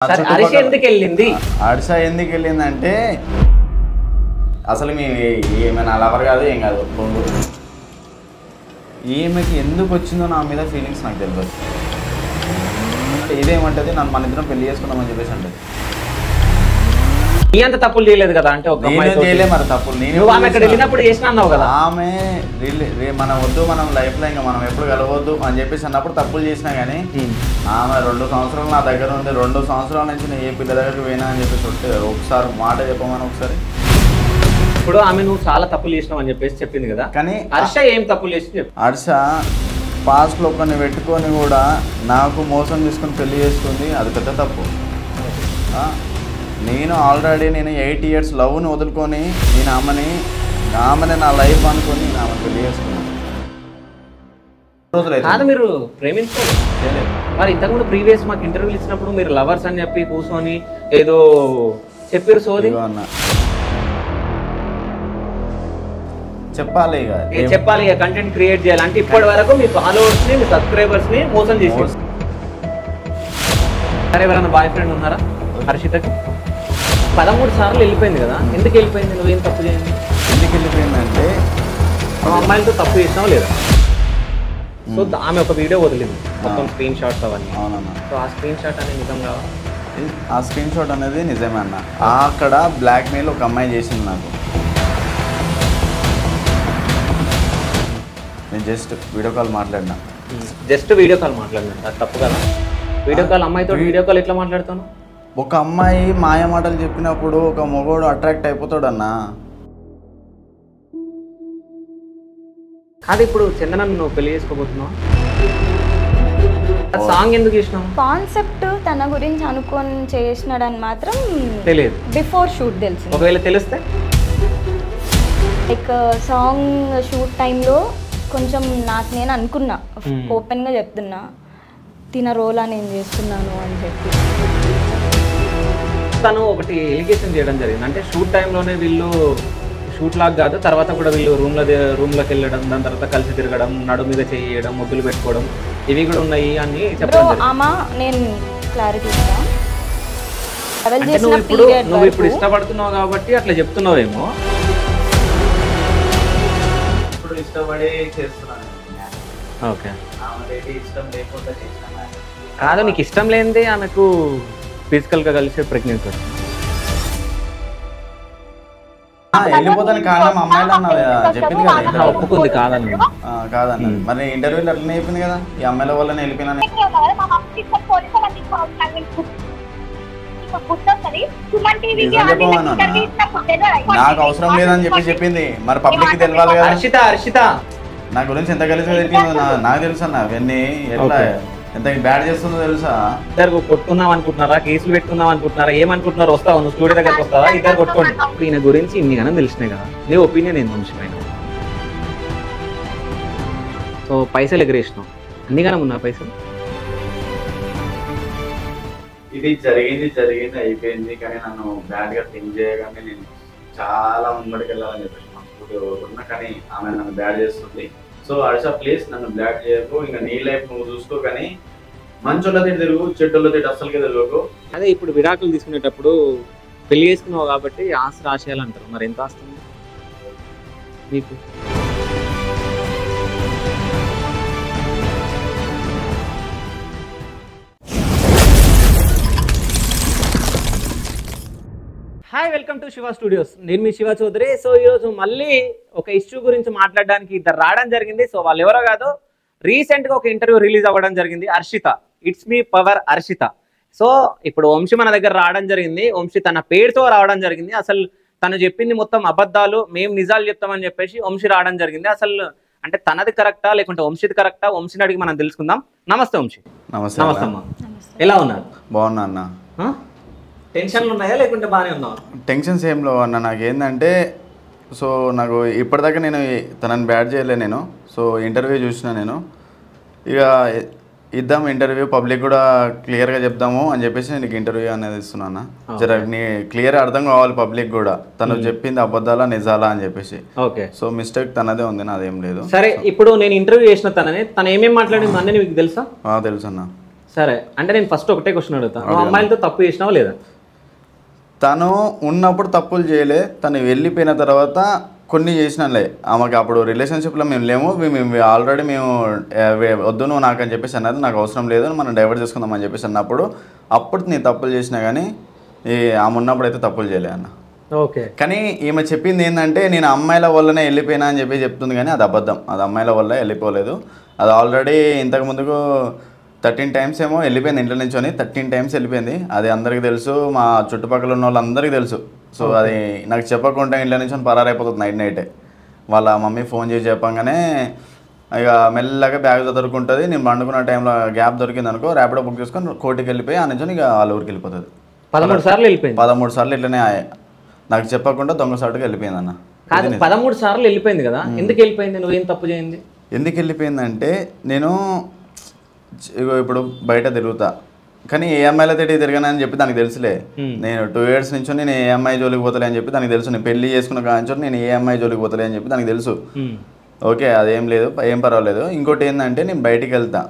హర్ష ఎందుకు వెళ్ళిందంటే అసలు ఈమె నా లవర్ కాదు ఏం కాదు ఈమెకి ఎందుకు వచ్చిందో నా మీద ఫీలింగ్స్ నాకు తెలియదు. ఇదేమంటది నన్ను మన ఇద్దరం పెళ్లి చేసుకుందామని చెప్పేసి అంటే నీ అంత తప్పులు చేయలేదు కదా. అంటే ఒక చేయలే మరి తప్పులు నేను ఆమె అక్కడ వెళ్ళినప్పుడు చేసిన అన్నావు కదా. ఆమె మనం వద్దు మనం లైఫ్లో ఇంకా మనం ఎప్పుడు కలవద్దు అని చెప్పేసి అన్నప్పుడు తప్పులు చేసినా కానీ ఆమె 2 సంవత్సరాలు నా దగ్గర ఉంది. 2 సంవత్సరాల నుంచి నేను ఏ పిల్ల దగ్గరికి పోయినా అని చెప్పేసి ఒకసారి మాట చెప్పమని ఒకసారి. ఇప్పుడు ఆమె నువ్వు చాలా తప్పులు చేసినావు అని చెప్పేసి చెప్పింది కదా. కానీ హర్ష ఏం తప్పులు చేసి చెప్పు. హర్ష పాస్ట్లో కొన్ని పెట్టుకొని కూడా నాకు మోసం చేసుకొని పెళ్లి చేసుకుంది. అది పెద్ద తప్పు. నేను ఆల్రెడీ 8 years లవ్ని వదులుకొని నేను ఆమెనే నా లైఫ్ అనుకొని నేను ఆమె పెళ్లి చేసుకున్నాను. కాదు మీరు ప్రేమించుకోలేదు మరి. ఇంతకుముందు ప్రీవియస్ మాకు ఇంటర్వ్యూలు ఇచ్చినప్పుడు మీరు లవర్స్ అని చెప్పి కూర్చొని ఏదో చెప్పారు. సోది అన్న చెప్పాలి చెప్పాలి కంటెంట్ క్రియేట్ చేయాలి అంటే ఇప్పటి వరకు మీ ఫాలోవర్స్ ని మీ సబ్స్క్రైబర్స్ ని మోసం చేసి. సరే ఎవరైనా బాయ్ ఫ్రెండ్ ఉన్నారా హర్షితకి? 13 సార్లు వెళ్ళిపోయింది కదా. ఎందుకు వెళ్ళిపోయింది? నువ్వేం తప్పు చేయండి. ఎందుకు వెళ్ళిపోయిందంటే అమ్మాయిలతో తప్పు చేసినావు లేదా? సో ఆమె ఒక వీడియో వదిలింది మొత్తం స్క్రీన్ షాట్స్ అవన్నీ. అవునన్నా. సో ఆ స్క్రీన్ షాట్ అనేది నిజం కావా? ఆ స్క్రీన్ షాట్ అనేది నిజమే అన్న. అక్కడ బ్లాక్ మెయిల్ ఒక అమ్మాయి చేసింది నాకు. నేను జస్ట్ వీడియో కాల్ మాట్లాడినా. అది తప్పు కదా? వీడియో కాల్ అమ్మాయితో వీడియో కాల్ ఎట్లా మాట్లాడతాను? ఒక అమ్మాయి మాయ మాటలు చెప్పినప్పుడు ఒక మగోడు అట్రాక్ట్ అయిపోతాడు అన్న. కాదు ఇప్పుడు చందనను నువ్వు పెళ్లి చేసుకోబోతున్నావు. సాంగ్ ఎందుకు చేసినావు? కాన్సెప్ట్ తన గురించి అనుకొని చేసినాడని మాత్రం తెలియదు. బిఫోర్ షూట్ తెలుసు. ఒకవేళ తెలిస్తే లైక్ సాంగ్ షూట్ టైంలో కొంచెం నాకు నేను అనుకున్నా, ఓపెన్గా చెప్తున్నా, తిన రోలా నేను చేస్తున్నాను అని చెప్పి. తను ఒకటి ఎలిగేషన్ చేయడం జరిగింది. అంటే షూట్ టైంలోనే వీళ్ళు షూట్ లాగా కాదు, తర్వాత కూడా వీళ్ళు రూమ్లోకి వెళ్ళడం, దాని తర్వాత కలిసి తిరగడం, నడు మీద చేయడం, ముద్దులు పెట్టుకోవడం ఇవి కూడా ఉన్నాయి అని చెప్పడం. నేను క్లారిటీ ఇస్తా. నువ్వు ఇప్పుడు ఇష్టపడుతున్నావు కాబట్టి అట్లా చెప్తున్నావేమో. ఇప్పుడు ఇష్టపడే చేస్తున్నాను. ఓకే. కాదు నీకు ఇష్టం లేనిదే ఆమెకు ఫిజికల్గా కలిసి ప్రెగ్నెన్సీ వచ్చింది. వెళ్ళిపోతాను కారణం అమ్మాయిలు అన్న చెప్పింది కదా. ఒప్పుకుంది కాదన్న. మరి ఇంటర్వ్యూలో అట్లనే చెప్పింది కదా, ఈ అమ్మాయిల వల్లనే వెళ్ళిపోయినా. నాకు అవసరం లేదని చెప్పి చెప్పింది. మరి పబ్లిక్ కి తెలవాలి కదా. హర్షిత నా గురించి ఎంత కలిసి తెలిపిందో నాకు తెలుసు అన్న. అవన్నీ ఎట్లా ఎంత బ్యాడ్ చేస్తుందో తెలుసా? ఇద్దరు కొట్టుకుందాం అనుకుంటున్నారా? కేసులు పెట్టుకుందాం అనుకుంటున్నారా? ఏమనుకుంటున్నారు? వస్తావా? నువ్వు స్టూడియో దగ్గరకు వస్తావా? ఇద్దరు కొట్టుకోండి. ఈయన గురించి ఇన్ని గానం తెలిసినాయి కదా. నీ ఒపీనియన్ ఏంది మనిషిపైన? సో పైసలు ఎగరేసినావు, అన్ని గానం ఉన్నా పైసలు. ఇది జరిగింది అయిపోయింది. కానీ నన్ను బ్యాడ్ గా థింక్ చేయగానే నేను చాలా ముంబడికి వెళ్ళాలని చెప్పేసి ఉన్నా. కానీ ఆమె నన్ను బ్యాడ్ చేస్తుంది. సో హర్ష ప్లీజ్ నన్ను బ్లాక్ చేయకు. ఇంకా నీ లైఫ్ నువ్వు చూసుకో, కానీ మంచోళ్ళ తిట్టి తిరుగు, చెడ్డోళ్ళ తిట్టి అస్సలకే తిరగకు. అదే ఇప్పుడు విడాకులు తీసుకునేటప్పుడు పెళ్లి చేసుకున్నావు కాబట్టి ఆస్తి రాసేయాలంటారు. మరి ఎంత ఆస్తుంది నీకు? Hi, welcome to Shiva studios. నేను మీ శివ చౌదరి. సో ఈరోజు మళ్ళీ ఒక ఇష్యూ గురించి మాట్లాడడానికి ఇద్దరు రావడం జరిగింది. సో వాళ్ళు ఎవరో కాదు, రీసెంట్గా ఒక ఇంటర్వ్యూ రిలీజ్ అవ్వడం జరిగింది. హర్షిత, ఇట్స్ మీ పవర్ హర్షిత. సో ఇప్పుడు వంశీ మన దగ్గర రావడం జరిగింది. వంశీ తన పేరుతో రావడం జరిగింది. అసలు తను చెప్పింది మొత్తం అబద్ధాలు, మేము నిజాలు చెప్తామని చెప్పేసి వంశీ రావడం జరిగింది. అసలు అంటే తనది కరెక్టా లేకుంటే వంశీది కరెక్టా? వంశీని అడిగి మనం తెలుసుకుందాం. నమస్తే వంశీ. నమస్తే అమ్మా, ఎలా ఉన్నారు? బాగున్నా అన్న. టెన్షన్లు ఉన్నాయా లేకుంటే బాగానే ఉన్నావా? టెన్షన్స్ ఏం లేవు అన్న. నాకు ఏంటంటే సో నాకు ఇప్పటిదాకా నేను తనని బ్యాడ్ చేయలే నేను. సో ఇంటర్వ్యూ చూసిన నేను, ఇక ఇద్దాం ఇంటర్వ్యూ, పబ్లిక్ కూడా క్లియర్గా చెప్దాము అని చెప్పేసి నేను ఇంటర్వ్యూ అనేది ఇస్తున్నాను. జర నీ క్లియర్ అర్థం కావాలి పబ్లిక్ కూడా, తను చెప్పింది అబద్ధాలా నిజాలా అని చెప్పేసి. ఓకే. సో మిస్టేక్ తనదే ఉంది, నాదేం లేదు. సరే, ఇప్పుడు నేను ఇంటర్వ్యూ చేసిన తను ఏమేమి మాట్లాడింది అన్నీ మీకు తెలుసా? తెలుసు అన్న. సరే అంటే నేను ఫస్ట్ ఒకటే క్వశ్చన్ అడుగుతాను, నువ్వు అమ్మాయిలతో తప్పు చేసినావా లేదా? తను ఉన్నప్పుడు తప్పులు చేయలే, తను వెళ్ళిపోయిన తర్వాత కొన్ని చేసినాలే. ఆమెకి అప్పుడు రిలేషన్షిప్లో మేము లేము, మేము ఆల్రెడీ మేము వద్దు నువ్వు నాకు అని చెప్పేసి అన్నది, నాకు అవసరం లేదు మనం డైవర్ట్ చేసుకుందాం అని చెప్పేసి అన్నప్పుడు అప్పుడు నేను తప్పులు చేసినా కానీ ఆమె ఉన్నప్పుడు అయితే తప్పులు చేయలే అన్న. ఓకే. కానీ ఈమె చెప్పింది ఏంటంటే నేను అమ్మాయిల వల్లనే వెళ్ళిపోయినా అని చెప్పి చెప్తుంది, కానీ అది అబద్ధం. అది అమ్మాయిల వల్ల వెళ్ళిపోలేదు. అది ఆల్రెడీ ఇంతకు ముందుకు 13 టైమ్స్ ఏమో వెళ్ళిపోయింది ఇంట్లో నుంచి. 13 టైమ్స్ వెళ్ళిపోయింది. అది అందరికీ తెలుసు, మా చుట్టుపక్కల ఉన్న వాళ్ళందరికీ తెలుసు. సో అది నాకు చెప్పకుండా ఇంట్లో నుంచి పరారైపోతుంది నైటే. వాళ్ళ మమ్మీ ఫోన్ చేసి చెప్పంగానే ఇక మెల్లగా బ్యాగ్ దొరుకుంటుంది. నేను పండుకున్న టైంలో గ్యాప్ దొరికింది అనుకో, ర్యాపిడో బుక్ చేసుకొని కోర్టుకి వెళ్ళిపోయి ఆ నుంచి ఇక వాళ్ళ ఊరికి వెళ్ళిపోతుంది. 13 సార్లు వెళ్ళిపోయింది. 13 సార్లు ఇట్లనే నాకు చెప్పకుండా దొంగసాటుగా వెళ్ళిపోయింది అన్న. కాదు 13 సార్లు వెళ్ళిపోయింది కదా, ఎందుకు వెళ్ళిపోయింది? నువ్వేం తప్పు చేయింది? ఎందుకు వెళ్ళిపోయిందంటే నేను ఇప్పుడు బయట తిరుగుతా, కానీ ఏ అమ్మాయిల తోటి తిరగనని చెప్పి దానికి తెలుసులే. నేను 2 years నుంచి నేను ఏ అమ్మాయి జోలికి పోతలే అని చెప్పి దానికి తెలుసు. నేను పెళ్లి చేసుకున్న కానీ నేను ఏ అమ్మాయి జోలికి పోతలే అని చెప్పి దానికి తెలుసు. ఓకే, అదేం లేదు, ఏం పర్వాలేదు. ఇంకోటి ఏంటంటే నేను బయటికి వెళ్తా,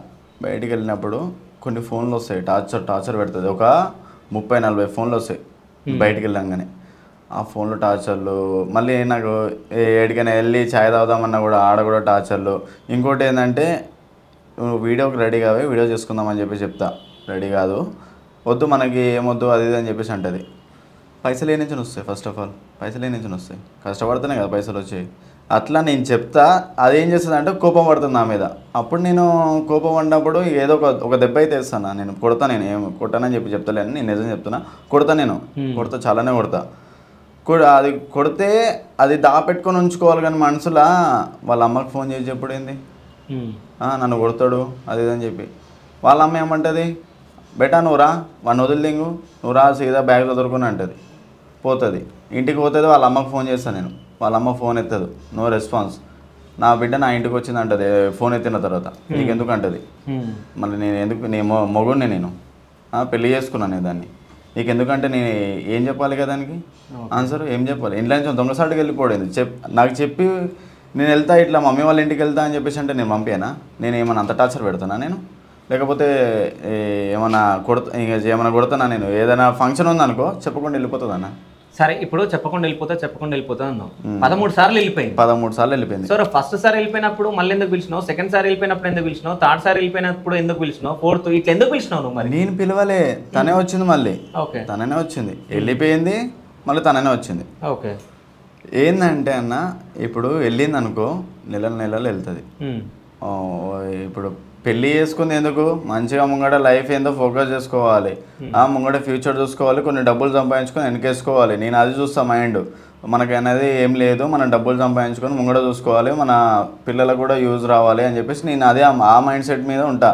బయటికి వెళ్ళినప్పుడు కొన్ని ఫోన్లు వస్తాయి, టార్చర్ పెడుతుంది. ఒక 30-40 ఫోన్లు వస్తాయి బయటికి వెళ్ళంగానే. ఆ ఫోన్లో టార్చర్లు, మళ్ళీ నాకు ఎక్కడికైనా వెళ్ళి ఛాయ్ తాగుదామన్నా కూడా ఆడ కూడా టార్చర్లు. ఇంకోటి ఏంటంటే వీడియోకి రెడీ కావే, వీడియో చేసుకుందామని చెప్పి చెప్తా, రెడీ కాదు, వద్దు మనకి ఏమొద్దు అది ఇది అని చెప్పేసి అంటది. పైసలు ఏ నుంచి వస్తాయి? ఫస్ట్ ఆఫ్ ఆల్ పైసలు ఏ నుంచి వస్తాయి? కష్టపడితేనే కదా పైసలు వచ్చాయి. అట్లా నేను చెప్తా, అదేం చేస్తుంది అంటే కోపం పడుతుంది నా మీద. అప్పుడు నేను కోపం పడినప్పుడు ఏదో ఒక దెబ్బ అయితే వేస్తాను, నేను కొడతా. నేను ఏం కొట్టానని చెప్పి చెప్తలేను, నేను నిజం చెప్తున్నా, కొడతా. నేను కొడతా, చాలానే కొడతా. అది కొడితే అది దాపెట్టుకొని ఉంచుకోవాలి, కానీ మనసులా వాళ్ళ అమ్మకి ఫోన్ చేసి చెప్పుడు ఏంది నన్ను కొడతాడు అది ఇదని చెప్పి. వాళ్ళ అమ్మ ఏమంటుంది, బెటా నువ్వు రా, వాడిని వదిలింగు, నువ్వు రా సీదా బ్యాగ్లో దొరుకుని అంటుంది. పోతుంది, ఇంటికి పోతుంది, వాళ్ళ అమ్మకి ఫోన్ చేస్తాను నేను. వాళ్ళ అమ్మ ఫోన్ ఎత్తదు, నో రెస్పాన్స్. నా బిడ్డ నా ఇంటికి వచ్చింది అంటది ఫోన్ ఎత్తిన తర్వాత. నీకు ఎందుకు అంటది, మళ్ళీ నేను ఎందుకు, నేను మొగుడిని, నేను పెళ్లి చేసుకున్నాను నేను దాన్ని, నీకు ఎందుకంటే నేను ఏం చెప్పాలి కదా దానికి ఆన్సర్, ఏం చెప్పాలి? ఇంట్లో నుంచి దొంగసాటుకి వెళ్ళిపోయింది. నాకు చెప్పి నేను వెళ్తా ఇట్లా మమ్మీ వాళ్ళ ఇంటికి వెళ్తా అని చెప్పేసి అంటే నేను పంపానా? నేను ఏమైనా అంత టార్చర్ పెడుతున్నా నేను? లేకపోతే ఏమన్నా ఏమైనా కొడుతున్నా నేను? ఏదైనా ఫంక్షన్ ఉందనుకో చెప్పకుండా వెళ్ళిపోతుంది అన్న. సరే ఇప్పుడు చెప్పకుండా వెళ్ళిపోతా అన్నావు, 13 సార్లు వెళ్ళిపోయింది. 13 సార్లు వెళ్ళిపోయింది. సో ఫస్ట్ సారి వెళ్ళిపోయినప్పుడు మళ్ళీ ఎందుకు పిలిచినావు? సెకండ్ సారి వెళ్ళిపోయినప్పుడు ఎందుకు పిలిచినావు? థర్డ్ సారి వెళ్ళిపోయినప్పుడు ఎందుకు పిలిచినావు? ఫోర్త్ ఇట్లా ఎందుకు పిలిచినావు నువ్వు? మరి నేను పిలవలే, తనే వచ్చింది. మళ్ళీ ఓకే, తననే వచ్చింది, వెళ్ళిపోయింది, మళ్ళీ తననే వచ్చింది. ఓకే. ఏంటంటే అన్న, ఇప్పుడు వెళ్ళింది అనుకో నెలలు వెళ్తుంది. ఇప్పుడు పెళ్ళి చేసుకుంది ఎందుకు? మంచిగా ముంగడ లైఫ్ ఏందో ఫోకస్ చేసుకోవాలి, ముంగడ ఫ్యూచర్ చూసుకోవాలి, కొన్ని డబ్బులు సంపాదించుకొని వెనకేసుకోవాలి. నేను అది చూస్తా మైండ్. మనకి అనేది ఏం లేదు, మనం డబ్బులు సంపాదించుకొని ముంగడ చూసుకోవాలి, మన పిల్లలకు కూడా యూజ్ రావాలి అని చెప్పేసి నేను అదే ఆ మైండ్ సెట్ మీద ఉంటా.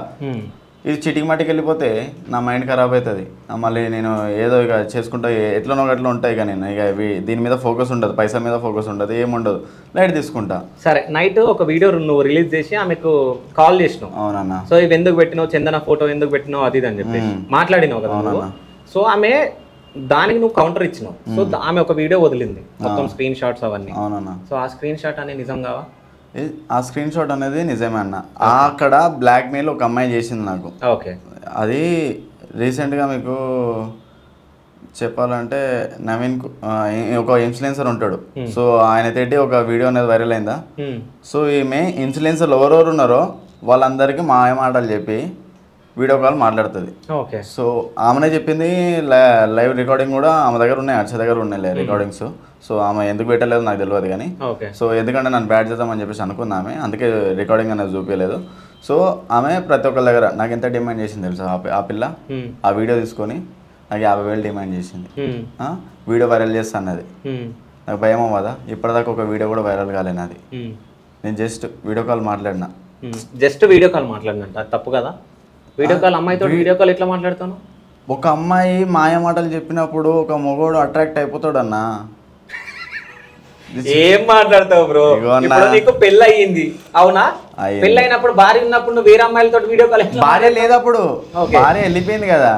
ఇది చిటికి మటికి వెళ్ళిపోతే నా మైండ్ ఖరాబ్ అవుతుంది. మళ్ళీ నేను ఏదో ఇక చేసుకుంటా, ఎట్లనో అట్లా ఉంటాయి. ఇక నేను ఇక దీని మీద ఫోకస్ ఉండదు, పైసా మీద ఫోకస్ ఉండదు, ఏముండదు, లైట్ తీసుకుంటా. సరే, నైట్ ఒక వీడియో నువ్వు రిలీజ్ చేసి ఆమెకు కాల్ చేసినావు. అవునన్నా. సో ఇవి ఎందుకు పెట్టినావు, చందన ఫోటో ఎందుకు పెట్టినావు అది ఇది అని చెప్పి మాట్లాడినావు కదా. సో ఆమె దానికి నువ్వు కౌంటర్ ఇచ్చినావు. సో ఆమె ఒక వీడియో వదిలింది మొత్తం స్క్రీన్ షాట్స్ అవన్నీ. అవునన్నా. సో ఆ స్క్రీన్ షాట్ అనేది నిజం కావా? ఆ స్క్రీన్ షాట్ అనేది నిజమే అన్న. అక్కడ బ్లాక్ మెయిల్ ఒక అమ్మాయి చేసింది నాకు. ఓకే. అది రీసెంట్గా మీకు చెప్పాలంటే నవీన్ ఒక ఇన్ఫ్లుయెన్సర్ ఉంటాడు. సో ఆయన తోటి ఒక వీడియో అనేది వైరల్ అయిందా. సో ఈమె ఇన్ఫ్లుయెన్సర్లు ఎవరెవరు ఉన్నారో వాళ్ళందరికీ మాయ మాటలు చెప్పి వీడియో కాల్ మాట్లాడుతుంది. ఓకే. సో ఆమెనే చెప్పింది, లైవ్ రికార్డింగ్ కూడా ఆమె దగ్గర ఉన్నాయి, అర్చ దగ్గర ఉన్నాయి రికార్డింగ్స్. సో ఆమె ఎందుకు పెట్టలేదు నాకు తెలియదు కానీ, సో ఎందుకంటే నన్ను బ్యాడ్ చేద్దామని చెప్పేసి అనుకుంది ఆమె, అందుకే రికార్డింగ్ అనేది చూపించలేదు. సో ఆమె ప్రతి ఒక్కరి దగ్గర నాకు ఎంత డిమాండ్ చేసింది తెలుసా ఆ పిల్ల? ఆ వీడియో తీసుకొని నాకు 50,000 డిమాండ్ చేసింది. వీడియో వైరల్ చేస్తా అన్నది. నాకు భయం అవ్వదా? ఇప్పటిదాకా ఒక వీడియో కూడా వైరల్ కాలేను. అది నేను జస్ట్ వీడియో కాల్ మాట్లాడినా. జస్ట్ వీడియో కాల్ మాట్లాడినంట, తప్పు కదా? వీడియో కాల్ అమ్మాయితో వీడియో కాల్ ఎట్లా మాట్లాడతాను? ఒక అమ్మాయి మాయ మాటలు చెప్పినప్పుడు ఒక మగోడు అట్రాక్ట్ అయిపోతాడు అన్న. ఏం మాట్లాడతావు బ్రో? ఇప్పుడు నీకు పెళ్లి అయ్యింది అవునా? పెళ్లి అయినప్పుడు భార్య ఉన్నప్పుడు నువ్వు వేరే అమ్మాయిలతో వీడియో కాల్? భార్య లేదప్పుడు, భార్య వెళ్ళిపోయింది కదా.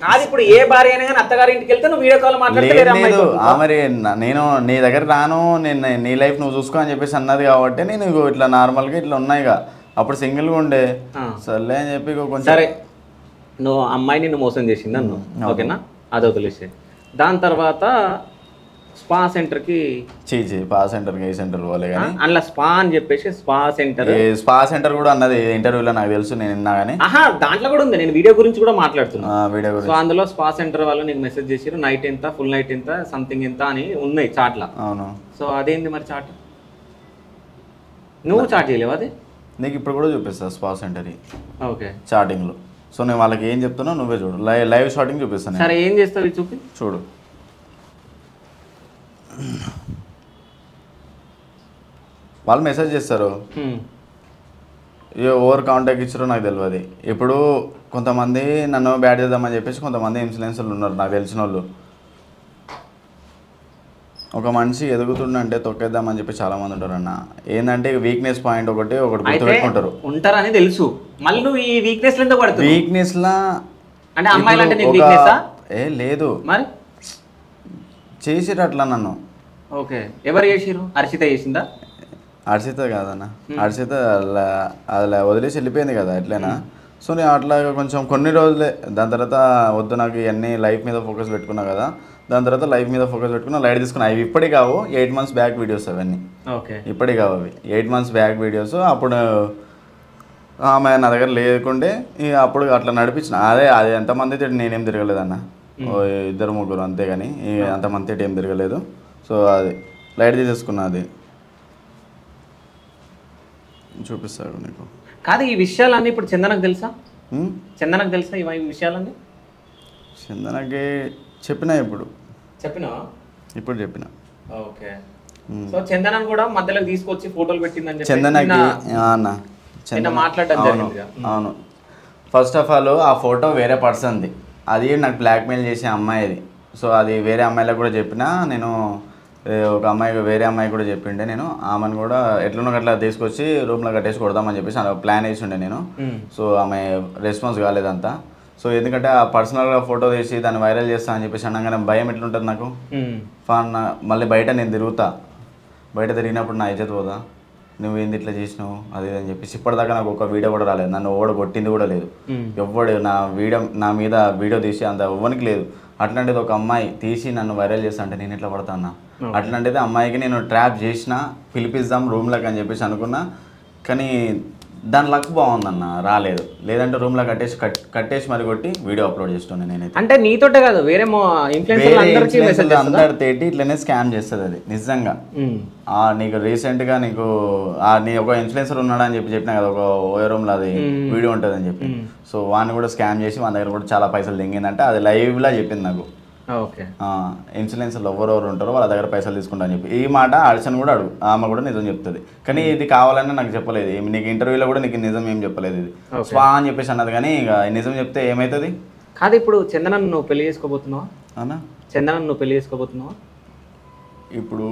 కాదు, ఇప్పుడు ఏ భార్య అయినా కానీ అత్తగారి ఇంటికి వెళ్తే నువ్వు వీడియో కాల్ మాట్లాడలేదు. మరి నేను నీ దగ్గర రాను, నేను నీ లైఫ్ నువ్వు చూసుకో అని చెప్పేసి అన్నది కాబట్టి నేను ఇట్లా నార్మల్గా ఇట్లా ఉన్నాయిగా. అప్పుడు సింగిల్గా ఉండే, సర్లే అని చెప్పి కొంచెం. సరే, నువ్వు అమ్మాయి నిన్ను మోసం చేసింది అన్ను, ఓకేనా, అది వదిలేసే. దాని తర్వాత స్పా సెంటర్కి స్పా సెంటర్కి ఏ సెంటర్ పోలే కానీ అందులో స్పా అని చెప్పేసి స్పా సెంటర్ స్పా సెంటర్ కూడా అన్నది ఇంటర్వ్యూలో నాకు తెలుసు, నేను విన్నా కానీ. దాంట్లో కూడా ఉంది, నేను వీడియో గురించి కూడా మాట్లాడుతున్నా. వీడియో సో గురించి అందులో స్పా సెంటర్ వాళ్ళు నీకు మెసేజ్ చేసారు నైట్ ఎంత, ఫుల్ నైట్ ఎంత, సంథింగ్ ఎంత అని ఉన్నాయి చాట్లా. అవును. సో అదేంది మరి చాట్? నువ్వు చాట్ చేయలేవు అది? నీకు ఇప్పుడు కూడా చూపిస్తా స్పా సెంటర్ ఓకే చాటింగ్లో. సో నేను వాళ్ళకి ఏం చెప్తున్నా నువ్వే చూడు, లైవ్ షాటింగ్ చూపిస్తాను. సరే ఏం చేస్తావు ఇది చూపి చూడు. వాళ్ళు మెసేజ్ చేస్తారు, ఓవర్ కాంటాక్ట్ ఇచ్చారో నాకు తెలియదు. ఇప్పుడు కొంతమంది నన్ను బ్యాడ్ చేద్దామని చెప్పేసి కొంతమంది ఇన్ఫ్లుయెన్సర్లు ఉన్నారు నాకు తెలిసిన వాళ్ళు. ఒక మనిషి ఎదుగుతుండంటే తొక్కేద్దామని చెప్పి చాలా మంది ఉంటారు అన్న. ఏంటంటే వీక్నెస్ పాయింట్ ఒకటి గుర్తుపెట్టుకుంటారు. ఉంటారని తెలుసు, మళ్ళీ నువ్వు ఈ వీక్నెస్ లో పడుతుంది. వీక్నెస్ లా అంటే అమ్మాయిలు అంటే నీకు వీక్నెసా? లేదు మరి చేసిరు అట్లా నన్ను. ఓకే ఎవరు చేసిరు? హర్షిత చేసిందా? హర్షిత కాదన్న, హర్షిత అలా వదిలేసి వెళ్ళిపోయింది కదా ఎట్లయినా. సో నేను అట్లా కొంచెం కొన్ని రోజులే, దాని తర్వాత వద్దు నాకు ఇవన్నీ లైఫ్ మీద ఫోకస్ పెట్టుకున్నా కదా, దాని తర్వాత లైఫ్ మీద ఫోకస్ పెట్టుకున్నా, లైట్ తీసుకున్నా. అవి ఇప్పటి కావు, 8 months బ్యాక్ వీడియోస్ అవన్నీ. ఓకే ఇప్పటి కావు అవి 8 months బ్యాక్ వీడియోస్. అప్పుడు ఆమె నా దగ్గర లేకుండే అప్పుడు అట్లా నడిపించిన. అదే ఎంతమంది తోటి నేనేం తిరగలేదన్న, 2-3 అంతేగాని అంతమంది తోటి ఏం తిరగలేదు. సో అది లైట్ తీసేసుకున్నా. అది చూపిస్తాడు నీకు. కాదు ఈ విషయాలన్నీ ఇప్పుడు చందనకు తెలుసా? చందనకు తెలుసా ఈ విషయాలన్నీ? చందనకి చెప్పినా ఇప్పుడు చెప్పిన. ఓకే సో చందనని కూడా మధ్యలో తీసుకొచ్చి ఫోటోలు పెట్టిందని చెప్పి చందనకి మాట్లాడడం జరిగింది. అవును. ఫస్ట్ ఆఫ్ ఆల్ ఆ ఫోటో వేరే పర్సన్ది, అది నాకు బ్లాక్మెయిల్ చేసే అమ్మాయిది. సో అది వేరే అమ్మాయిలకు కూడా చెప్పిన నేను, ఒక అమ్మాయి వేరే అమ్మాయి కూడా చెప్పిండే. నేను ఆమెను కూడా ఎట్లనో అట్లా తీసుకొచ్చి రూమ్లో కట్టేసి కొడదామని చెప్పేసి ప్లాన్ వేసి ఉండే నేను. సో ఆమె రెస్పాన్స్ కాలేదంతా. సో ఎందుకంటే ఆ పర్సనల్గా ఫోటో తీసి దాన్ని వైరల్ చేస్తా అని చెప్పేసి అనగానే భయం ఎట్లుంటుంది నాకు. మళ్ళీ బయట నేను బయట తిరిగినప్పుడు నా ఇజ్జత్ పోదా, నువ్వు ఏంది ఇట్లా చేసినావు అది అని చెప్పేసి. ఇప్పటిదాకా నాకు ఒక వీడియో కూడా రాలేదు, నన్ను ఓడ కొట్టింది కూడా లేదు, ఎవ్వడు నా మీద వీడియో తీసి అంత ఎవ్వనికి లేదు. అట్లాంటిది ఒక అమ్మాయి తీసి నన్ను వైరల్ చేస్తా అంటే నేను ఎట్లా పడతాను? అట్లాంటిది అమ్మాయికి నేను ట్రాప్ చేసిన, పిలిపిద్దాం రూమ్లోకి అని చెప్పేసి అనుకున్నా. కానీ దాని లక్ బాగుందన్న, రాలేదు. లేదంటే రూమ్లో కట్టేసి మరి కొట్టి వీడియో అప్లోడ్ చేస్తున్నాను నేనైతే. అంటే నీతోటే కాదు వేరే అందరితోటి ఇట్లనే స్కామ్ చేస్తుంది అది నిజంగా. నీకు రీసెంట్గా నీకు నీ ఒక ఇన్ఫ్లుయెన్సర్ ఉన్నాడు అని చెప్పినా కదా, ఒక ఓయో రూమ్లో అది వీడియో ఉంటుంది అని చెప్పి. సో వాడిని కూడా స్కామ్ చేసి మన దగ్గర కూడా చాలా పైసలు దింగిందంటే అది లైవ్లా చెప్పింది నాకు. ఓకే ఇన్ఫ్లుయెన్సర్లు ఎవరెవరు ఉంటారో వాళ్ళ దగ్గర పైసలు తీసుకుంటా అని చెప్పి. ఈ మాట అర్చన కూడా ఆమె కూడా నిజం చెప్తుంది. కానీ ఇది కావాలని నాకు చెప్పలేదు, నీకు ఇంటర్వ్యూలో కూడా నీకు నిజం ఏం చెప్పలేదు. ఇది స్వా అని చెప్పేసి అన్నది, కానీ ఇక నిజం చెప్తే ఏమవుతుంది? కాదు ఇప్పుడు చందనను నువ్వు పెళ్లి చేసుకోబోతున్నావా అన్నా? చందనను నువ్వు పెళ్లి చేసుకోబోతున్నావా? ఇప్పుడు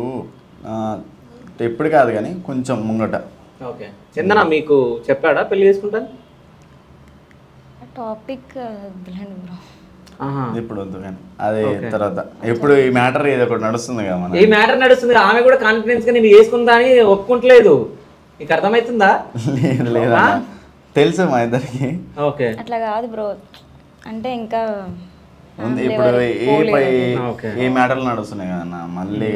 ఎప్పుడు కాదు కానీ కొంచెం ముంగట. ఓకే చందన మీకు చెప్పాడా పెళ్లి చేసుకుంటాను? టాపిక్ ఇప్పుడు వద్దు కానీ అది తర్వాత. ఇప్పుడు ఈ మ్యాటర్ ఏదో ఒకటి నడుస్తుంది కదా, ఈ మ్యాటర్ నడుస్తుంది. ఆమె కూడా కాన్ఫిడెన్స్ గా నేను చేసుకుందా అని ఒప్పుకుంటలేదు, నీకు అర్థమవుతుందా? లేదా తెలుసు మా ఇద్దరికి. ఓకే అట్లా కాదు బ్రో, అంటే ఇంకా ఇప్పుడు ఈ మ్యాటర్లు నడుస్తున్నాయి కదా మళ్ళీ.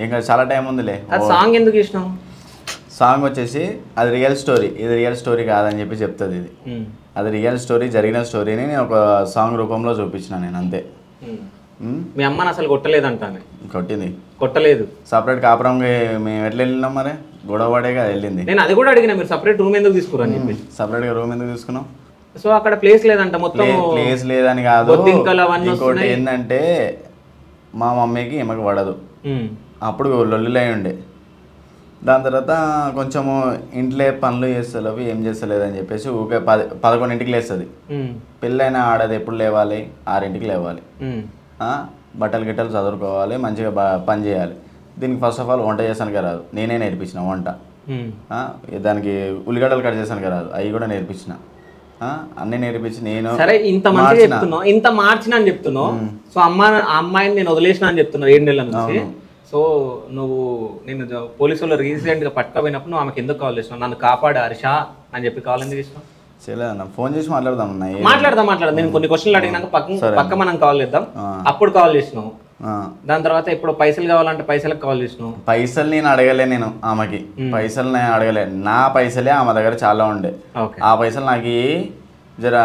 ఇంకా చాలా టైం ఉందిలే. సాంగ్ ఎందుకు ఇష్టం? సాంగ్ వచ్చేసి అది రియల్ స్టోరీ, ఇది రియల్ స్టోరీ కాదని చెప్పి చెప్తుంది. ఇది అది రియల్ స్టోరీ, జరిగిన స్టోరీని నేను ఒక సాంగ్ రూపంలో చూపించిన నేను అంతే. మీ అమ్మని అసలు కొట్టలేదంటాను? కొట్టలేదు. సపరేట్ కాపురం మేము ఎట్లా వెళ్ళినాం మరి, గొడవ పడేగా వెళ్ళింది. నేను అది కూడా అడిగిన, మీరు సపరేట్ రూమ్ ఎందుకు తీసుకురని చెప్పి. సపరేట్గా రూమ్ ఎందుకు తీసుకున్నాం? సో అక్కడ ప్లేస్ లేదంట, మొత్తం ప్లేస్ లేదని కాదు, ఇంకోటి ఏంటంటే మా మమ్మీకి ఈమెకు పడదు. అప్పుడు లొల్లిలై ఉండే. దాని తర్వాత కొంచెము ఇంట్లో పనులు చేస్తలేవు, ఏం చేస్తలేదని చెప్పేసి ఊకే 11ంటికి లేస్తుంది. పెళ్ళైనా ఆడది ఎప్పుడు లేవాలి, 6ంటికి లేవాలి, బట్టలు గిట్టలు చదువుకోవాలి, మంచిగా పని చేయాలి. దీనికి ఫస్ట్ ఆఫ్ ఆల్ వంట చేసానికి రాదు, నేనే నేర్పించిన వంట. దానికి ఉల్లిగడ్డలు కట్ చేసానికి రాదు, అవి కూడా నేర్పించిన. అన్నీ నేర్పించి నేను సరే ఇంత మంచిగా చెప్తున్నావు, ఇంత మార్చిన అని చెప్తున్నావు. సో అమ్మాయిని నేను వదిలేసిన అని చెప్తున్నావు 7 నెలల నుంచి. సో నువ్వు నేను పోలీసు వాళ్ళు రీసెంట్గా పట్టుకపోయినప్పుడు నువ్వు ఆమెకి ఎందుకు కాల్ చేసినావు? నన్ను కాపాడు హర్ష అని చెప్పి కాల్ ఎందుకు చేసినావు? చేయలేదన్న, ఫోన్ చేసి మాట్లాడదాం అన్న. మాట్లాడదాం నేను కొన్ని క్వశ్చన్లు అడిగినాక పక్క మనం కాల్ చేద్దాం. అప్పుడు కాల్ చేసినావు, దాని తర్వాత ఇప్పుడు పైసలు కావాలంటే పైసలకు కాల్ చేసినావు. పైసలు నేను అడగలే, నేను ఆమెకి పైసలు నేను అడగలే, నా పైసలే ఆమె దగ్గర చాలా ఉండే. ఆ పైసలు నాకు జర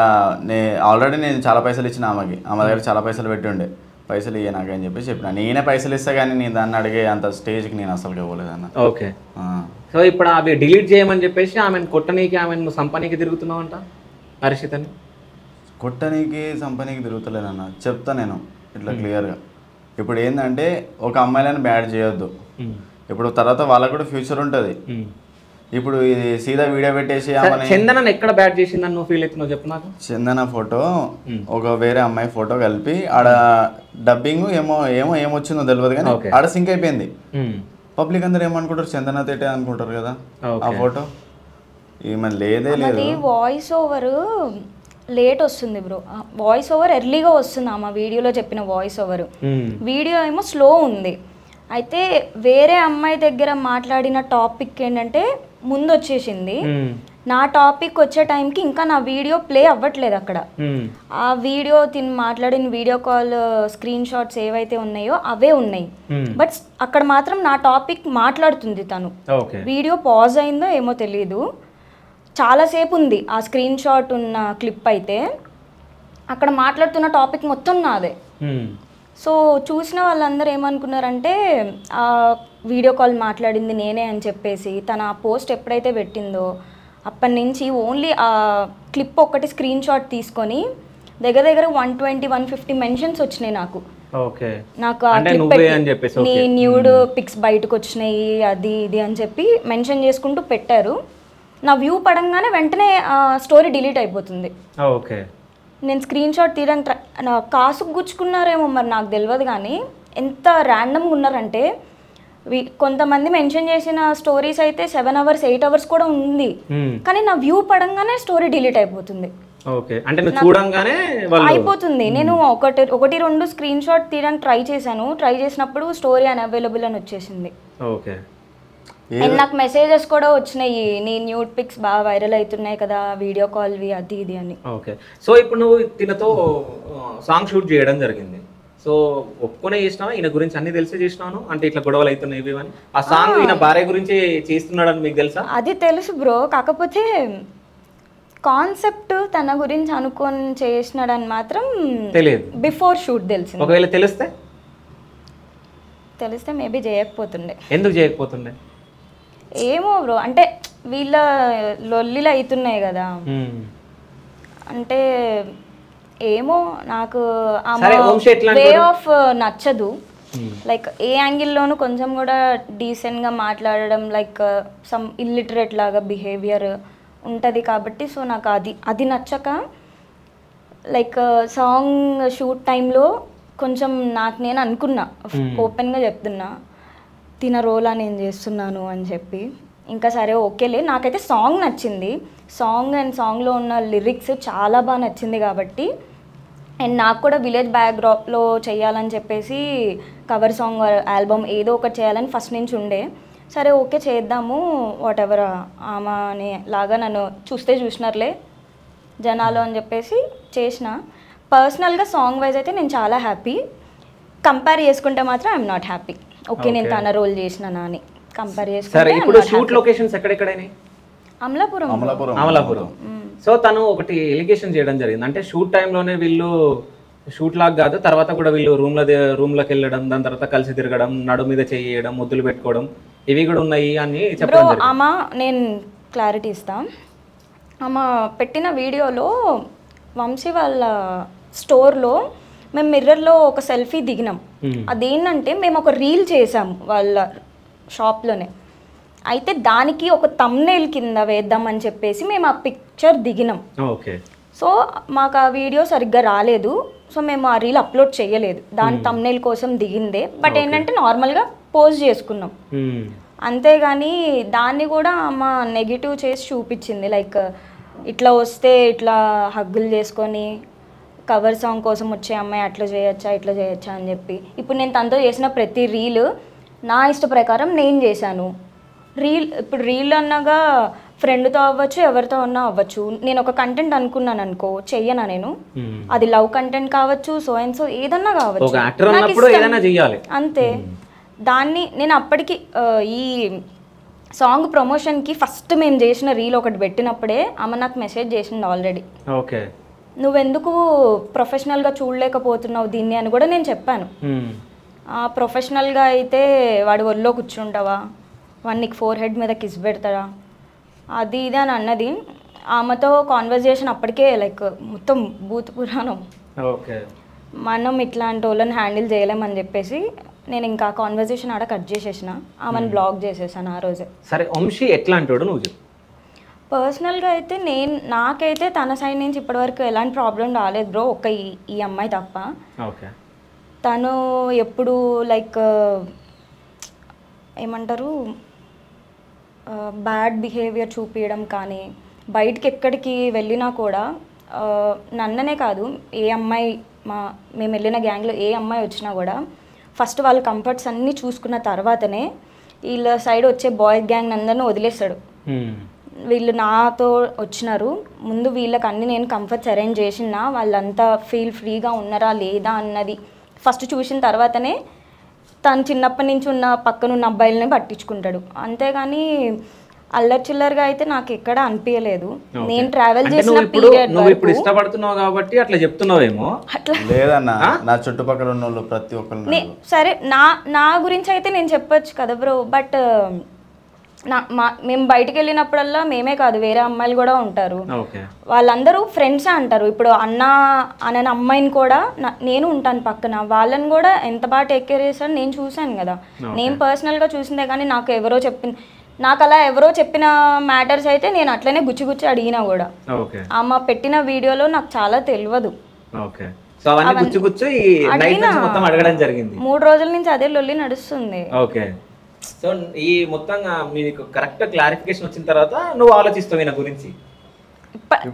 ఆల్రెడీ నేను చాలా పైసలు ఇచ్చిన ఆమెకి, ఆమె దగ్గర చాలా పైసలు పెట్టి ఉండే, పైసలు ఇయ్య నాకు అని చెప్పి చెప్పిన. నేనే పైసలు ఇస్తా కానీ నేను దాన్ని అడిగే అంత స్టేజ్కి నేను అసలు పోలేదన్న. ఓకే, సో ఇప్పుడు అవి డిలీట్ చేయమని చెప్పేసి ఆమెను కొట్టనీకి ఆమెను సంపనీకి తిరుగుతున్నావు అంట హర్షితని? కొట్టనీకి సంపనీకి తిరుగుతలేదన్న, చెప్తా నేను ఇట్లా క్లియర్గా. ఇప్పుడు ఏంటంటే ఒక అమ్మాయిలను బ్యాడ్ చేయొద్దు, ఇప్పుడు తర్వాత వాళ్ళకు కూడా ఫ్యూచర్ ఉంటుంది. ఇప్పుడు ఇది సీదా వీడియో పెట్టేసి చందన ఎక్కడ బ్యాడ్ చేసిందని నువ్వు ఫీల్ అవుతున్నావు చెప్పు నాకు. చందన ఫోటో ఒక వేరే అమ్మాయి ఫోటో కలిపి ఆడ డబ్బింగ్ ఏమొచ్చిందో తెలియదు కానీ ఆడ సింక్ అయిపోయింది. పబ్లిక్ అందరు ఏమనుకుంటారు, చందన తేటే అనుకుంటారు కదా ఆ ఫోటో. ఏమని లేదే లేదు. వాయిస్ ఓవర్ లేట్ వస్తుంది బ్రో, వాయిస్ ఓవర్ ఎర్లీగా వస్తుంది. ఆమె వీడియోలో చెప్పిన వాయిస్ ఓవర్, వీడియో ఏమో స్లో ఉంది. అయితే వేరే అమ్మాయి దగ్గర మాట్లాడిన టాపిక్ ఏంటంటే ముందు వచ్చేసింది, నా టాపిక్ వచ్చే టైంకి ఇంకా నా వీడియో ప్లే అవ్వట్లేదు అక్కడ. ఆ వీడియో మాట్లాడిన వీడియో కాల్ స్క్రీన్ షాట్స్ ఏవైతే ఉన్నాయో అవే ఉన్నాయి, బట్ అక్కడ మాత్రం నా టాపిక్ మాట్లాడుతుంది తను. వీడియో పాజ్ అయిందో ఏమో తెలియదు, చాలాసేపు ఉంది ఆ స్క్రీన్ షాట్ ఉన్న క్లిప్. అయితే అక్కడ మాట్లాడుతున్న టాపిక్ మొత్తం నాదే. సో చూసిన వాళ్ళందరూ ఏమనుకున్నారంటే ఆ వీడియో కాల్ మాట్లాడింది నేనే అని చెప్పేసి. తన ఆ పోస్ట్ ఎప్పుడైతే పెట్టిందో అప్పటి నుంచి ఓన్లీ ఆ క్లిప్ ఒక్కటి స్క్రీన్ షాట్ తీసుకొని దగ్గర 120-150 మెన్షన్స్ వచ్చినాయి నాకు. నాకు ఆ క్లిప్ పెట్టి నీ న్యూడ్ పిక్స్ బయటకు వచ్చినాయి అది ఇది అని చెప్పి మెన్షన్ చేసుకుంటూ పెట్టారు. నా వ్యూ పడంగానే వెంటనే స్టోరీ డిలీట్ అయిపోతుంది. నేను స్క్రీన్ షాట్ తీయడానికి కాసుకు గుచ్చుకున్నారేమో మరి నాకు తెలియదు, కానీ ఎంత ర్యాండమ్గా ఉన్నారంటే కొంతమంది మెన్షన్ చేసిన స్టోరీస్ అయితే 7 hours 8 hours కూడా ఉంది, కానీ నా వ్యూ పడంగానే స్టోరీ డిలీట్ అయిపోతుంది. అయిపోతుంది. నేను ఒకటి 2 స్క్రీన్ షాట్ తీయడానికి ట్రై చేశాను, ట్రై చేసినప్పుడు స్టోరీ అన్అవైలబుల్ అని వచ్చేసింది. అండ్ నాకు మెసేజెస్ కూడా వచ్చినాయి, నీ న్యూడ్ పిక్స్ బాగా వైరల్ అవుతున్నాయి కదా వీడియో కాల్వి అది ఇది అని. ఓకే, సో ఇప్పుడు నువ్వు తినతో సాంగ్ షూట్ చేయడం జరిగింది, సో ఒప్పుకునే చేసినావా? ఈయన గురించి అన్ని తెలిసి చేసినాను అంటే ఇట్లా గొడవలు అవుతున్నాయి ఇవి అని. ఆ సాంగ్ ఈయన భార్య గురించి చేస్తున్నాడని మీకు తెలుసా? అది తెలుసు బ్రో, కాకపోతే కాన్సెప్ట్ తన గురించి అనుకొని చేసినాడని మాత్రం తెలియదు. బిఫోర్ షూట్ తెలిసింది. ఒకవేళ తెలిస్తే మేబీ చేయకపోతుండే. ఎందుకు చేయకపోతుండే? ఏమో బ్రో, అంటే వీళ్ళ లొల్లిలు అవుతున్నాయి కదా, అంటే ఏమో నాకు వే ఆఫ్ నచ్చదు. లైక్ ఏ యాంగిల్లోనూ కొంచెం కూడా డీసెంట్గా మాట్లాడడం, లైక్ సమ్ ఇల్లిటరేట్ లాగా బిహేవియర్ ఉంటుంది కాబట్టి. సో నాకు అది నచ్చక, లైక్ సాంగ్ షూట్ టైంలో కొంచెం నాకు నేను అనుకున్నా, ఓపెన్గా చెప్తున్నా, తిన రోలా నేను చేస్తున్నాను అని చెప్పి. ఇంకా సరే ఓకేలే, నాకైతే సాంగ్ నచ్చింది, సాంగ్లో ఉన్న లిరిక్స్ చాలా బాగా నచ్చింది కాబట్టి. అండ్ నాకు కూడా విలేజ్ బ్యాక్డ్రాప్లో చేయాలని చెప్పేసి కవర్ సాంగ్ ఆల్బమ్ ఏదో ఒకటి చేయాలని ఫస్ట్ నుంచి ఉండే. సరే ఓకే చేద్దాము వాట్ ఎవర్ ఆమె లాగా నన్ను చూసినారులే జనాలు అని చెప్పేసి చేసిన. పర్సనల్గా సాంగ్ వైజ్ అయితే నేను చాలా హ్యాపీ, కంపేర్ చేసుకుంటే మాత్రం ఐఎమ్ నాట్ హ్యాపీ. ఓకే నేను తన రోల్ చేసిన అని కంపేర్ చేసుకుంటే. ఇప్పుడు షూట్ లొకేషన్స్ ఎక్కడెక్కడైనాయి? అమలాపురం. సో తను ఒకటి ఎలిగేషన్ చేయడం జరిగింది, అంటే షూట్ టైంలోనే వీళ్ళు షూట్ లాగా కాదు, తర్వాత కూడా వీళ్ళు రూమ్లోకి వెళ్ళడం, దాని తర్వాత కలిసి తిరగడం, నడు మీద చేయడం, ముద్దులు పెట్టుకోవడం, ఇవి కూడా ఉన్నాయి అని చెప్పడం. ఆమె నేను క్లారిటీ ఇస్తాం, ఆమె పెట్టిన వీడియోలో వంశీ వాళ్ళ స్టోర్లో మేము మిర్రర్లో ఒక సెల్ఫీ దిగినాం. అదేంటంటే మేము ఒక రీల్ చేసాము వాళ్ళ షాప్లోనే, అయితే దానికి ఒక థంబ్నెయిల్ కింద వేద్దామని చెప్పేసి మేము ఆ పిక్చర్ దిగినాం. సో మాకు ఆ వీడియో సరిగ్గా రాలేదు, సో మేము ఆ రీల్ అప్లోడ్ చేయలేదు, దాని థంబ్నెయిల్ కోసం దిగిందే. బట్ ఏంటంటే నార్మల్గా పోస్ట్ చేసుకున్నాం, అంతేగాని దాన్ని కూడా ఆమె నెగిటివ్ చేసి చూపించింది. లైక్ ఇట్లా వస్తే ఇట్లా హగ్గులు చేసుకొని కవర్ సాంగ్ కోసం వచ్చే అమ్మాయి అట్లా చేయొచ్చా ఇట్లా చేయొచ్చా అని చెప్పి. ఇప్పుడు నేను తనతో చేసిన ప్రతి రీల్ నా ఇష్ట ప్రకారం నేను చేశాను. ఇప్పుడు రీల్ అన్నగా ఫ్రెండ్తో అవ్వచ్చు, ఎవరితో ఉన్నా అవ్వచ్చు. నేను ఒక కంటెంట్ అనుకున్నాను అనుకో, చెయ్యనా నేను? అది లవ్ కంటెంట్ కావచ్చు, సో అండ్ సో ఏదన్నా కావచ్చు, నాకు ఇష్టం. అంతే. దాన్ని నేను అప్పటికి ఈ సాంగ్ ప్రమోషన్కి ఫస్ట్ మేము చేసిన రీల్ ఒకటి పెట్టినప్పుడే ఆమె నాకు మెసేజ్ చేసింది ఆల్రెడీ. ఓకే, నువ్వెందుకు ప్రొఫెషనల్గా చూడలేకపోతున్నావు దీన్ని అని కూడా నేను చెప్పాను. ప్రొఫెషనల్గా అయితే వాడి ఒళ్ళో కూర్చుంటావా, వాడు నీకు ఫోర్ హెడ్ మీద కిస్ పెడతాడా, అది ఇది అని అన్నది. ఆమెతో కాన్వర్జేషన్ అప్పటికే లైక్ మొత్తం భూత పురాణం. ఓకే, మనం ఇట్లాంటి వాళ్ళని హ్యాండిల్ చేయలేమని చెప్పేసి నేను ఇంకా కాన్వర్జేషన్ ఆడ కట్ చేసేసిన, ఆమెను బ్లాక్ చేసేసాను ఆ రోజే. సరే, వంశీ ఎట్లా అంటాడు నువ్వు చెప్పు. పర్సనల్గా అయితే నాకైతే తన సైడ్ నుంచి ఇప్పటివరకు ఎలాంటి ప్రాబ్లం రాలేదు బ్రో, ఒక్క ఈ అమ్మాయి తప్ప. ఓకే, తను ఎప్పుడు లైక్ ఏమంటారు బ్యాడ్ బిహేవియర్ చూపించడం కానీ, బయటికి ఎక్కడికి వెళ్ళినా కూడా నన్ననే కాదు, ఏ అమ్మాయి మేము వెళ్ళిన గ్యాంగ్లో ఏ అమ్మాయి వచ్చినా కూడా ఫస్ట్ వాళ్ళ కంఫర్ట్స్ అన్నీ చూసుకున్న తర్వాతనే వీళ్ళ సైడ్ వచ్చే బాయ్ గ్యాంగ్ అందరినీ వదిలేస్తాడు. వీళ్ళు నాతో వచ్చినారు, ముందు వీళ్ళకి అన్ని నేను కంఫర్ట్స్ అరేంజ్ చేసినా వాళ్ళంతా ఫీల్ ఫ్రీగా ఉన్నారా లేదా అన్నది ఫస్ట్ చూసిన తర్వాతనే తను చిన్నప్పటి నుంచి ఉన్న పక్కనున్న అబ్బాయిలని పట్టించుకుంటాడు. అంతేగాని అల్లరి చిల్లరగా అయితే నాకు ఎక్కడ అనిపించలేదు. నేను ట్రావెల్ చేసిన పీరియడ్ నువ్వు ఇప్పుడు ఇష్టపడుతున్నావు కాబట్టి అట్లా చెప్తున్నావేమో. అట్లా లేదన్నా, నా చుట్టుపక్కల ఉన్న వాళ్ళు ప్రతి ఒక్కరు సరే నా గురించి అయితే నేను చెప్పొచ్చు కదా బ్రో, బట్ మేము బయటికి వెళ్ళినప్పుడల్లా మేమే కాదు వేరే అమ్మాయిలు కూడా ఉంటారు, వాళ్ళందరూ ఫ్రెండ్సే అంటారు. ఇప్పుడు అన్న అనే అమ్మాయిని కూడా నేను ఉంటాను పక్కన, వాళ్ళని కూడా ఎంత బాగా టేక్ కేర్ చేస్తారో నేను చూశాను కదా. నేను పర్సనల్గా చూసిందే కానీ నాకు అలా ఎవరో చెప్పిన మ్యాటర్స్ అయితే నేను అట్లనే గుచ్చి అడిగినా కూడా. ఆమె పెట్టిన వీడియోలో నాకు చాలా తెలియదు, జరిగింది 3 రోజుల నుంచి అదే లొల్లి నడుస్తుంది. సో ఈ మొత్తంగా మీకు కరెక్ట్ క్లారిఫికేషన్ వచ్చిన తర్వాత నువ్వు ఆలోచిస్తావు ఈయన గురించి.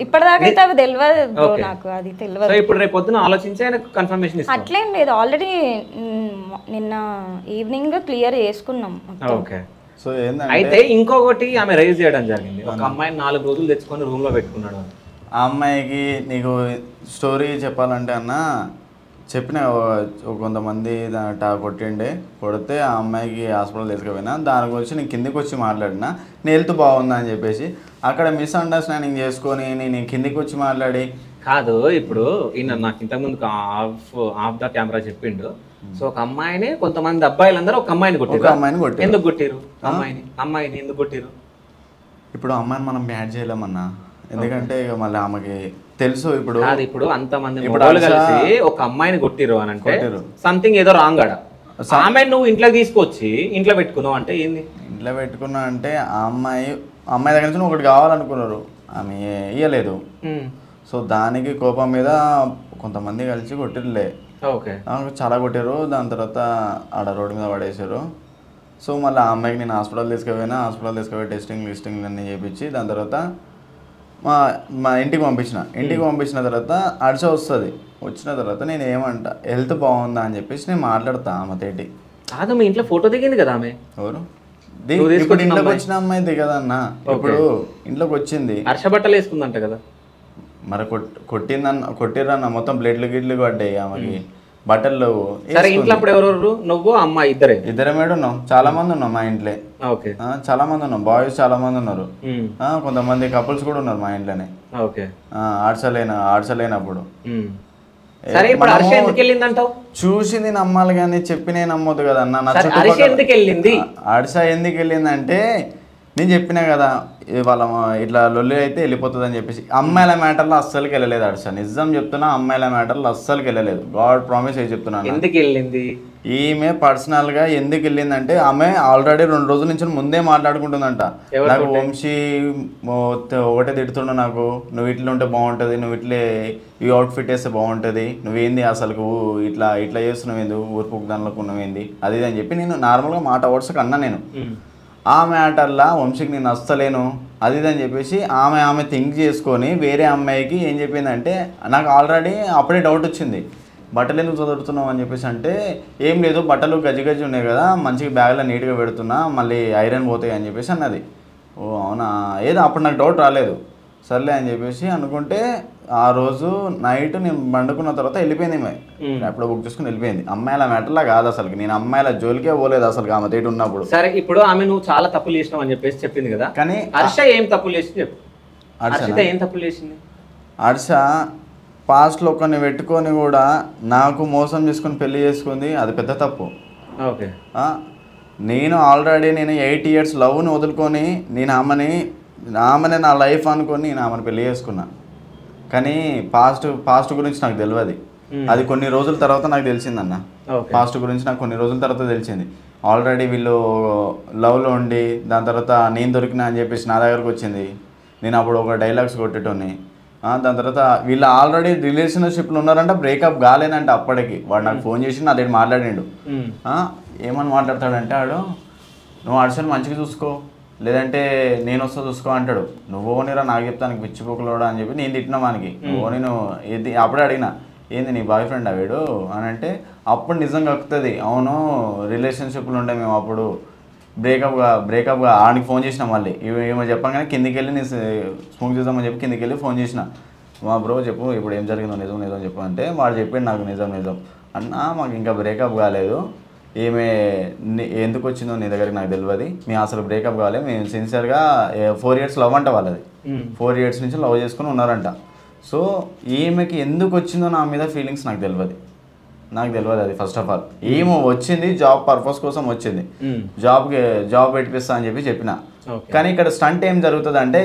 ఇప్పటిదాకా అయితే అవి తెలియదు నాకు, అది తెలియదు. ఇప్పుడు రేపు పొద్దున ఆలోచించి ఆయనకు కన్ఫర్మేషన్ ఇస్తాం. అట్లేం లేదు, ఆల్రెడీ నిన్న ఈవినింగ్ క్లియర్ చేసుకున్నాం. ఓకే, సో అయితే ఇంకొకటి ఆమె రైజ్ చేయడం జరిగింది, ఒక అమ్మాయిని 4 రోజులు తెచ్చుకొని రూమ్ లో పెట్టుకున్నాడు. ఆ అమ్మాయికి నీకు స్టోరీ చెప్పాలంటే అన్న చెప్పిన కొంతమంది కొడితే ఆ అమ్మాయికి హాస్పిటల్ తీసుకుపోయినా, దాని గురించి నేను కిందికి వచ్చి మాట్లాడినా, నీ హెల్త్ బాగుందా అని చెప్పేసి అక్కడ మిస్అండర్స్టాండింగ్ చేసుకొని నేను కిందికి వచ్చి మాట్లాడి కాదు. ఇప్పుడు ఈయన నాకు ఇంతకుముందు ఆఫ్ ద కెమెరా చెప్పిండు, సో ఒక అమ్మాయిని కొంతమంది అబ్బాయిలందరూ ఒక అమ్మాయిని కొట్టారు. ఎందుకు కొట్టారు అమ్మాయిని ఎందుకు కొట్టారు? ఇప్పుడు అమ్మాయిని మనం బ్యాడ్ చేయలేమన్నా, ఎందుకంటే ఇక మళ్ళీ ఆమెకి తెలుసు. ఇప్పుడు అంతమంది కలిసి ఒక అమ్మాయిని కొట్టిరు అని అంటే సంథింగ్ ఏదో రాంగ్ ఆడ. ఆమె నువ్వు ఇంట్లో తీసుకొచ్చి ఇంట్లో పెట్టుకున్నావు అంటే ఏంది? ఇంట్లో పెట్టుకున్నా అంటే ఆ అమ్మాయి దగ్గర నుంచి ఒకటి కావాలనుకున్నారు, ఆమె ఇయ్యలేదు. సో దానికి కోపం మీద కొంతమంది కలిసి కొట్టిరులే, చాలా కొట్టారు. దాని తర్వాత ఆడ రోడ్డు మీద పడేసారు. సో మళ్ళీ ఆ అమ్మాయికి నేను హాస్పిటల్ తీసుకుపోయి టెస్టింగ్ అన్నీ చేయించి దాని తర్వాత మా ఇంటికి పంపించిన తర్వాత అడిచ వస్తుంది. వచ్చిన తర్వాత నేను ఏమంటా, హెల్త్ బాగుందా అని చెప్పేసి నేను మాట్లాడతా ఆమె తేటి. కాదు, మీ ఇంట్లో ఫోటో దిగింది కదా ఆమె. ఎవరు? ఇప్పుడు ఇంట్లోకి వచ్చిన అమ్మాయి దిగదన్న. ఇప్పుడు ఇంట్లోకి వచ్చింది, హర్షబట్టలు వేసుకుందంట కదా. మరి కొట్టిరన్న, మొత్తం గిడ్లు పడ్డాయి ఆమెకి, బట్టలు. ఇంట్లో అప్పుడు ఎవరెవరు? నువ్వు అమ్మాయి ఇద్దరే మేడం ఉన్నాం, చాలా మంది ఉన్నాం మా ఇంట్లో. చాలా మంది ఉన్నాం, బాయ్స్ చాలా మంది ఉన్నారు, కొంతమంది కపుల్స్ కూడా ఉన్నారు మా ఇంట్లోనే. ఆడ్సలేనప్పుడు చూసింది నమ్మాలి కానీ చెప్పినే నమ్మొద్దు కదా అన్న. ఆడిషా ఎందుకు వెళ్ళిందంటే నేను చెప్పినా కదా, వాళ్ళ ఇట్లా లొల్లి అయితే వెళ్ళిపోతుంది అని చెప్పేసి. అమ్మాయిల మ్యాటర్లో అస్సలకి వెళ్ళలేదు అడిషా, నిజం చెప్తున్నా. అమ్మాయిల మ్యాటర్లో అస్సలకి వెళ్ళలేదు, గాడ్ ప్రామిస్ అయ్యి చెప్తున్నాను. ఎందుకు వెళ్ళింది ఈమె పర్సనల్గా? ఎందుకు వెళ్ళిందంటే ఆమె ఆల్రెడీ 2 రోజుల నుంచి ముందే మాట్లాడుకుంటుందంట. నాకు వంశీ ఒకటే తిడుతుండ, నాకు నువ్వు ఇట్లా ఉంటే బాగుంటుంది, నువ్వు ఇట్లే ఈ అవుట్ఫిట్ వేస్తే బాగుంటుంది, నువ్వేంది అసలు ఇట్లా చేస్తున్నావు, ఏంది ఊర్పు దానిలోకి ఉన్నవేంది అది అని చెప్పి నేను నార్మల్గా మాట వర్డ్స్కి అన్నా. నేను ఆ మ్యాటర్లా వంశీకి నేను వస్తలేను అది అని చెప్పేసి ఆమె థింక్ చేసుకొని వేరే అమ్మాయికి ఏం చెప్పిందంటే, నాకు ఆల్రెడీ అప్పుడే డౌట్ వచ్చింది, బట్టలు ఎందుకు చదువుతున్నావు అని చెప్పేసి. అంటే ఏం లేదు, బట్టలు గజ్జి ఉన్నాయి కదా, మంచిగా బ్యాగ్లో నీట్గా పెడుతున్నా, మళ్ళీ ఐరన్ పోతాయి అని చెప్పేసి అన్నది. ఓ అవునా, ఏదో అప్పుడు నాకు డౌట్ రాలేదు. సర్లే అని చెప్పేసి అనుకుంటే ఆ రోజు నైట్ నేను పండుకున్న తర్వాత వెళ్ళిపోయింది. ఎప్పుడో బుక్ చేసుకుని వెళ్ళిపోయింది. అమ్మాయిల మ్యాటర్లా కాదు అసలు, నేను అమ్మాయిల జోలికే పోలేదు అసలు ఆమె తేటి ఉన్నప్పుడు. సరే ఇప్పుడు ఆమె నువ్వు చాలా తప్పులు చేసినావు అని చెప్పేసి చెప్పింది కదా, కానీ హర్ష ఏం తప్పులు చేసింది చెప్పు. హర్షిత ఏం తప్పులు చేసింది? హర్ష పాస్ట్లో కొన్ని పెట్టుకొని కూడా నాకు మోసం చేసుకుని పెళ్లి చేసుకుంది, అది పెద్ద తప్పు. ఓకే. నేను ఆల్రెడీ 8 years లవ్ని వదులుకొని నేను ఆమెనే నా లైఫ్ అనుకొని నేను ఆమెను పెళ్లి చేసుకున్నా. కానీ పాస్ట్ గురించి నాకు తెలియదు. అది కొన్ని రోజుల తర్వాత నాకు తెలిసిందన్న. పాస్ట్ గురించి నాకు కొన్ని రోజుల తర్వాత తెలిసింది. ఆల్రెడీ వీళ్ళు లవ్లో ఉండి దాని తర్వాత నేను దొరికినా అని చెప్పేసి నా దగ్గరకు వచ్చింది. నేను అప్పుడు ఒక డైలాగ్స్ కొట్టేటోని. దాని తర్వాత వీళ్ళు ఆల్రెడీ రిలేషన్షిప్లో ఉన్నారంట, బ్రేకప్ కాలేనంట. అప్పటికి వాడు నాకు ఫోన్ చేసి నా దగ్గర మాట్లాడిండు. ఏమని మాట్లాడతాడంటే వాడు, నువ్వు హర్షని మంచిగా చూసుకో, లేదంటే నేను వస్తా చూసుకో అంటాడు. నువ్వు ఓనిరా నాకు చెప్తాను పిచ్చిపోకలోడా అని చెప్పి నేను తిట్టినా మనకి. నేను ఏది అప్పుడే అడిగినా, ఏంది నీ బాయ్ ఫ్రెండ్ వీడు అని అంటే అప్పుడు నిజంగా కక్కుతుంది. అవును రిలేషన్షిప్లో ఉండే మేము అప్పుడు బ్రేకప్గా ఆడికి ఫోన్ చేసినా. మళ్ళీ ఏమో చెప్పగానే కిందికి వెళ్ళి నేను స్మోక్ చేద్దామని చెప్పి కిందికి వెళ్ళి ఫోన్ చేసిన. మా బ్రో చెప్పు ఇప్పుడు ఏం జరిగిందో నిజం చెప్పు అంటే వాడు చెప్పాడు నాకు నిజం అన్నా మాకు ఇంకా బ్రేకప్ కాలేదు, ఏమే ఎందుకు వచ్చిందో నీ దగ్గరికి నాకు తెలియదు, మేము అసలు బ్రేకప్ కావాలి, మేము సిన్సియర్గా 4 years లవ్ అంట వాళ్ళది. 4 years నుంచి లవ్ చేసుకుని ఉన్నారంట. సో ఈమెకి ఎందుకు వచ్చిందో నా మీద ఫీలింగ్స్ నాకు తెలియదు అది. ఫస్ట్ ఆఫ్ ఆల్ ఏమో వచ్చింది, జాబ్ పర్పస్ కోసం వచ్చింది, జాబ్ పెట్టిస్తా అని చెప్పిన. కానీ ఇక్కడ స్టంట్ ఏం జరుగుతుంది అంటే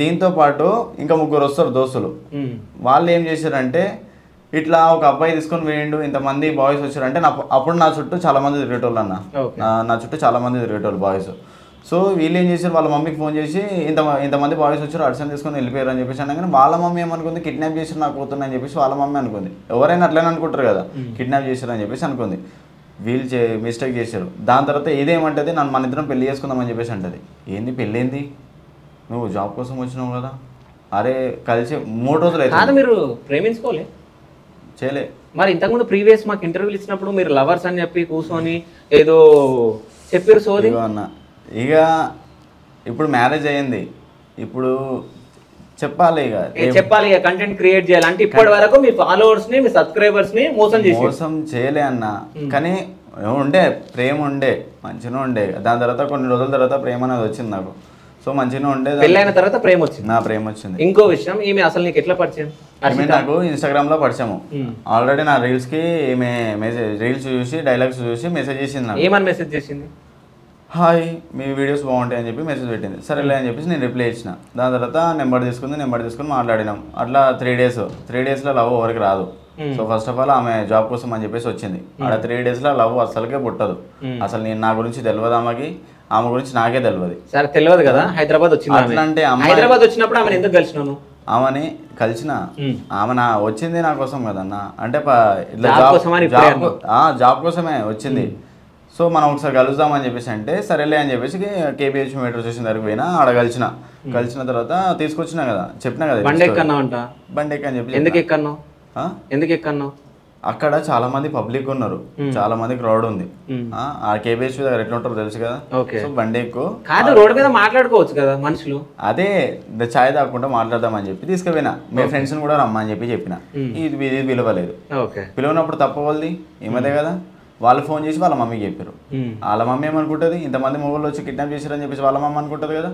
దీంతో పాటు ఇంకా 3 వస్తారు దోస్తులు. వాళ్ళు ఏం చేశారంటే ఇట్లా ఒక అబ్బాయి తీసుకొని వేయండు, ఇంతమంది బాయ్స్ వచ్చారంటే అప్పుడు నా చుట్టూ చాలా మంది తిరిగేటోళ్ళు అన్న. నా చుట్టూ చాలా మంది తిరిగేటోళ్ళు బాయ్స్. సో వీళ్ళు ఏం చేశారు, వాళ్ళ మమ్మీకి ఫోన్ చేసి ఇంతమంది బాయ్స్ వచ్చారు హర్షని తీసుకొని వెళ్ళిపోయారు అని చెప్పేసి అనగానే వాళ్ళ మమ్మీ ఏమనుకుంది, కిడ్నాప్ చేసి నాకు పోతుంది అని చెప్పేసి వాళ్ళ మమ్మీ అనుకుంది. ఎవరైనా అట్లనే అనుకుంటారు కదా, కిడ్నాప్ చేశారు అని చెప్పేసి అనుకుంది. వీళ్ళు మిస్టేక్ చేశారు. దాని తర్వాత ఇదేమంటది, నన్ను మన ఇద్దరం పెళ్లి చేసుకుందామని చెప్పేసి అంటది. ఏంది పెళ్ళేంది, నువ్వు జాబ్ కోసం వచ్చినావు కదా, అరే కలిసి 3 రోజులు అయితే మీరు ప్రేమించుకోలే చేయలే. మరి ఇంతకుముందు ప్రీవియస్ మాకు ఇంటర్వ్యూలు ఇచ్చినప్పుడు మీరు లవర్స్ అని చెప్పి కూర్చొని ఏదో చెప్పారు సోది అన్న. ఇక ఇప్పుడు మ్యారేజ్ అయ్యింది, ఇప్పుడు చెప్పాలి ఇక కంటెంట్ క్రియేట్ చేయాలి అంటే ఇప్పటి వరకు మీ ఫాలోవర్స్ ని మీ సబ్స్క్రైబర్స్ ని మోసం చేయలే అన్న. కానీ ప్రేమ ఉండే మంచిగా ఉండే. దాని తర్వాత కొన్ని రోజుల తర్వాత ప్రేమ అనేది వచ్చింది నాకు. సో మంచిగా ఉండే. పెళ్ళైన తర్వాత ప్రేమ వచ్చింది, నా ప్రేమ వచ్చింది. ఇంకో విషయం, ఈమె అసలు నీకు ఎట్లా పరిచయం? నాకు ఇన్స్టాగ్రామ్ లో పరిచయము. ఆల్రెడీ నా రీల్స్ కి ఈమె రీల్స్ చూసి డైలాగ్స్ చూసి మెసేజ్ చేసింది. ఏమని మెసేజ్ చేసింది? హాయ్ మీ వీడియోస్ బాగుంటాయి అని చెప్పి మెసేజ్ పెట్టింది. సరేలే అని చెప్పేసి నేను రిప్లై ఇచ్చిన. దాని తర్వాత నెంబర్ తీసుకుని మాట్లాడినాం. అట్లా 3 days లవ్ ఎవరికి రాదు. సో ఫస్ట్ ఆఫ్ ఆల్ ఆమె జాబ్ కోసం అని చెప్పేసి వచ్చింది. అక్కడ 3 days లవ్ అసలుకే పుట్టదు. అసలు నేను నా గురించి తెలియదు ఆమె గురించి నాకే తెలియదు. సరే తెలియదు కదా, హైదరాబాద్ వచ్చింది. అట్లా అంటే హైదరాబాద్ వచ్చినప్పుడు ఆమె ఎందుకు కలిసినాను? ఆమెని కలిసిన ఆమె వచ్చింది నా కోసం కదన్న. అంటే ఇట్లా జాబ్ కోసమే వచ్చింది. సో మనం ఒకసారి కలుద్దామని చెప్పేసి అంటే సరేలే అని చెప్పేసి కేబిహెచ్ మెట్రో స్టేషన్ దగ్గరికి పోయినా. ఆడ కలిసిన తర్వాత తీసుకొచ్చినా కదా, చెప్పినా కదా బండి ఎక్కన్నావు అని చెప్పి. ఎందుకు ఎక్కన్నావు? అక్కడ చాలా మంది పబ్లిక్ ఉన్నారు, చాలా మంది క్రౌడ్ ఉంది. ఆ కేబిహెచ్ దగ్గర ఎట్లా ఉంటారో తెలుసు కదా. సో బండి ఎక్కువ కాదు, రోడ్ మీద మాట్లాడుకోవచ్చు కదా మనుషులు. అదే ఛాయ్ తాగకుండా మాట్లాడదామని చెప్పి తీసుకుపోయినా. మీ ఫ్రెండ్స్ కూడా రమ్మని చెప్పిన. ఇది పిలవలేదు. పిలవనప్పుడు తప్పవల్ది ఏమదే కదా. వాళ్ళు ఫోన్ చేసి వాళ్ళ మమ్మీకి చెప్పారు. వాళ్ళ మమ్మీ ఏమనుకుంటుంది, ఇంతమంది మొబైల్ వచ్చి కిడ్నాప్ చేశారని చెప్పేసి వాళ్ళ మమ్మీ అనుకుంటుంది కదా.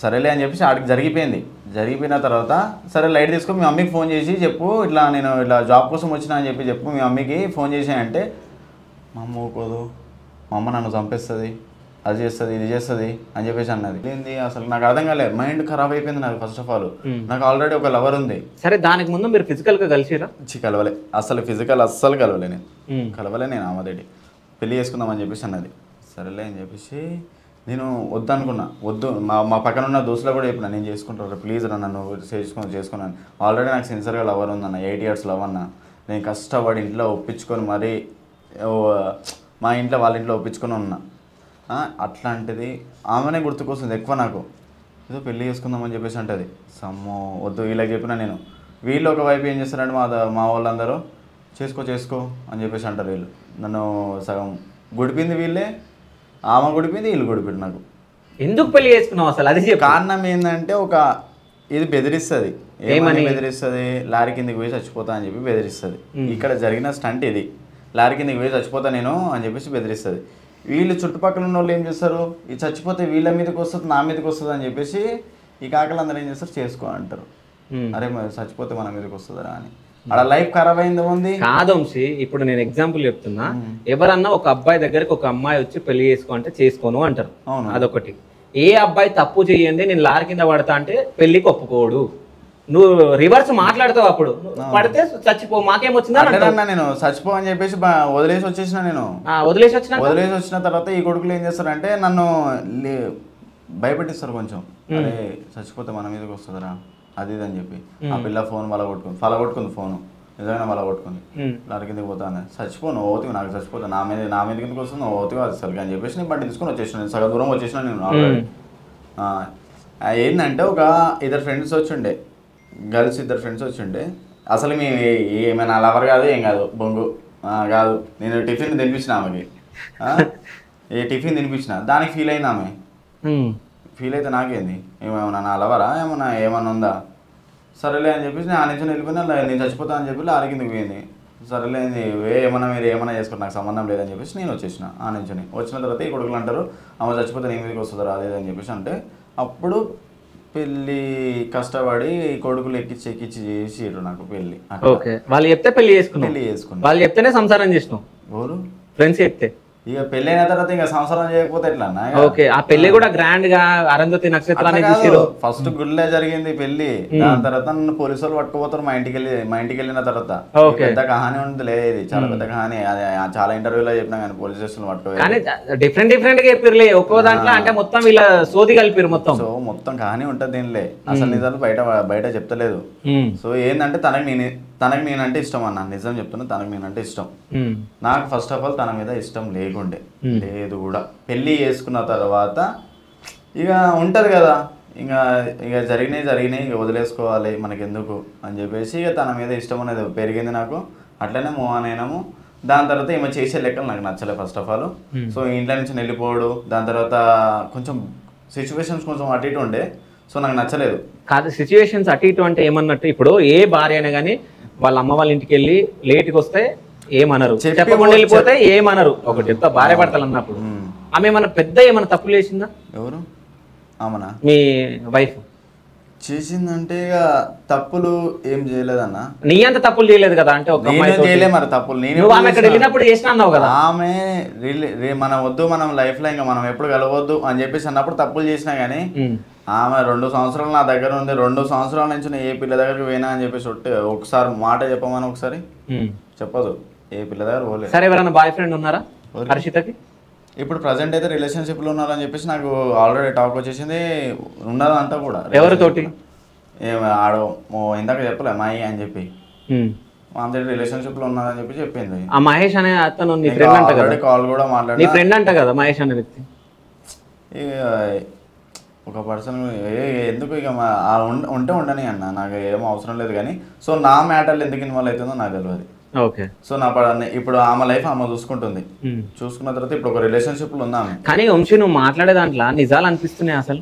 సరేలే అని చెప్పేసి ఆడికి జరిగిపోయిన తర్వాత సరే లైట్ తీసుకొని మీ మమ్మీకి ఫోన్ చేసి చెప్పు, నేను ఇట్లా జాబ్ కోసం వచ్చినా అని చెప్పు మీ మమ్మీకి ఫోన్ చేసానంటే మా అమ్మ ఊకోదు, మా అమ్మ నన్ను చంపేస్తుంది, అది చేస్తుంది ఇది చేస్తుంది అని చెప్పేసి అన్నది. ఏంది అసలు నాకు అర్థం కాలేదు, మైండ్ ఖరాబ్ అయిపోయింది నాకు. ఫస్ట్ ఆఫ్ ఆల్ నాకు ఆల్రెడీ ఒక లవర్ ఉంది. సరే దానికి ముందు మీరు ఫిజికల్ గా కలిసిరా? కలవలే అసలు, అస్సలు కలవలే నేను ఆమెదేటి పెళ్లి చేసుకుందామని చెప్పేసి అన్నది. సరేలే అని చెప్పేసి నేను వద్దు మా పక్కన ఉన్న దోస్తులో కూడా చెప్పిన, నేను చేసుకుంటాను ప్లీజ్ రా నన్ను చేసుకున్నాను. ఆల్రెడీ నాకు సిన్సియర్గా లవర్ ఉందన్న, 8 years లవ్ అన్న. నేను కష్టపడి ఇంట్లో ఒప్పించుకొని మరీ మా ఇంట్లో వాళ్ళ ఇంట్లో ఒప్పించుకొని ఉన్నా. అట్లాంటిది ఆమెనే గుర్తుకొస్తుంది ఎక్కువ నాకు. ఏదో పెళ్ళి చేసుకుందామని చెప్పేసి అంటది. సమ్మో వద్దు ఇలా చెప్పిన నేను. వీళ్ళు ఒక వైపు ఏం చేస్తారంటే మా వాళ్ళందరూ చేసుకో అని చెప్పేసి అంటారు. వీళ్ళు నన్ను సగం గుడిపింది వీళ్ళే, ఆమె గుడిపింది, వీళ్ళు గుడిపింది నాకు. ఎందుకు పెళ్లి చేసుకున్నావు అసలు అది చెప్పు. కారణం ఏంటంటే ఇది బెదిరిస్తుంది. ఏమని బెదిరిస్తుంది? లారీ కిందకి పోయి చచ్చిపోతా అని చెప్పి బెదిరిస్తుంది. ఇక్కడ జరిగిన స్టంట్ ఇది. లారీ కిందకి పోయి చచ్చిపోతా నేను అని చెప్పేసి బెదిరిస్తుంది. వీళ్ళు చుట్టుపక్కల ఉన్న వాళ్ళు ఏం చేస్తారు, ఇది చచ్చిపోతే వీళ్ళ మీదకి వస్తుంది, నా మీదకి వస్తుంది అని చెప్పేసి ఈ కాకలు అందరూ ఏం చేస్తారు, చేసుకో అంటారు. అరే మరి చచ్చిపోతే మన మీదకి వస్తుందా అని. అలా లైఫ్ ఖరాబ్ అయింది ఉంది కాదు వంశీ. ఇప్పుడు నేను ఎగ్జాంపుల్ చెప్తున్నా, ఎవరన్నా ఒక అబ్బాయి దగ్గరికి ఒక అమ్మాయి వచ్చి పెళ్లి చేసుకో అంటే చేసుకోను అంటారు. అదొకటి. ఏ అబ్బాయి తప్పు చేయండి నేను లారీ కింద పడతా అంటే పెళ్లికి ఒప్పుకోడు. నువ్వు రివర్స్ మాట్లాడతావు, అప్పుడు పడితే చచ్చిపో మాకేమొచ్చిందా. నేను చచ్చిపో అని చెప్పేసి వదిలేసి వచ్చేసిన. నేను వదిలేసి వచ్చిన తర్వాత ఈ కొడుకులు ఏం చేస్తారంటే నన్ను భయపెట్టిస్తారు కొంచెం. అరే చచ్చిపోతే మన మీదకి వస్తుందిరా అది ఇది అని చెప్పి. ఆ పిల్ల ఫోన్ కొట్టుకుంది ఫోను నిజంగా కొట్టుకుంది. లారీ కిందకి పోతాను, చచ్చిపోను ఓతివి, నాకు చచ్చిపోతా, నా మీద కిందకి వస్తుంది, ఓతివి అది సరిగ్గా అని చెప్పేసి నేను బండి తీసుకొని వచ్చేసిన. నేను సగం దూరం వచ్చేసిన. నేను ఏంటంటే ఇద్దరు ఫ్రెండ్స్ వచ్చిండే, గర్ల్స్ ఇద్దరు ఫ్రెండ్స్ వచ్చిండే. అసలు మేము ఏమైనా లవర్ కాదు ఏం కాదు, బొంగు కాదు. నేను టిఫిన్ తినిపించిన ఆమెకి, టిఫిన్ తినిపించిన, దానికి ఫీల్ అయింది ఆమె. ఫీల్ అయితే నాకేంది, ఏమేమన్నా నా లవరా ఏమన్నా ఉందా, సరేలే అని చెప్పేసి నేను ఆ నుంచి వెళ్ళిపోయినా. నేను చచ్చిపోతా అని చెప్పి లారీ కిందకి పోయింది. సరేలే మీరు ఏమన్నా చేసుకోండి, నాకు సంబంధం లేదని చెప్పేసి నేను వచ్చేసిన. ఆ నుంచి వచ్చిన తర్వాత ఈ కొడుకులు అంటారు ఆమె చచ్చిపోతే నీ మీదకి వస్తుంది రాలేదని చెప్పేసి అంటే, అప్పుడు పెళ్ళి కష్టపడి కొడుకులు ఎక్కించి చేసిరు నాకు పెళ్ళి. వాళ్ళు చెప్తే పెళ్లి చేసుకున్నాను, వాళ్ళు చెప్తేనే సంసారం చేసినావు. ఎవరు ఫ్రెండ్స్ చెప్తే. ఇక పెళ్లి అయిన తర్వాత ఇంకా సంవత్సరం చేయకపోతే ఎట్లా? ఓకే, ఆ పెళ్లి కూడా గ్రాండ్ గా అరుంధతి నక్షత్రాన్ని ఫస్ట్ గుడిలో జరిగింది పెళ్లి. దాని తర్వాత నన్ను పోలీసు వాళ్ళు పట్టుకుపోతారు మా ఇంటికి వెళ్ళిన తర్వాత. పెద్ద కహాని ఉంటుంది లేదు, చాలా పెద్ద కహాని. చాలా ఇంటర్వ్యూలో చెప్పినా కానీ పోలీస్ స్టేషన్ పట్టుకో. కానీ డిఫరెంట్ గా చెప్పిర్లే ఒక్కో దాంట్లో. అంటే మొత్తం వీళ్ళ సోది కలిపిరు మొత్తం. సో మొత్తం కహాని ఉంటుంది దీనిలే, అసలు నిజాలు బయట చెప్తలేదు. సో ఏంటంటే తనకి నేనంటే ఇష్టం అన్న, నిజం చెప్తున్నా. తనకి నేనంటే ఇష్టం. నాకు ఫస్ట్ ఆఫ్ ఆల్ తన మీద ఇష్టం లేదు కూడా. పెళ్ళి చేసుకున్న తర్వాత ఇక ఉంటుంది కదా, ఇక జరిగినాయి ఇక వదిలేసుకోవాలి మనకెందుకు అని చెప్పేసి ఇక తన మీద ఇష్టం అనేది పెరిగింది నాకు. అట్లనే మూవ్ ఆన్ అయినాము. దాని తర్వాత ఈమె చేసే లెక్కలు నాకు నచ్చలేదు ఫస్ట్ ఆఫ్ ఆల్. సో ఇంట్లో నుంచి వెళ్ళిపోవడు. దాని తర్వాత కొంచెం సిచ్యువేషన్స్ కొంచెం అటు ఇటు ఉండే, సో నాకు నచ్చలేదు. కాదు సిచ్యువేషన్స్ అటు ఇటు అంటే ఏమన్నట్టు, ఇప్పుడు ఏ భార్య అయినా కానీ వాళ్ళ అమ్మ వాళ్ళ ఇంటికి వెళ్ళి లేట్కి వస్తే ఏమనరు, చెప్పకుండా వెళ్ళిపోతే ఏమనరు. ఒకటి చెప్తా, భార్య భర్తలు అన్నప్పుడు ఆమె ఏమన్నా తప్పులు చేసిందా? ఎవరు? ఆమెనా? మీ వైఫ్ చేసిందంటే ఇక తప్పులు ఏం చేయలేదన్న. నీ అంత తప్పులు చేయలేదు కదా. అంటే ఒక చేయలే మరి తప్పులు. నేను ఆమె అక్కడ వెళ్ళినప్పుడు చేసిన అన్నావు కదా. ఆమె మనం వద్దు, మనం లైఫ్ లో ఇంకా మనం ఎప్పుడు కలవద్దు అని చెప్పేసి అన్నప్పుడు తప్పులు చేసినా గానీ, ఆమె 2 సంవత్సరాలు నా దగ్గర ఉంది. 2 సంవత్సరాల నుంచి నేను ఏ పిల్ల దగ్గరికి పోయినా అని చెప్పేసి ఒకసారి మాట చెప్పమని ఒకసారి చెప్పదు. ఏ పిల్ల దగ్గర పోలేదు. సరే, ఎవరైనా బాయ్ ఫ్రెండ్ ఉన్నారా హర్షితకి? ఇప్పుడు ప్రజెంట్ అయితే రిలేషన్షిప్ లో ఉన్నారని చెప్పేసి నాకు ఆల్రెడీ టాక్ వచ్చేసింది. ఉన్నదంతా కూడా ఎవరితోటి ఆడో ఇందాక చెప్పలే మాయి అని చెప్పి అందరి రిలేషన్షిప్ లో ఉన్నారని చెప్పి చెప్పింది. ఆ మహేష్ అనే అతను నీ ఫ్రెండ్ అంట కదా? కాల్ కూడా మాట్లాడి నీ ఫ్రెండ్ అంట కదా మహేష్ అనే వ్యక్తి. ఒక పర్సన్ ఎందుకు ఇక ఉంటే ఉండని అన్న, నాకు ఏమో అవసరం లేదు. కానీ సో నా మ్యాటర్లు ఎందుకు ఇన్వాల్వ్ అవుతుందో నాకు తెలియదు. ఓకే. సో నా ఇప్పుడు ఆమె లైఫ్ ఆమె చూసుకుంటుంది. చూసుకున్న తర్వాత ఇప్పుడు ఒక రిలేషన్షిప్ లో ఉన్నాము. కానీ వంశీ నువ్వు మాట్లాడే దాంట్లో నిజాలు అనిపిస్తున్నాయి. అసలు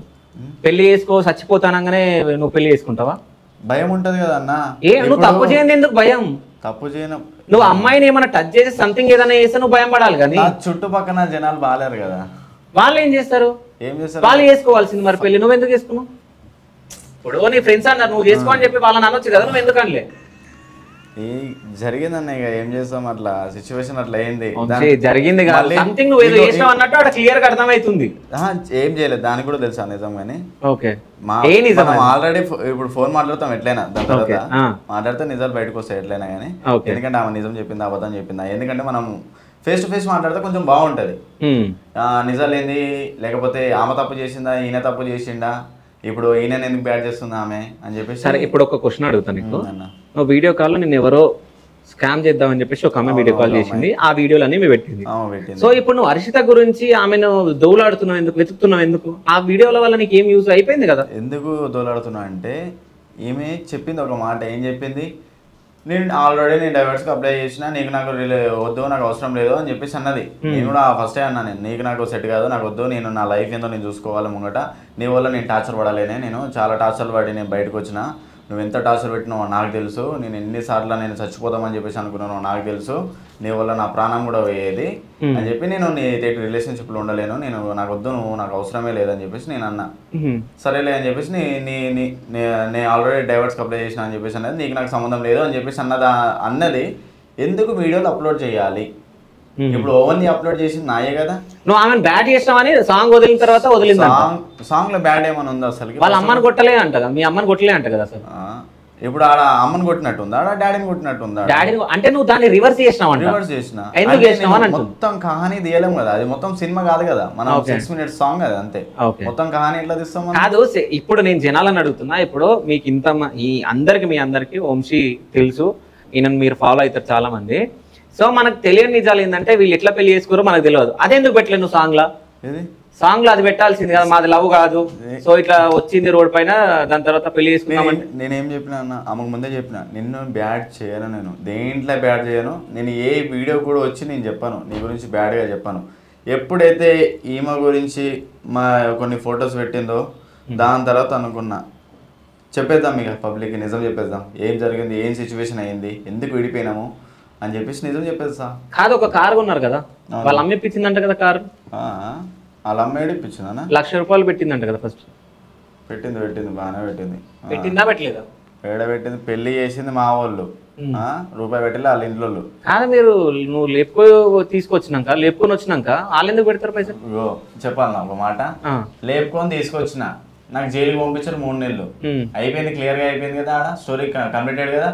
పెళ్లి చేసుకో చచ్చిపోతానగానే నువ్వు పెళ్లి చేసుకుంటావా? భయం ఉంటది కదా అన్న. నువ్వు తప్పు చేయండి ఎందుకు భయం? తప్పు చేయను. నువ్వు అమ్మాయిని ఏమైనా టచ్ చేసి సంథింగ్ ఏదైనా చేస్తే నువ్వు భయం పడాలి. కానీ చుట్టుపక్కల జనాలు బాగాలేరు కదా, వాళ్ళు ఏం చేస్తారు? వాళ్ళు చేసుకోవాల్సింది మరి పెళ్లి. నువ్వు ఎందుకు చేసుకున్నావు? ఇప్పుడు నీ ఫ్రెండ్స్ అన్నారు నువ్వు చేసుకో అని చెప్పి వాళ్ళని అనొచ్చు కదా, నువ్వు ఎందుకు అనలే? జరిగిందన్న, ఇక ఏం చేస్తాం, అట్లా సిచ్యువేషన్ అట్లా అయింది. జరిగింది సంథింగ్ నువ్వు ఏదో చేసావు అన్నట్టు అక్కడ క్లియర్ గా అర్థమవుతుంది. ఏం చేయలేదు, దానికి కూడా తెలుసా నిజం. కానీ ఆల్రెడీ ఇప్పుడు ఫోన్ మాట్లాడతాం ఎట్లయినా, దాని తర్వాత మాట్లాడితే నిజాలు బయటకు వస్తాయి ఎట్లయినా కానీ. ఎందుకంటే ఆమె నిజం చెప్పిందా అబద్ధం చెప్పిందా, ఎందుకంటే మనం ఫేస్ టు ఫేస్ మాట్లాడితే కొంచెం బాగుంటది. నిజాలు ఏంది, లేకపోతే ఆమె తప్పు చేసిందా ఈయన తప్పు చేసిండా, ఇప్పుడు ఈయన ఎందుకు బ్యాడ్ చేస్తుంది ఆమె అని చెప్పేసి. సరే, ఇప్పుడు ఒక క్వశ్చన్ అడుగుతాను నీకు. నువ్వు వీడియో కాల్లో నేను ఎవరో స్కామ్ చేద్దామని చెప్పేసి ఒక అమ్మాయి వీడియో కాల్ చేసింది, ఆ వీడియోలన్నీ మీ పెట్టింది. సో ఇప్పుడు నువ్వు హర్షిత గురించి ఆమెను దోలాడుతున్నావు ఎందుకు, వెతుకుతున్నావు ఎందుకు? ఆ వీడియోల వల్ల నీకు ఏం యూజ్ అయిపోయింది కదా. ఎందుకు దోలాడుతున్నావు అంటే ఈమె చెప్పింది ఒక మాట. ఏం చెప్పింది, నేను ఆల్రెడీ నేను డైవర్స్కి అప్లై చేసిన, నీకు నాకు వద్దు, నాకు అవసరం లేదు అని చెప్పేసి అన్నది. నేను కూడా ఫస్టే అన్నా, నేను నీకు నాకు సెట్ కాదు, నాకు వద్దు, నేను నా లైఫ్ ఏందో నేను చూసుకోవాలి ముంగట, నీ వల్ల నేను టార్చర్ పడాలేనే, నేను చాలా టార్చర్లు పడి నేను బయటకు వచ్చిన, నువ్వు ఎంత టార్చర్ పెట్టినావో నాకు తెలుసు, నేను ఎన్నిసార్లు నేను చచ్చిపోదామని చెప్పేసి అనుకున్నానో నాకు తెలుసు, నీ వల్ల నా ప్రాణం కూడా పోయేది అని చెప్పి నేను నీ రిలేషన్షిప్లో ఉండలేను, నాకు వద్దు, నువ్వు నాకు అవసరమే లేదని చెప్పేసి నేను అన్నా. సరేలే అని చెప్పేసి నేను ఆల్రెడీ డైవర్స్కి అప్లై చేసిన అని చెప్పేసి అన్నది, నీకు నాకు సంబంధం లేదు అని చెప్పేసి అన్నది. ఎందుకు వీడియోలు అప్లోడ్ చేయాలి? ఇప్పుడు ఓన్లీ అప్లోడ్ చేసింది నాయే కదా. నువ్వు ఆమెను బ్యాట్ చేసినావని సాంగ్ వదిలిన తర్వాత వదిలింది. సాంగ్ లో బ్యాడ్ ఏమైనా ఉందా అసలు? వాళ్ళ అమ్మని కొట్టలే అంట కదా, మీ అమ్మని కొట్టలే అంట కదా అసలు. ఇప్పుడు ఆడ అమ్మని కొట్టినట్టు ఉందా, ఆడ డాడీని కొట్టినట్టు ఉందా? డాడీ అంటే నువ్వు దాన్ని రివర్స్ చేసినావు అంట. రివర్స్ చేసిన. ఎందుకు చేసినావు అని మొత్తం కహానీ తీయలేము కదా, అది మొత్తం సినిమా కాదు కదా, మనం 6 minutes సాంగ్ అది అంతే. మొత్తం కహానీ ఎట్లా తీస్తాం? కాదు, ఇప్పుడు నేను జనాలను అడుగుతున్నా, ఇప్పుడు మీకు ఇంత మీ అందరికి వంశీ తెలుసు, ఈయన మీరు ఫాలో అవుతారు చాలా మంది. సో మనకు తెలియని నిజాలు ఏంటంటే వీళ్ళు ఎట్లా పెళ్లి చేసుకోరో మనకు తెలియదు. అదెందుకు పెట్టలేదు నువ్వు సాంగ్ లో అది పెట్టాల్సింది కదా, మాది లవ్ కాదు, సో ఇట్లా వచ్చింది రోడ్ పైన, దాని తర్వాత పెళ్లి చేసుకున్నామని. నేనేం చెప్పినా అన్న, ఆమెకు ముందే చెప్పిన, నిన్ను బ్యాడ్ చేయను, నేను దేంట్లో బ్యాడ్ చేయను, నేను ఏ వీడియో కూడా వచ్చి నేను చెప్పాను నీ గురించి బ్యాడ్గా చెప్పాను. ఎప్పుడైతే ఈమె గురించి మా కొన్ని ఫొటోస్ పెట్టిందో దాని తర్వాత అనుకున్నా చెప్పేద్దాం, ఇక పబ్లిక్కి నిజం చెప్పేద్దాం, ఏం జరిగింది, ఏం సిచ్యువేషన్ అయ్యింది, ఎందుకు విడిపోయినాము అని చెప్పేసి నిజం చెప్పేస్తా. కాదు, ఒక కారు కొన్నారు కదా, వాళ్ళ అమ్మ ఇప్పించిందంట కదా కారు. వాళ్ళ అమ్మ ఇప్పించిందా? ₹1,00,000 పెట్టిందంట కదా ఫస్ట్. పెట్టింది బాగానే పెట్టింది. పెట్టిందా పెట్టలేదా? పెట్టింది. పెళ్లి చేసింది మా వాళ్ళు, రూపాయి పెట్టలే వాళ్ళ ఇంట్లో. కాదు, నువ్వు లేపుకొని వచ్చినాక వాళ్ళు ఎందుకు పెడతారు పైసలు? ఇగో చెప్పాలి నా ఒక మాట, లేపుకొని తీసుకొచ్చిన, నాకు జైలుకి పంపించారు 3 నెలలు, అయిపోయింది, క్లియర్గా అయిపోయింది కదా, ఆడ స్టోరీ కంప్లీటెడ్ కదా.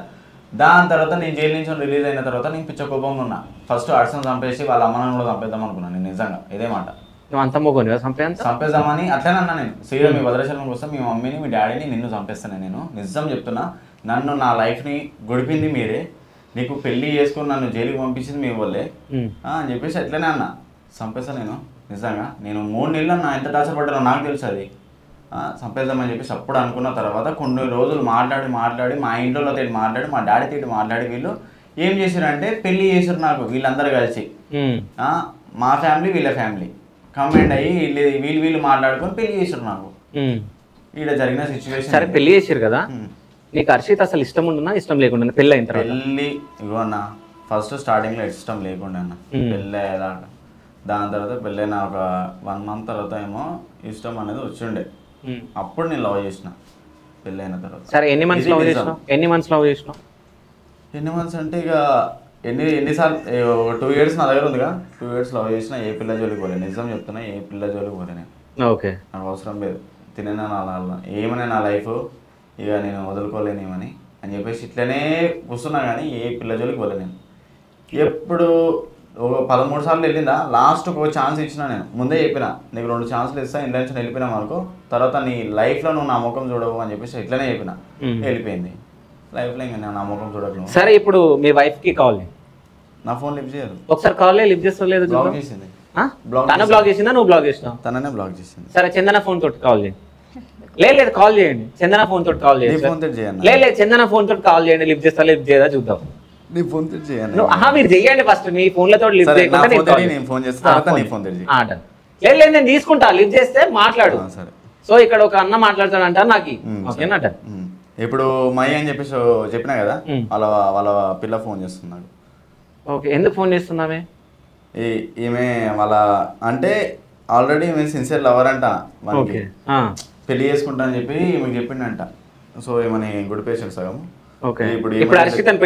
దాని తర్వాత నేను జైలు నుంచి రిలీజ్ అయిన తర్వాత నేను పిచ్చ కోపంగా ఉన్నా. ఫస్ట్ అర్సన్ చంపేసి వాళ్ళ అమ్మని కూడా చంపేద్దాం అనుకున్నాను నేను, నిజంగా ఇదే మాట. నువ్వు అంత మొగ్గుని చంపేద్దామని అట్లనే అన్నా నేను. సీరియల్ మీ భద్రాచలం కోసం మీ మమ్మీని మీ డాడీని నిన్ను చంపేస్తాను నేను, నిజం చెప్తున్నా. నన్ను నా లైఫ్ని గొడిపింది మీరే, నీకు పెళ్లి చేసుకుని నన్ను జైలుకి పంపించింది మీ వాళ్ళే అని చెప్పేసి అట్లనే అన్నా. చంపేస్తాను నేను నిజంగా. నేను 3 నెలలు నా ఎంత టార్చర్ పడ్డానో నాకు తెలుసు. అది చంపేద్దామని చెప్పేసి అప్పుడు అనుకున్న తర్వాత కొన్ని రోజులు మాట్లాడి మా ఇంట్లో మాట్లాడి మా డాడీ తోటి మాట్లాడి వీళ్ళు ఏం చేశారంటే పెళ్లి చేశారు నాకు, వీళ్ళందరూ కలిసి, మా ఫ్యామిలీ వీళ్ళ ఫ్యామిలీ కంబైండ్ అయ్యి వీళ్ళు మాట్లాడుకొని పెళ్లి చేశారు నాకు. ఇక్కడ జరిగిన సిచ్యువేషన్. సరే, పెళ్లి చేశారు కదా, నీకు హర్షిత్ అసలు ఇష్టం ఉండున్నా ఇష్టం లేకుండా పెళ్ళి అయిన తర్వాత? పెళ్ళి ఇగో అన్న, ఫస్ట్ స్టార్టింగ్లో ఇష్టం లేకుండా అన్న, పెళ్ళి అయ్యేదాకా. దాని తర్వాత పెళ్ళైన ఒక 1 month తర్వాత ఏమో ఇష్టం అనేది వచ్చిండే, అప్పుడు నేను లవ్ చేసిన పెళ్ళైన తర్వాత. సరే, ఎన్ని మంత్స్ లవ్ చేసినావు? ఎన్ని మంత్స్ అంటే ఇక ఎన్నిసార్లు 2 years నా దగ్గర ఉందిగా, 2 years లవ్ చేసిన, ఏ పిల్ల జోలికి పోలే, నిజం చెప్తున్నా, ఏ పిల్ల జోలికి పోలే నేను. ఓకే, నాకు అవసరం లేదు, తినేనా ఏమనే నా లైఫ్, ఇక నేను వదులుకోలేనేమని అని చెప్పేసి ఇట్లనే కూర్చున్నా, కానీ ఏ పిల్ల జోలికి పోలే నేను. ఎప్పుడు ఒక 13 సార్లు వెళ్ళిందా, లాస్ట్ ఒక ఛాన్స్ ఇచ్చిన నేను, ముందే చెప్పిన నీకు 2 ఛాన్సులు ఇస్తా, ఇంట్లో నుంచి వెళ్ళిపోయినాం అనుకో, తర్వాత నీ లైఫ్లో నువ్వు నా ముఖం చూడవు అని చెప్పేసి ఇట్లనే చెప్పిన. వెళ్ళిపోయింది లైఫ్లో, ఇంకా నేను నా ముఖం చూడకు. సరే, ఇప్పుడు మీ వైఫ్కి కాల్, నా ఫోన్ లిఫ్ట్ చేయదు. ఒకసారి కాల్ లిఫ్ట్ చేస్తలేదు, బ్లాక్ చేసింది. తన బ్లాక్ చేసిందా, నువ్వు బ్లాక్ చేసినావు? తననే బ్లాక్ చేసింది. సరే, చందన ఫోన్ తోటి కాల్ చేయండి. లేదు కాల్ చేయండి, చందన ఫోన్ తోటి కాల్ చేయండి. లేదు చందన ఫోన్ తోటి కాల్ చేయండి, లిఫ్ట్ చేస్తా, లిఫ్ట్ చేయదా చూద్దాం. నీ ఫోన్ తోటి చేయండి, మీరు చెయ్యండి ఫస్ట్, మీ ఫోన్లతో లిఫ్ట్ చేయకుండా లేదు, నేను తీసుకుంటా, లిఫ్ట్ చేస్తే మాట్లాడు. సరే, సో ఇక్కడ ఒక అన్న మాట్లాడతాడంట నాకు, ఓకేనట. ఇప్పుడు మై అని చెప్పేసి చెప్పినా కదా, వాళ్ళ పిల్ల ఫోన్ చేస్తున్నాడు. ఓకే, ఎందుకు ఫోన్ చేస్తున్నామే? ఈమె వాళ్ళ అంటే ఆల్రెడీ ఈమె సిన్సియర్ లవర్ అంట, పెళ్లి చేసుకుంటా అని చెప్పి ఈమెకు చెప్పిండంట. సో ఏమని గుడ్ పేషెంట్ సగం. ఇప్పుడు హర్షితని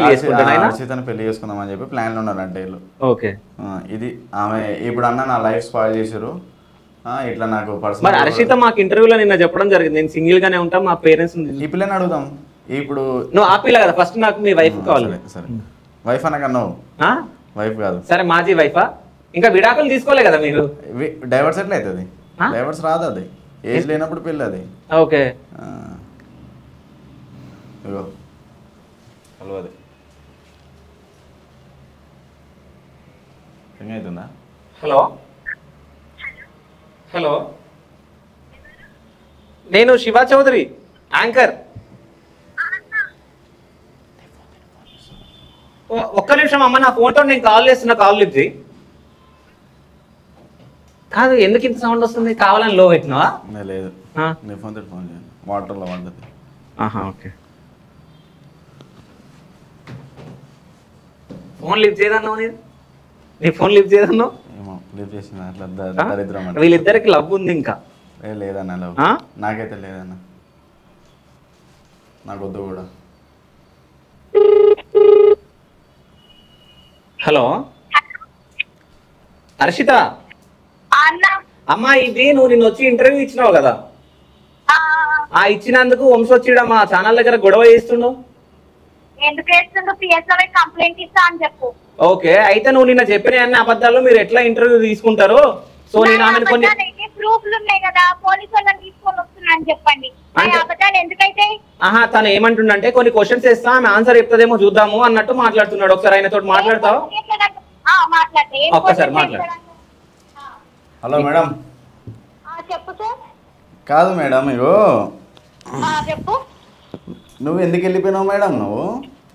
పెళ్లి చేసుకుందామని చెప్పి ప్లాన్లు ఉన్నారంట వీళ్ళు. ఓకే, ఇది ఆమె ఇప్పుడు అన్న నా లైఫ్ స్పాయిల్ చేశారు, ఇట్లా నాకు పర్సనల్. హర్షిత మాకు ఇంటర్వ్యూలో నిన్న చెప్పడం జరిగింది, నేను సింగిల్ గానే ఉంటా, మా పేరెంట్స్. ఈ పిల్లని అడుగుదాం. ఇప్పుడు నువ్వు ఆ పిల్ల కదా, ఫస్ట్ నాకు మీ వైఫ్ కావాలి. సరే, వైఫ్ అనకన్నావు, వైఫ్ కాదు. సరే, మాజీ వైఫా? ఇంకా విడాకులు తీసుకోలే కదా మీరు? డైవర్స్ ఎట్లా అవుతుంది? డైవర్స్ రాదు, అది ఏజ్ లేనప్పుడు పెళ్ళి అది. ఓకే, ఇగో హలో, అది అవుతుందా? హలో హలో, నేను శివ చౌదరి, యాంకర్. నిమిషం అమ్మ, నా ఫోన్తో నేను కాల్ చేస్తున్నా, కాల్ లిఫ్ట్ చేయి. కాదు, ఎందుకు ఇంత సౌండ్ వస్తుంది? కావాలని లో పెట్టినావా? లేదు, నీ ఫోన్ తోటి ఫోన్ చేయండి, వాటర్లో పడుతుంది. ఓకే, ఫోన్ లిఫ్ట్ చేయదన్నావు, నేను నీ ఫోన్ లిఫ్ట్ చేయదన్నావు. ఏమో లిఫ్ట్ చేసిన అట్లా దరిద్రం. వీళ్ళిద్దరికి లవ్ ఉంది ఇంకా? లేదన్నా లవ్ నాకైతే లేదన్నా, నాకు వద్దు కూడా. హలో హర్షిత అమ్మా, ఇది నువ్వు నిన్న వచ్చి ఇంటర్వ్యూ ఇచ్చినావు కదా, ఇచ్చినందుకు వంశొచ్చిడ మా ఛానల్ దగ్గర గొడవ చేస్తున్నావు. ఎందుకు చేస్తుందో పిఎస్ఓ కంప్లైంట్ ఇస్తా అని చెప్పు. ఓకే, అయితే నువ్వు నిన్న చెప్పిన అన్ని అబద్ధాలు మీరు ఎట్లా ఇంటర్వ్యూ తీసుకుంటారు? సో నేను ఆమెను కొన్ని ప్రూఫ్లు ఉన్నాయి కదా, పోలీసు వాళ్ళని తీసుకొని వస్తున్నా అని చెప్పండి. అబద్ధాలు ఎందుకైతే తను ఏమంటుండంటే కొన్ని క్వశ్చన్స్ ఇస్తా, ఆమె ఆన్సర్ చెప్తుందేమో చూద్దాము అన్నట్టు మాట్లాడుతున్నాడు. ఒకసారి ఆయనతో మాట్లాడతావు? ఒక్కసారి మాట్లాడు. Hello madam. చెప్పు సార్. కాదు మేడం, ఇగో చెప్పు. నువ్వు ఎందుకు వెళ్ళిపోయినావు మేడం? నువ్వు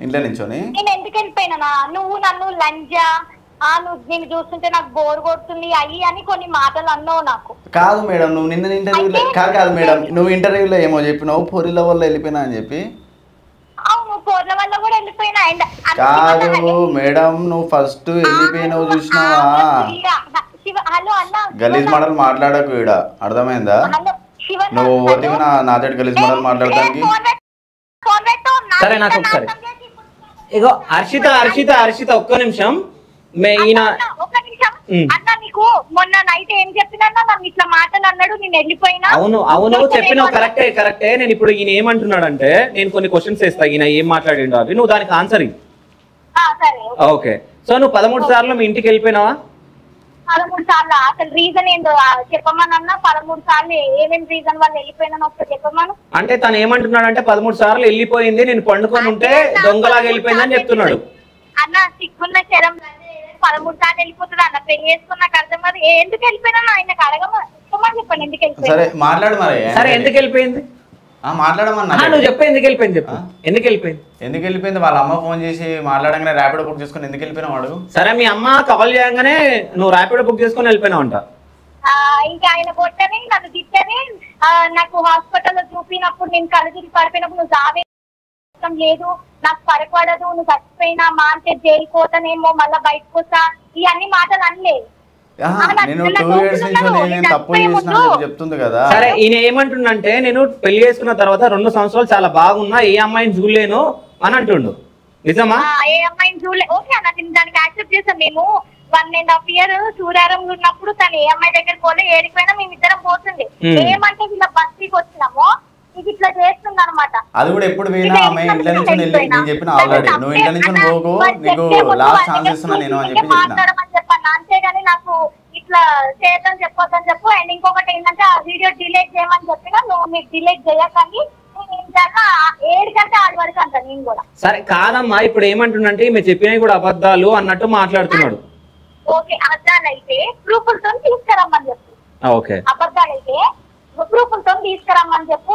ఇంట్లో నించొని. నేను ఎందుకు వెళ్ళిపోయినా? నువ్వు నన్ను లంజా, నువ్వు నేను చూస్తుంటే నాకు బోర్ కొడుతుంది అయ్యి అని కొన్ని మాటలు అన్నావు నాకు. కాదు మేడం, నువ్వు నిన్న ఇంటర్వ్యూలో కాదు మేడం, నువ్వు ఇంటర్వ్యూలో ఏమో చెప్పినావు, పొరిల వల్ల వెళ్ళిపోయినా అని చెప్పి. అవును, పొర్ల వల్ల కూడా వెళ్ళిపోయినా. కాదు మేడం, నువ్వు ఫస్ట్ వెళ్ళిపోయినావు చూసినావా? హలో అన్న, గలీజ్ మాటలు మాట్లాడకు ఈడ, అర్థమైందా? నువ్వు ఓటివి నాతో గలీజ్ మాటలు మాట్లాడడానికి. సరే, నాకు ఒకసారి ఇగో హర్షిత హర్షిత హర్షిత ఒక్క నిమిషం. అన్న నీకు మొన్న నైట్ ఏం చెప్పినా నన్ను ఇట్లా మాటలు అన్నాడు, నేను వెళ్ళిపోయినా. అవును అవును, చెప్పినావు, కరెక్టే కరెక్టే. నేను ఇప్పుడు ఈయన ఏమంటున్నాడంటే, నేను కొన్ని క్వశ్చన్స్ వేస్తా, ఈయన ఏం మాట్లాడిండో అవి నువ్వు దానికి ఆన్సర్ ఇ. ఓకే, సో నువ్వు 13 సార్లు మీ ఇంటికి వెళ్ళిపోయినావా? 13 సార్లు. అసలు రీజన్ ఏందో చెప్పమన్నా. 13 సార్లు ఏమేమి రీజన్ వాళ్ళు వెళ్ళిపోయినా ఒకసారి చెప్పమను. అంటే తను ఏమంటున్నాడు అంటే 13 సార్లు వెళ్ళిపోయింది, నేను పండుకొని ఉంటే దొంగలాగా వెళ్ళిపోయిందని చెప్తున్నాడు. అన్న సిగ్గున్న శరం 13 సార్లు వెళ్ళిపోతుంది అన్న. పెళ్లి చేసుకున్నాక అర్థం కాదు ఎందుకు వెళ్ళిపోయినా ఆయనకు అడగమని చెప్పండి. ఎందుకు వెళ్ళిపోయింది? సరే మాట్లాడు మరి. సరే, ఎందుకు వెళ్ళిపోయింది మాట్లాడమన్నా. నువ్వు చెప్పే ఎందుకు వెళ్ళిపోయింది చెప్పు. ఎందుకు వెళ్ళిపోయింది? ఎందుకు వెళ్ళిపోయింది? వాళ్ళ అమ్మ ఫోన్ చేసి మాట్లాడగానే ర్యాపిడో బుక్ చేసుకుని ఎందుకు వెళ్ళిపోయినావు అడుగు. సరే, మీ అమ్మ కాల్ చేయగానే నువ్వు ర్యాపిడో బుక్ చేసుకుని వెళ్ళిపోయినావు అంట. ఇంకా ఆయన కొట్టని నన్ను తిట్టని, నాకు హాస్పిటల్లో చూపినప్పుడు నేను కళ్ళు తిరిగి పడిపోయినప్పుడు నువ్వు జావే లేదు, నాకు పడకూడదు, నువ్వు చచ్చిపోయినా మా అంటే జైలుకోతానేమో, మళ్ళీ బయటకు వస్తా, ఇవన్నీ మాటలు అనలేదు. నేను 2 years నుంచి నేను తప్పు చేసిన చెప్తుంది కదా. సరే, ఈయన ఏమంటుండంటే నేను పెళ్లి చేసుకున్న తర్వాత 2 సంవత్సరాలు చాలా బాగున్నా, ఏ అమ్మాయిని చూడలేను అని అంటుండు. నిజమా? ఏ అమ్మాయిని చూడలే. ఓకే అన్న, నేను దానికి యాక్సెప్ట్ చేస్తాను. మేము 1.5 years సూర్యారంలో ఉన్నప్పుడు తను ఏ అమ్మాయి దగ్గర పోలే, ఏడిపోయినా మేము ఇద్దరం పోతుంది. ఏమంటే వీళ్ళ బస్తీకి వచ్చినామో ఇది ఇట్లా చేస్తుంది అనమాట. అది కూడా ఎప్పుడు పోయినా ఆమె ఇంట్లో నుంచి నేను చెప్పిన ఆల్రెడీ, నువ్వు ఇంట్లో నుంచి పోకు, నీకు లాస్ట్ ఛాన్స్ ఇస్తున్నా నేను అని చెప్పి మాట్లాడమని చెప్పాను. అంతేగాని నాకు ఇట్లా చేయొద్దని చెప్పొద్దని చెప్పు. అండ్ ఇంకొకటి ఏంటంటే ఆ వీడియో డిలీట్ చేయమని చెప్పినా నువ్వు మీరు డిలీట్ చేయకండి, 7 గంటల 6 వరకు అంట నేను కూడా. సరే కాదమ్మా, ఇప్పుడు ఏమంటుండంటే ఈమె చెప్పినవి కూడా అబద్ధాలు అన్నట్టు మాట్లాడుతున్నాడు. ఓకే, అబద్ధాలైతే ప్రూఫ్లతో తీసుకురమ్మని చెప్పు. ఓకే, అబద్ధాలైతే ప్రూఫ్లతో తీసుకురమ్మని చెప్పు.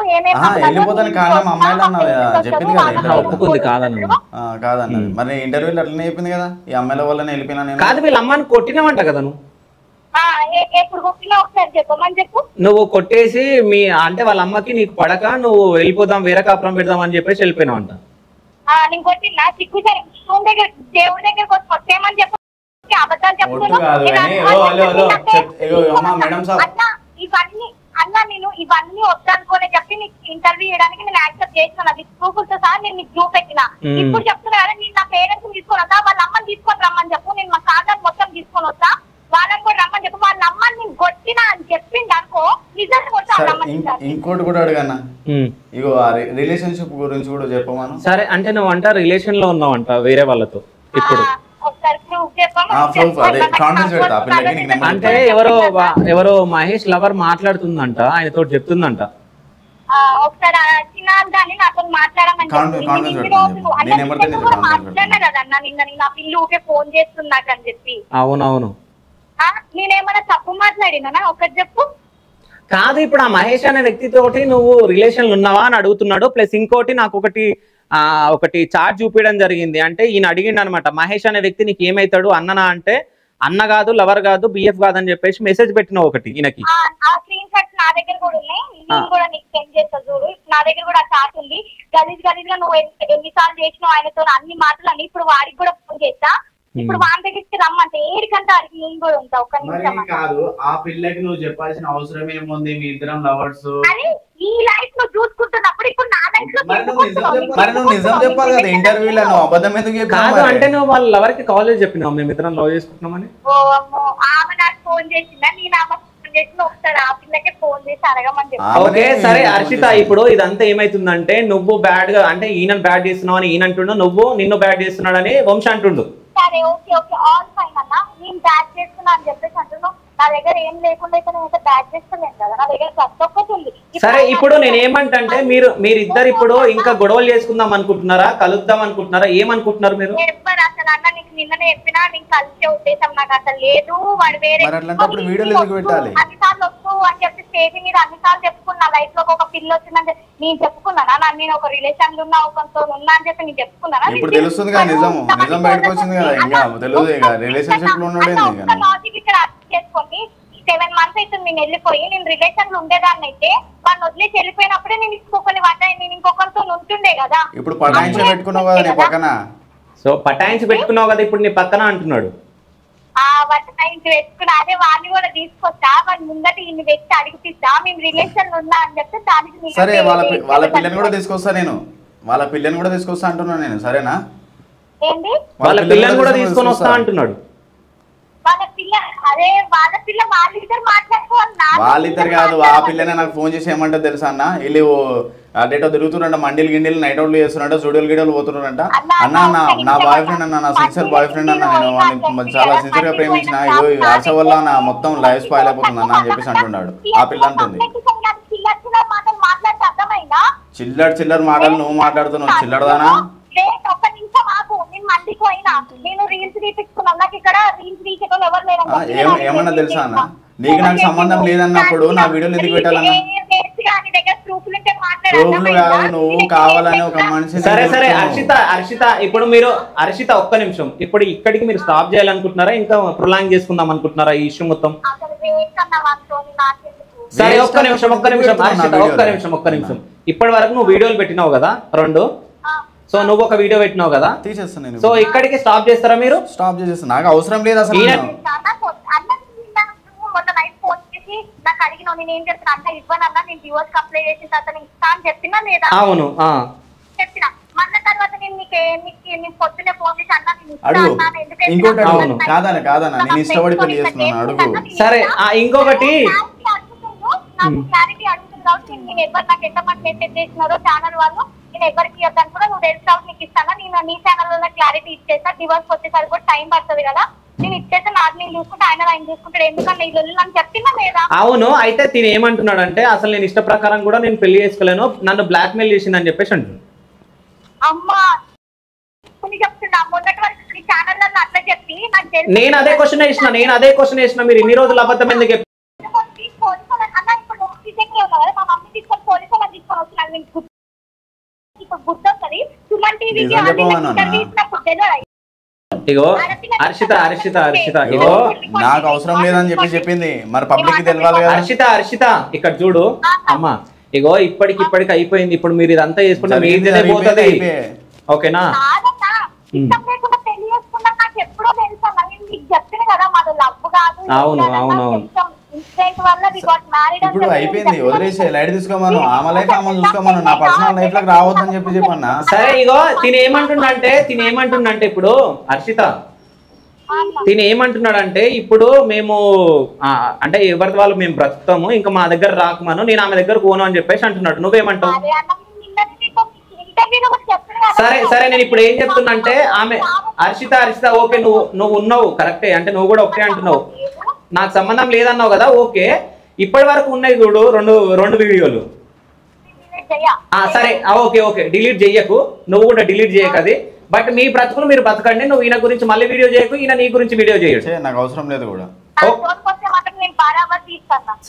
వెళ్ళిపోతాను కారణం అమ్మాయిలు చెప్పింది కదా, ఒప్పుకుంది కాదన్నది. మరి ఇంటర్వ్యూలో అట్లనే చెప్పింది కదా, ఈ అమ్మాయిల వల్లనే వెళ్ళిపోయినా నేను. కాదు, వీళ్ళ అమ్మని కొట్టినావంట కదా నువ్వు. ఎప్పుడు కొట్టినా ఒకసారి చెప్పమని చెప్పు. నువ్వు కొట్టేసి మీ అంటే వాళ్ళ అమ్మకి నీకు పడక నువ్వు వెళ్ళిపోదాం, వేరే కాపురం పెడదాం అని చెప్పేసి వెళ్ళిపోయినావంట. నేను కొట్టినా సిగ్గు సరే దగ్గర దేవుడి దగ్గరకు వచ్చి కొట్టేమని చెప్పు. అబద్ధాలు చెప్తున్నాను ఇవన్నీ. అన్న నేను ఇవన్నీ వద్దనుకోనే చెప్పి నీకు ఇంటర్వ్యూ చేయడానికి నేను యాక్సెప్ట్ చేస్తున్నాను. అది ప్రూఫ్లతో సహా నేను నీకు చూపెట్టినా. ఇప్పుడు చెప్తున్నా కదా, నేను నా పేరెంట్స్ తీసుకొని వస్తా, వాళ్ళ అమ్మని తీసుకొని రమ్మని చెప్పు. నేను మా ఖాతాను మొత్తం తీసుకొని వస్తా, వాళ్ళని కూడా రమ్మని చెప్పు. వాళ్ళ అమ్మని నేను కొట్టినా అని చెప్పింది అనుకో, నిజంగా కొట్టా. ఇంకోటి కూడా అడగన్నా, ఇగో రిలేషన్షిప్ గురించి కూడా చెప్పమను. సరే, అంటే నువ్వు అంట రిలేషన్ లో ఉన్నావంట వేరే వాళ్ళతో. ఇప్పుడు అంటే ఎవరో మహేష్ లవర్ మాట్లాడుతుందంట, ఆయనతో చెప్తుందంట. ఒకసారి చిన్నదాన్ని నాతో మాట్లాడమని మాట్లాడినా కదన్నా నిన్న నా పిల్లి ఊకే ఫోన్ చేస్తున్నాకని చెప్పి. అవునవును, నేనేమన్నా తప్పు మాట్లాడినా ఒకటి చెప్పు. కాదు, ఇప్పుడు ఆ మహేష్ అనే వ్యక్తితోటి నువ్వు రిలేషన్ ఉన్నావా అని అడుగుతున్నాడు. ప్లస్ ఇంకోటి నాకు ఒకటి ఒకటి చార్ట్ చూపించడం జరిగింది. అంటే ఈయన అడిగిండు అనమాట, మహేష్ అనే వ్యక్తి నీకు ఏమైతాడు అన్ననా అంటే, అన్న కాదు, లవర్ కాదు, బిఎఫ్ కాదు అని చెప్పేసి మెసేజ్ పెట్టిన ఒకటి ఈయనకి. ఆ స్క్రీన్ షాట్స్ నా దగ్గర కూడా ఉన్నాయి, నేను కూడా నీకు సెండ్ చేస్తా చూడు. నా దగ్గర కూడా చాట్ ఉంది. గలీజ్ గా నువ్వు ఎన్నిసార్లు చేసినావు ఆయనతో అన్ని మాటలు అని. ఇప్పుడు వాడికి కూడా ఫోన్ చేస్తా. ఇప్పుడు వాని దగ్గరికి రమ్మంటే ఏడికంటే ఆడికి నేను కూడా ఉంటా. ఒక్క నిమిషం కాదు, ఆ పిల్లకి నువ్వు చెప్పాల్సిన అవసరం ఏముంది? మీ ఇద్దరం లవర్స్. అరే ఈ లైఫ్ నువ్వు చూసుకుంటున్నప్పుడు ఇప్పుడు నా లైఫ్ లో మరి నువ్వు నిజం చెప్పాలి కదా ఇంటర్వ్యూలో, నువ్వు అబద్ధం ఎందుకు చెప్పావు? కాదు అంటే నువ్వు వాళ్ళ లవర్కి కాల్ చేసి చెప్పినావు మేము ఇద్దరం లవ్ చేసుకుంటున్నామని. ఓ అమ్మో, ఆమె నాకు ఫోన్ చేసిందా? నేను ఆమె ఫోన్ చేసిన ఒకసారి ఆ పిల్లకే ఫోన్ చేసి అడగమని చెప్పి. ఓకే సరే హర్షిత, ఇప్పుడు ఇదంతా ఏమైతుందంటే నువ్వు బ్యాడ్ గా అంటే ఈయన బ్యాడ్ చేస్తున్నావు అని ఈయన అంటుండు, నువ్వు నిన్ను బ్యాడ్ చేస్తున్నాడని వంశ అంటుండు. సరే ఓకే ఓకే ఆల్ ఫైన్ అన్న, నేను బ్యాక్ చేస్తున్నా అని చెప్పేసి అంటున్నావు. నా దగ్గర ఏం లేకుండా అయితే నేనైతే బ్యాక్ చేస్తలేను కదా, నా దగ్గర ప్రతి ఒక్కటి ఉంది. సరే ఇప్పుడు నేను ఏమంటే మీరిద్దరు ఇప్పుడు ఇంకా గొడవలు చేసుకుందాం అనుకుంటున్నారా, కలుద్దాం అనుకుంటున్నారా, ఏమనుకుంటున్నారు మీరు? చెప్పారు అసలు అన్న, నీకు నిన్ననే చెప్పినా నీకు కలిసే ఉద్దేశం నాకు అసలు లేదు. వాడు వేరే అన్నిసార్లు వస్తూ అని చెప్పి స్టేజ్ మీద అన్నిసార్లు చెప్పుకున్నా, లైఫ్ లో ఒక పిల్ల వచ్చిందని నేను చెప్పుకున్నానా, నేను ఒక రిలేషన్ లో ఉన్నా ఒకరితో ఉన్నా అని చెప్పి నేను చెప్పుకున్నానా? ఇప్పుడు తెలుస్తుంది కదా నిజం, నిజం బయటకు వచ్చింది కదా, ఇంకా తెలియదు ఇక రిలేషన్షిప్ లో ఉన్నాడు. లాజిక్ ఇక్కడ అర్థం చేసుకోండి. 7 months అయితే నేను వెళ్ళిపోయి నేను రిలేషన్ లో ఉండేదాన్ని అయితే వాడిని వదిలేసి వెళ్ళిపోయినప్పుడే నేను ఇంకొకరిని పట్టాయి, నేను ఇంకొకరితో ఉంటుండే కదా. ఇప్పుడు పటాయించి పెట్టుకున్నావు కదా నీ పక్కన. సో పటాయించి పెట్టుకున్నావు కదా ఇప్పుడు నీ పక్కన అంటున్నాడు. పటాయించి పెట్టుకున్నా, అదే వాడిని కూడా తీసుకొచ్చా, వాడి ముందట ఇన్ని వ్యక్తి అడిగిపిస్తా, మేము రిలేషన్ లో ఉన్నా అని చెప్తే దానికి. సరే వాళ్ళ పిల్లని కూడా తీసుకొస్తా, నేను వాళ్ళ పిల్లని కూడా తీసుకొస్తా అంటున్నాను నేను, సరేనా? ఏంటి వాళ్ళ పిల్లని కూడా తీసుకొని వస్తా అంటున్నాడు. వాళ్ళ పిల్ల, అదే వాళ్ళ పిల్ల వాళ్ళిద్దరు మాట్లాడుకోవాలి. వాళ్ళిద్దరు కాదు, ఆ పిల్లనే నాకు ఫోన్ చేసి ఏమంటే తెలుసా అన్న, వీళ్ళు అటేటో తిరుగుతున్నారంట, మండీలు గిండీలు నైట్ అవుట్లు చేస్తున్నారంట, స్టూడియోలు గిడియోలు పోతున్నారంట. అన్న నా బాయ్ ఫ్రెండ్ అన్న, నా సిన్సియర్ బాయ్ ఫ్రెండ్ అన్న, నేను వాడిని చాలా సిన్సియర్ గా ప్రేమించిన, ఇగో హర్ష వల్ల నా మొత్తం లైఫ్ స్పాయిల్ అయిపోతుంది అన్న అని చెప్పేసి అంటున్నాడు. ఆ పిల్ల అంటుంది చిల్లర మాటలు నువ్వు మాట్లాడుతున్నావు, చిల్లరదానా? ఒక్క నిమిషం ఆకు, నేను మందికి పోయినా, నేను రీల్స్ తీపించుకున్నాను, నాకు ఇక్కడ రీల్స్ తీసేటోళ్ళు ఎవరు లేరు. ఏమన్నా తెలుసా అన్న, నీకు నాకు సంబంధం లేదన్నప్పుడు నా వీడియోలు ఎందుకు పెట్టాలన్నా? ప్రూఫ్లు కాదు, నువ్వు కావాలని ఒక మనిషి. సరే సరే హర్షిత ఇప్పుడు మీరు ఒక్క నిమిషం, ఇప్పుడు ఇక్కడికి మీరు స్టాప్ చేయాలనుకుంటున్నారా, ఇంకా ప్రొలాంగ్ చేసుకుందాం అనుకుంటున్నారా ఈ ఇష్యూ మొత్తం? సరే ఒక్క నిమిషం హర్షిత, ఒక్క నిమిషం. ఇప్పటి వరకు నువ్వు వీడియోలు పెట్టినావు కదా 2, సో నువ్వు ఒక వీడియో పెట్టినావు కదా, తీసేస్తాను. సో ఇక్కడికి స్టాప్ చేస్తారా మీరు? స్టాప్ చేసేస్తా, నాకు అవసరం లేదు అసలు. నాకు అడిగిన నేను ఏం చెప్తున్నా అంటే, ఇవ్వనన్నా నేను డివోర్స్ అప్లై చేసిన తర్వాత ఇస్తా అని చెప్పినా లేదా? అవును చెప్పిన మళ్ళీ తర్వాత నేను నీకు పొద్దున్నే ఫోన్ చేసి అన్నా నేను అడుగు, ఇంకోటి అవును కాదన్న నేను ఇష్టపడి పెళ్లి చేసుకున్నాను, అడుగు. సరే ఇంకొకటి క్లారిటీ అడుగుతుంది కాబట్టి నేను ఎవరు నాకు ఎంతమంది మెసేజ్ చేసినారో ఛానల్ వాళ్ళు, నేను ఎవరికి ఇవ్వద్దని కూడా నువ్వు తెలుసు కాబట్టి నీకు ఇస్తాను. నేను నీ ఛానల్ లో క్లారిటీ ఇచ్చేస్తా, డివోర్స్ వచ్చేసరికి కూడా టైం పడుతుంది కదా, నేను ఇచ్చేస్తే నాకు నేను చూసుకుంటే ఆయన చూసుకుంటాడు, ఎందుకన్నా ఈ లొల్లి నాకు చెప్తున్నా లేదా? అవును, అయితే తిని ఏమంటున్నాడు అంటే, అసలు నేను ఇష్ట ప్రకారం కూడా నేను పెళ్లి చేసుకోలేను, నన్ను బ్లాక్ మెయిల్ చేసిందని చెప్పేసి అంటున్నాడు. అమ్మా చెప్తున్నా, మొన్నటి వరకు నీ ఛానల్ అట్లా చెప్పి నాకు నేను అదే క్వశ్చన్ వేసిన మీరు ఇన్ని రోజులు అబద్ధం ఎందుకు చెప్పి? అన్న ఇప్పుడు దగ్గర ఉన్నా కదా, మా మమ్మీ తీసుకొని పోలీసు వాళ్ళని తీసుకొని వస్తున్నాను, ఇప్పుడు గుర్తు వస్తుంది. సుమన్ టీవీకి ఇచ్చినప్పుడు తెలియదు. ఇగో హర్షిత ఇగో నాకు అవసరం లేదని చెప్పింది, మరి పబ్లిక్ తెలవాలి కదా. హర్షిత ఇక్కడ చూడు అమ్మా, ఇగో ఇప్పటికి అయిపోయింది, ఇప్పుడు మీరు ఇదంతా చేసుకుంటే మీదే పోతుంది, ఓకేనా? అవును ఇప్పుడు అయిపోయింది, వదిలేసి లైట్ తీసుకోమను, ఆమె లైఫ్ ఆమె చూసుకోమను, నా పర్సనల్ లైఫ్ లోకి రావద్దని చెప్పన్నా. సరే ఇగో తినేమంటుండంటే ఇప్పుడు హర్షిత తినేమంటున్నాడంటే, ఇప్పుడు మేము అంటే ఎవరి వాళ్ళు మేము బ్రతుకుతాము, ఇంకా మా దగ్గర రాకమను, నేను ఆమె దగ్గర పోను అని చెప్పేసి అంటున్నాడు. నువ్వేమంటావు? సరే నేను ఇప్పుడు ఏం చెప్తున్నా అంటే, ఆమె హర్షిత ఓకే, నువ్వు ఉన్నావు కరెక్టే, అంటే నువ్వు కూడా ఓకే అంటున్నావు, నాకు సంబంధం లేదన్నావు కదా, ఓకే. ఇప్పటి వరకు ఉన్నాయి చూడు రెండు వీడియోలు, సరే ఓకే డిలీట్ చెయ్యకు, నువ్వు కూడా డిలీట్ చేయకది, బట్ మీ బ్రతుకులు మీరు బతకండి, నువ్వు ఈయన గురించి మళ్ళీ వీడియో చేయకు, ఈయన నీ గురించి వీడియో చేయడు, నాకు అవసరం లేదు కూడా.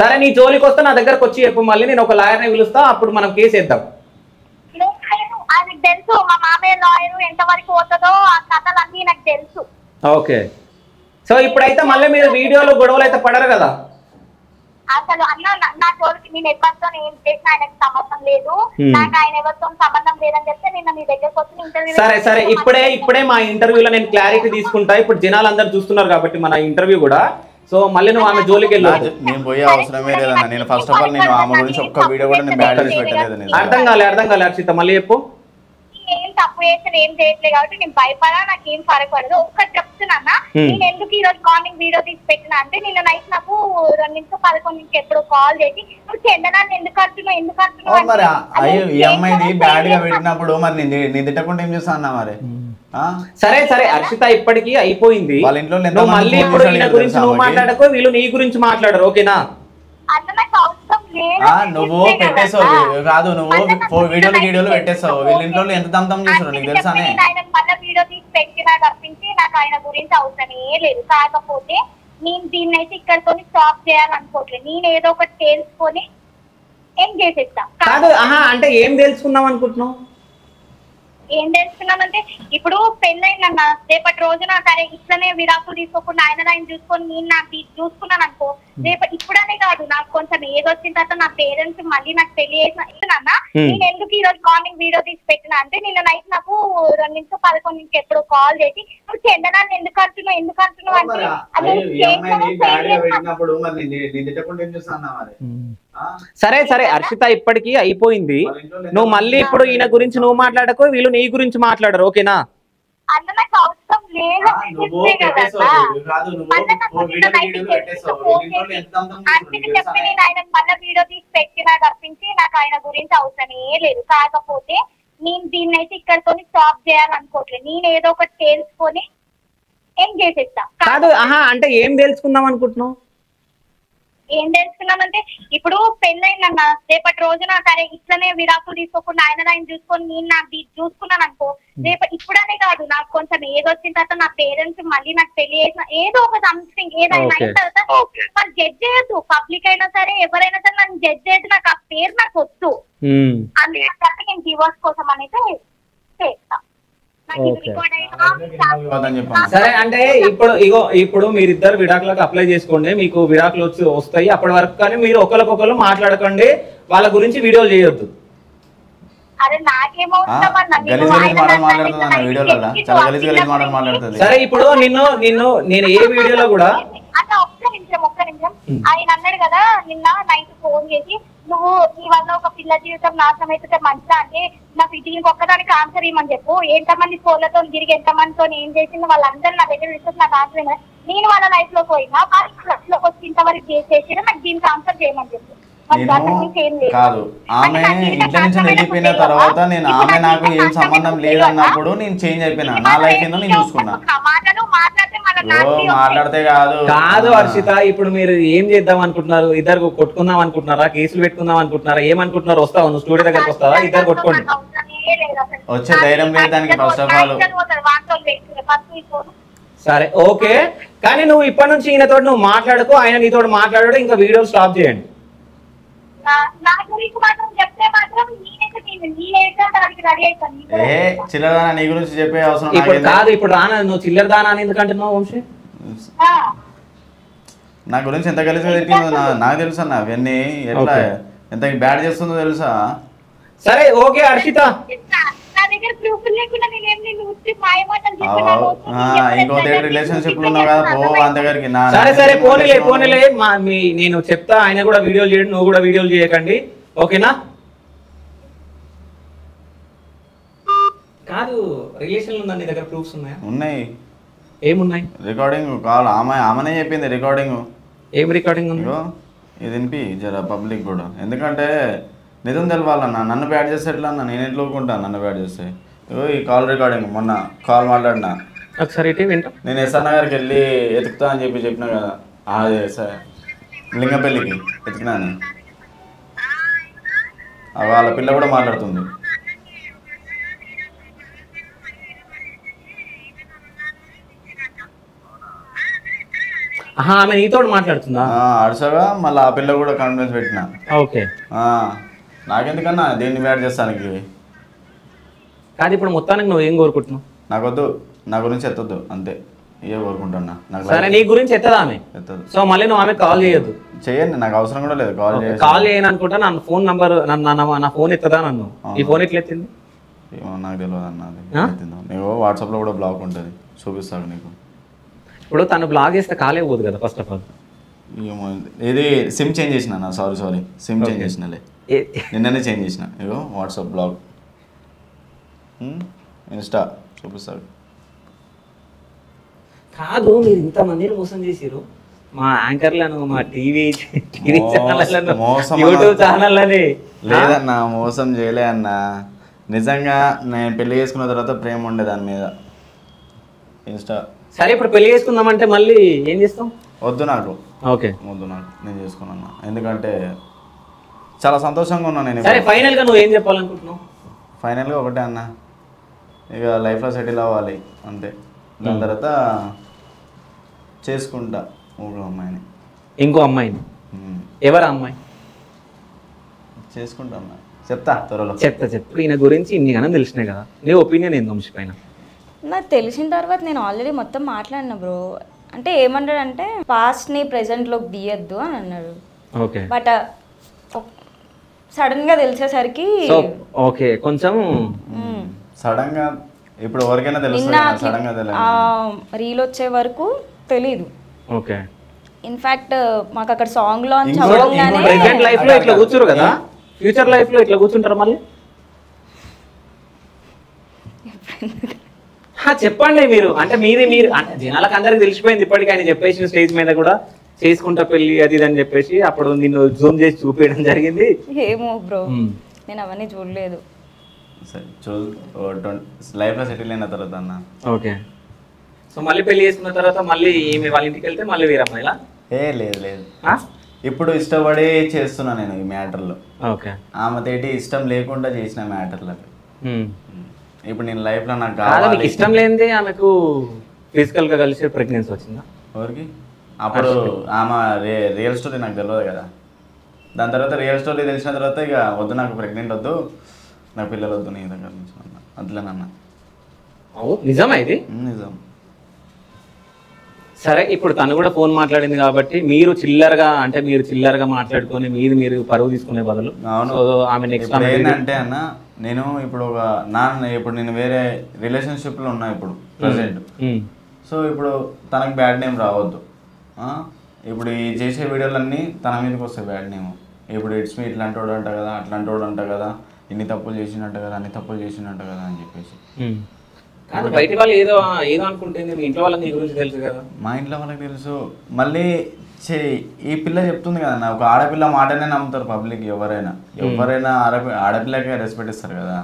సరే నీ జోలికి వస్తే నా దగ్గరకు వచ్చి చెప్పు, మళ్ళీ నేను ఒక లాయర్ని పిలుస్తా, అప్పుడు మనం కేసు వేద్దాం. తెలుసు మా మామయ్య లాయర్ ఎంత వరకు పోతుందో ఆ కథలన్నీ నాకు తెలుసు. ఓకే, సో ఇప్పుడైతే మళ్ళీ మీరు వీడియోలో గొడవలు అయితే పడరు కదా? అసలు అన్న నా తోడికి నేను ఎవరితో ఏం చేసినా ఆయనకు సంబంధం లేదు, నాకు ఆయన ఎవరితో సంబంధం లేదని చెప్తే నిన్న మీ దగ్గరకు వచ్చి ఇంటర్వ్యూ. సరే సరే, ఇప్పుడే మా ఇంటర్వ్యూలో నేను క్లారిటీ తీసుకుంటా. ఇప్పుడు జనాలు అందరు చూస్తున్నారు కాబట్టి మన ఇంటర్వ్యూ కూడా. సో మళ్ళీ నువ్వు ఆమె జోలికి వెళ్ళి నేను పోయే అవసరమే లేదన్న. నేను ఫస్ట్ ఆఫ్ ఆల్ నేను ఆమె గురించి ఒక్క వీడియో కూడా నేను బ్యాడ్ చేసి పెట్టలేదు. అర్థం కాలే హర్షిత, మళ్ళీ చెప్పు. ఏం తప్పు చేసిన ఏం చేయట్లేదు కాబట్టి నేను భయపడా, నాకు ఏం ఫరక్ పడదు. ఒక్కటి చెప్తున్నా, నేను ఎందుకు ఈ రోజు మార్నింగ్ వీడియో తీసి పెట్టినా అంటే నిన్న నైట్ నాకు 2-11 ఎప్పుడు కాల్ చేసి నువ్వు చందనాన్ని ఎందుకు అంటున్నావు మరి అయ్యో ఈ అమ్మాయిని బ్యాడ్ గా పెట్టినప్పుడు మరి నేను తిట్టకుండా ఏం చేస్తా అన్నా మరి. సరే సరే హర్షిత, ఇప్పటికీ అయిపోయింది. వాళ్ళ ఇంట్లో నువ్వు మళ్ళీ ఇప్పుడు ఈయన గురించి నువ్వు మాట్లాడకో, వీళ్ళు నీ గురించి మాట్లాడరు, ఓకేనా? నువ్వు పెట్టేసావు కాదు, నువ్వు వీడియోలు పెట్టేసావు. వీళ్ళ ఇంట్లో ఎంత దమ్దం చేస్తున్నావు నీకు తెలుసా? మళ్ళీ వీడియో తీసి పెట్టినా తప్పించి నాకు ఆయన గురించి అవసరమే లేదు. కాకపోతే నేను దీన్ని అయితే ఇక్కడతో స్టాప్ చేయాలనుకోవట్లేదు. నేను ఏదో ఒకటి తెలుసుకొని ఏం చేసేస్తా. కాదు అంటే ఏం తెలుసుకుందాం అనుకుంటున్నావు? ఏం తెలుసుకున్నానంటే ఇప్పుడు పెళ్ళైందన్న రేపటి రోజున సరే ఇట్లనే విడాకులు తీసుకోకుండా ఆయన చూసుకొని నేను నాకు చూసుకున్నాను అనుకో, రేపటి ఇప్పుడనే కాదు నాకు కొంచెం ఏదొచ్చిన తర్వాత నా పేరెంట్స్ మళ్ళీ నాకు పెళ్లి చేసిన నేను ఎందుకు ఈ రోజు మార్నింగ్ వీడియో తీసి పెట్టినా అంటే నిన్న నైట్ నాకు 2-11 ఎప్పుడు కాల్ చేసి నువ్వు చందనాన్ని ఎందుకు అంటున్నావు అంటే సరే సరే హర్షిత, ఇప్పటికీ అయిపోయింది. నువ్వు మళ్ళీ ఇప్పుడు ఈయన గురించి నువ్వు మాట్లాడకో, వీళ్ళు నీ గురించి మాట్లాడరు, ఓకేనా? వీడియో తీసి పెట్టినా తప్పించి నాకు ఆయన గురించి అవసరమే లేదు. కాకపోతే నేను దీన్ని అయితే ఇక్కడతో స్టాప్ చేయాలనుకోవట్లేదు. నేను ఏదో ఒకటి తెలుసుకొని ఏం చేసేస్తా. కాదు అంటే ఏం తెలుసుకుందాం అనుకుంటున్నావు? ఏం తెలుసుకున్నానంటే ఇప్పుడు పెళ్ళైందన్న రేపటి రోజున సరే ఇట్లనే విడాకులు తీసుకోకుండా ఆయన చూసుకొని నేను నాకు చూసుకున్నాను అనుకో, రేపటి ఇప్పుడనే కాదు నాకు కొంచెం ఏదొచ్చిన తర్వాత నా పేరెంట్స్ మళ్ళీ నాకు పెళ్లి చేసిన ఏదో ఒక సంథింగ్ ఏదైనా అయిన తర్వాత వాళ్ళు జడ్జ్ చేయొద్దు. పబ్లిక్ అయినా సరే ఎవరైనా సరే నన్ను జడ్జ్ చేయొద్దు. నాకు ఆ పేరు నాకు వద్దు. అందుకని నేను డివోర్స్ కోసం అనేది చేస్తా. సరే అంటే ఇప్పుడు మీరిద్దరు విడాకులకు అప్లై చేసుకోండి, మీకు విడాకులు వస్తాయి. అప్పటి వరకు కానీ మీరు ఒకరికొకరు మాట్లాడకండి, వాళ్ళ గురించి వీడియోలు చేయొద్దు. సరే ఇప్పుడు నేను ఏ వీడియోలో కూడా ఒక్క నిమిషం ఆయన అన్నాడు కదా నిన్న నైట్ ఫోన్ చేసి నువ్వు నీ వల్ల ఒక పిల్ల జీవితం నాశనం అయితే మంచిదా అంటే నాకు దీనికి ఒక్కదానికి ఆన్సర్ ఇవ్వమని చెప్పు. ఎంతమంది ఫోన్లతో తిరిగి ఎంతమందితో ఏం చేసింది వాళ్ళందరూ నా దగ్గర తీసుకొచ్చి నాకు ఆన్సర్ ఇవ్వాలి. నేను వాళ్ళ లైఫ్ లో పోయినా వాళ్ళ లైఫ్ లోకి వచ్చి ఇంతవరకు చేసేసి నాకు దీనికి ఆన్సర్ చేయమని చెప్పు. కాదు ఆమె ఇంట్లో నుంచి వెళ్ళిపోయిన తర్వాత నేను ఆమె నాకు ఏం సంబంధం లేదన్నప్పుడు నేను చేంజ్ అయిపోయినా. నా లైఫ్ ఏందో నేను చూసుకున్నా. మాట్లాడితే కాదు హర్షిత, ఇప్పుడు మీరు ఏం చేద్దాం అనుకుంటున్నారు? ఇద్దరు కొట్టుకుందాం అనుకుంటున్నారా? కేసులు పెట్టుకుందాం అనుకుంటున్నారా? ఏమనుకుంటున్నారు? వస్తావా నువ్వు స్టూడియో దగ్గరకు వస్తావా? ఇద్దరు కొట్టుకోండి. వచ్చే ధైర్యం లేదు దానికి ఫస్ట్ ఆఫ్ ఆల్. సరే ఓకే, కానీ నువ్వు ఇప్పటి నుంచి ఈయనతో నువ్వు మాట్లాడుకో, ఆయన నీతో మాట్లాడాడు. ఇంకా వీడియో స్టాప్ చేయండి. చిల్లరదానా నీ గురించి చెప్పే అవసరం ఇప్పుడు కాదు. ఇప్పుడు రానా నువ్వు చిల్లర దానా అని ఎందుకంటున్నావు వంశీ? నా గురించి ఎంత కలిసి తిట్టిందో నాకు తెలుసు అన్న. అవన్నీ ఎట్లా ఎంత బ్యాడ్ చేస్తుందో తెలుసా? సరే ఓకే హర్షిత, ఇంకో రిలేషన్షిప్ లో ఉన్నావు కదా పో అంత దగ్గరికి. సరే సరే పోనీలే నేను చెప్తా. ఆయన కూడా వీడియోలు చేయండి, నువ్వు కూడా వీడియోలు చేయకండి, ఓకేనా? కాదు రిలేషన్ ఉందా నీ దగ్గర? ప్రూఫ్స్ ఉన్నాయా? ఉన్నాయి. ఏమున్నాయి? రికార్డింగ్ కాల్ ఆమెనే చెప్పింది. రికార్డింగ్ ఏం రికార్డింగ్ ఉంది? ఇది వినిపి జర పబ్లిక్ కూడా, ఎందుకంటే నిజం తెలవాలన్నా. నన్ను బ్యాడ్ చేస్తే ఎట్లా అన్న? నేను ఎట్లా ఊరుకుంటాను నన్ను బ్యాడ్ చేస్తే? ఈ కాల్ రికార్డింగ్ మొన్న కాల్ మాట్లాడినా ఒకసారి నేను ఎస్ఆర్ నగర్కి వెళ్ళి ఎతుకుతా అని చెప్పినా కదా, అదే సార్ లింగపల్లికి ఎతికినా అని. వాళ్ళ పిల్ల కూడా మాట్లాడుతుంది. ఆమె నీతో మాట్లాడుతుందా? అడుసగా మళ్ళీ ఆ పిల్ల కూడా కాన్ఫిడెన్స్ పెట్టినా. ఓకే నాకెందుకన్నా దేన్ని బ్యాడ్ చేస్తానికి? కాదు ఇప్పుడు మొత్తానికి నువ్వు ఏం కోరుకుంటున్నావు? నాకొద్దు, నా గురించి ఎత్తొద్దు అంతే, ఇవే కోరుకుంటున్నా. నాకు సరే నీ గురించి ఎత్తదా ఆమె? ఎత్తదు. సో మళ్ళీ నువ్వు ఆమె కాల్ చేయొద్దు. చేయండి, నాకు అవసరం కూడా లేదు కాల్ చేయాలి. కాల్ చేయను అనుకుంటా, నా ఫోన్ నంబర్ నా ఫోన్ ఎత్తదా నన్ను? ఈ ఫోన్ ఎట్లా ఎత్తింది? ఏమో నాకు తెలియదు అన్న, అది నీకు వాట్సాప్లో కూడా బ్లాక్ ఉంటుంది, చూపిస్తాను నీకు. ఇప్పుడు తను బ్లాగ్ చేస్తే కాలే పోదు కదా ఫస్ట్ ఆఫ్ ఆల్. ఏమో ఇది సిమ్ చేంజ్ చేసిన అన్న, సారీ సిమ్ చేంజ్ చేసినలే, నిన్ననే చేంజ్ చేసిన. ఇగో వాట్సాప్ బ్లాగ్, ఇన్స్టా చూపిస్తాడు. కాదు మీరు ఇంతమందిని మోసం చేసిరు, మా యాంకర్లను, మా టీవీ ఛానళ్ళను, యూట్యూబ్ ఛానళ్ళని. లేదన్నా మోసం చేయలే అన్న, నిజంగా నేను పెళ్లి చేసుకున్న తర్వాత ప్రేమ ఉండే దాని మీద. ఇన్స్టా సరే ఇప్పుడు పెళ్లి చేసుకుందామంటే మళ్ళీ ఏం చేస్తాం? వద్దు నాకు, ఓకే వద్దు నాకు, నేను చేసుకున్నాను. ఎందుకంటే చాలా సంతోషంగా ఉన్నాను నేను. సరే ఫైనల్ గా నువ్వు ఏం చెప్పాలనుకుంటున్నావు? ఫైనల్గా ఒకటే అన్న, ఇక లైఫ్లో సెటిల్ అవ్వాలి అంతే. దాని తర్వాత చేసుకుంటా ఇంకో అమ్మాయిని. ఇంకో అమ్మాయిని? ఎవరు అమ్మాయి? చేసుకుంటా అన్న, చెప్తా త్వరలో. చెప్తా ఈయన గురించి ఇన్ని గణం తెలిసినాయి కదా, నీ ఒపీనియన్ ఏంది వంశీ పైన? నాకు తెలిసిన తర్వాత నేను ఆల్రెడీ మొత్తం మాట్లాడిన బ్రో. అంటే ఏమన్నాడంటే పాస్ట్ని ప్రెజెంట్లోకి తీయద్దు అని అన్నాడు. ఓకే బట్ సడన్గా తెలిసేసరికి ఓకే కొంచెం సడన్గా ఇప్పుడు ఎవరికైనా నిన్న తెలుస్తుంది, సడన్గా తెలియదు. రీల్ వచ్చే వరకు తెలీదు. ఓకే ఇన్ఫాక్ట్ మాకు అక్కడ సాంగ్ లాంచ్ ప్రెజెంట్ లైఫ్ లో ఇట్లా కూర్చోరు కదా, ఫ్యూచర్ లైఫ్ లో ఇట్లా కూర్చుంటారు మళ్ళీ? చెప్పండి మీరు, అంటే మీరు అంటే జనాలకు అందరికి తెలిసిపోయింది ఇప్పటికీ. ఆయన చెప్పేసి స్టేజ్ మీద కూడా చేసుకుంటా పెళ్లి అది ఇది అని చెప్పేసి అప్పుడు నిన్ను జూమ్ చేసి చూపించడం జరిగింది. ఏమో బ్రో నేను అవన్నీ చూడలేదు. లైఫ్లో సెటిల్ అయిన తర్వాత అన్న. ఓకే సో మళ్ళీ పెళ్లి చేసుకున్న తర్వాత మళ్ళీ ఈమె వాళ్ళ ఇంటికి వెళ్తే మళ్ళీ వీరమ్మాయిలా? లేదు ఇప్పుడు ఇష్టపడే చేస్తున్నా నేను ఈ మ్యాటర్లో. ఓకే ఆమె తేటి ఇష్టం లేకుండా చేసిన మ్యాటర్లు. ఇప్పుడు నేను లైఫ్లో నాకు కావాలి. ఇష్టం లేనిదే ఆమెకు ఫిజికల్ గా కలిసి ప్రెగ్నెన్సీ వచ్చిందా? ఎవరికి? అప్పుడు ఆమె రియల్ స్టోరీ నాకు తెలియదు కదా. దాని తర్వాత రియల్ స్టోరీ తెలిసిన తర్వాత ఇక వద్దు నాకు ప్రెగ్నెంట్ వద్దు, నాకు పిల్లలు వద్దు నీ దగ్గర నుంచి అన్న. అట్లేనన్నా. నిజమా ఇది? నిజం. సరే ఇప్పుడు తను కూడా ఫోన్ మాట్లాడింది కాబట్టి మీరు చిల్లరగా మాట్లాడుకొని మీరు పరువు తీసుకునే బదులు ఆమె నెక్స్ట్ ఏంటంటే అన్న, నేను ఇప్పుడు ఇప్పుడు నేను వేరే రిలేషన్షిప్లో ఉన్నా ఇప్పుడు ప్రజెంట్. సో ఇప్పుడు తనకు బ్యాడ్ నేమ్ రావద్దు. ఇప్పుడు ఈ చేసే వీడియోలన్నీ తన మీదకి వస్తాయి బ్యాడ్ నేమ్. ఇప్పుడు ఇట్స్ మీ ఇట్లాంటి వాడు అంట కదా, అట్లాంటి వాడు అంట కదా, ఇన్ని తప్పులు చేసినట్టు కదా, అన్ని తప్పులు చేసినట్టు కదా అని చెప్పేసి. కానీ బయట వాళ్ళు ఏదో అనుకుంటుంది, మీ ఇంట్లో వాళ్ళకి నీ గురించి తెలుసు కదా. మా ఇంట్లో వాళ్ళకి తెలుసు. మళ్ళీ ఈ పిల్ల చెప్తుంది కదన్న, ఒక ఆడపిల్ల మాటనే నమ్ముతారు పబ్లిక్. ఎవరైనా ఆడపిల్లకే రెస్పెక్ట్ ఇస్తారు కదా.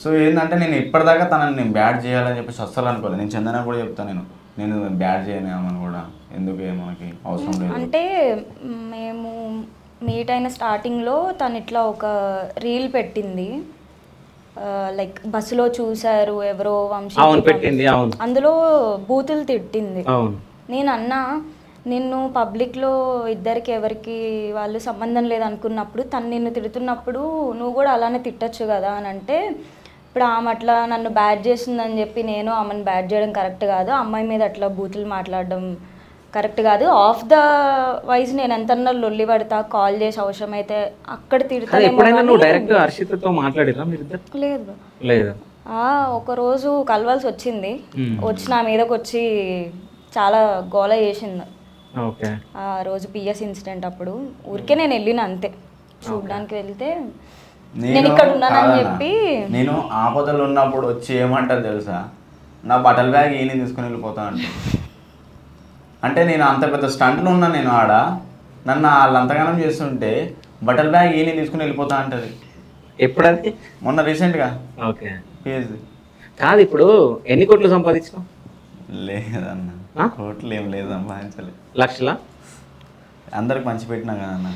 సో ఏంటంటే నేను ఇప్పటిదాకా తనని నేను బ్యాడ్ చేయాలని చెప్పేసి అస్సలు అనుకోలేదు. నేను చందన కూడా చెప్తాను, నేను బ్యాడ్ చేయను ఆమెను కూడా, ఎందుకు మనకి అవసరం లేదు. అంటే మేము మీట్ అయిన స్టార్టింగ్లో తను ఇట్లా ఒక రీల్ పెట్టింది, లైక్ బస్సులో చూసారు ఎవరో వంశీ, అందులో బూతులు తిట్టింది. నేను అన్నా నిన్ను పబ్లిక్లో ఇద్దరికి ఎవరికి వాళ్ళు సంబంధం లేదనుకున్నప్పుడు తను నిన్ను తిడుతున్నప్పుడు నువ్వు కూడా అలానే తిట్టచ్చు కదా అని అంటే, ఇప్పుడు ఆమె అట్లా నన్ను బ్యాడ్ చేసిందని చెప్పి నేను ఆమెను బ్యాడ్ చేయడం కరెక్ట్ కాదు, అమ్మాయి మీద అట్లా బూతులు మాట్లాడడం కరెక్ట్ కాదు. ఆఫ్ ద వైజ్ నేను ఎంతన్నా లొల్లి పడతా, కాల్ చేసి అవసరమైతే అక్కడ తిడతాను. లేదు, ఒక రోజు కలవాల్సి వచ్చింది. వచ్చి నా మీదకి వచ్చి చాలా గోల చేసింది ఆ రోజు పిఎస్ ఇన్సిడెంట్ అప్పుడు. ఊరికే నేను వెళ్ళిన అంతే, చూడడానికి వెళ్తే నేను ఇక్కడ ఉన్నానని చెప్పి. నేను ఆపదలు ఉన్నప్పుడు వచ్చి ఏమంటారు తెలుసా, నా బట్టల బ్యాగ్ ఈయన తీసుకుని వెళ్ళిపోతా అంటే నేను అంత పెద్ద స్టంట్లో ఉన్నా నేను ఆడ, నన్ను వాళ్ళు అంతగానం చేస్తుంటే బట్టల బ్యాగ్ ఈయన తీసుకుని వెళ్ళిపోతా అంటది. ఎప్పుడది? మొన్న రీసెంట్గా. ఓకే కాదు, ఇప్పుడు ఎన్ని కోట్లు సంపాదించావు? లేదన్న, కోట్లు ఏం లేదు, సంపాదించలేదు. లక్షలా? అందరికి పంచిపెట్టినా కదా అన్న.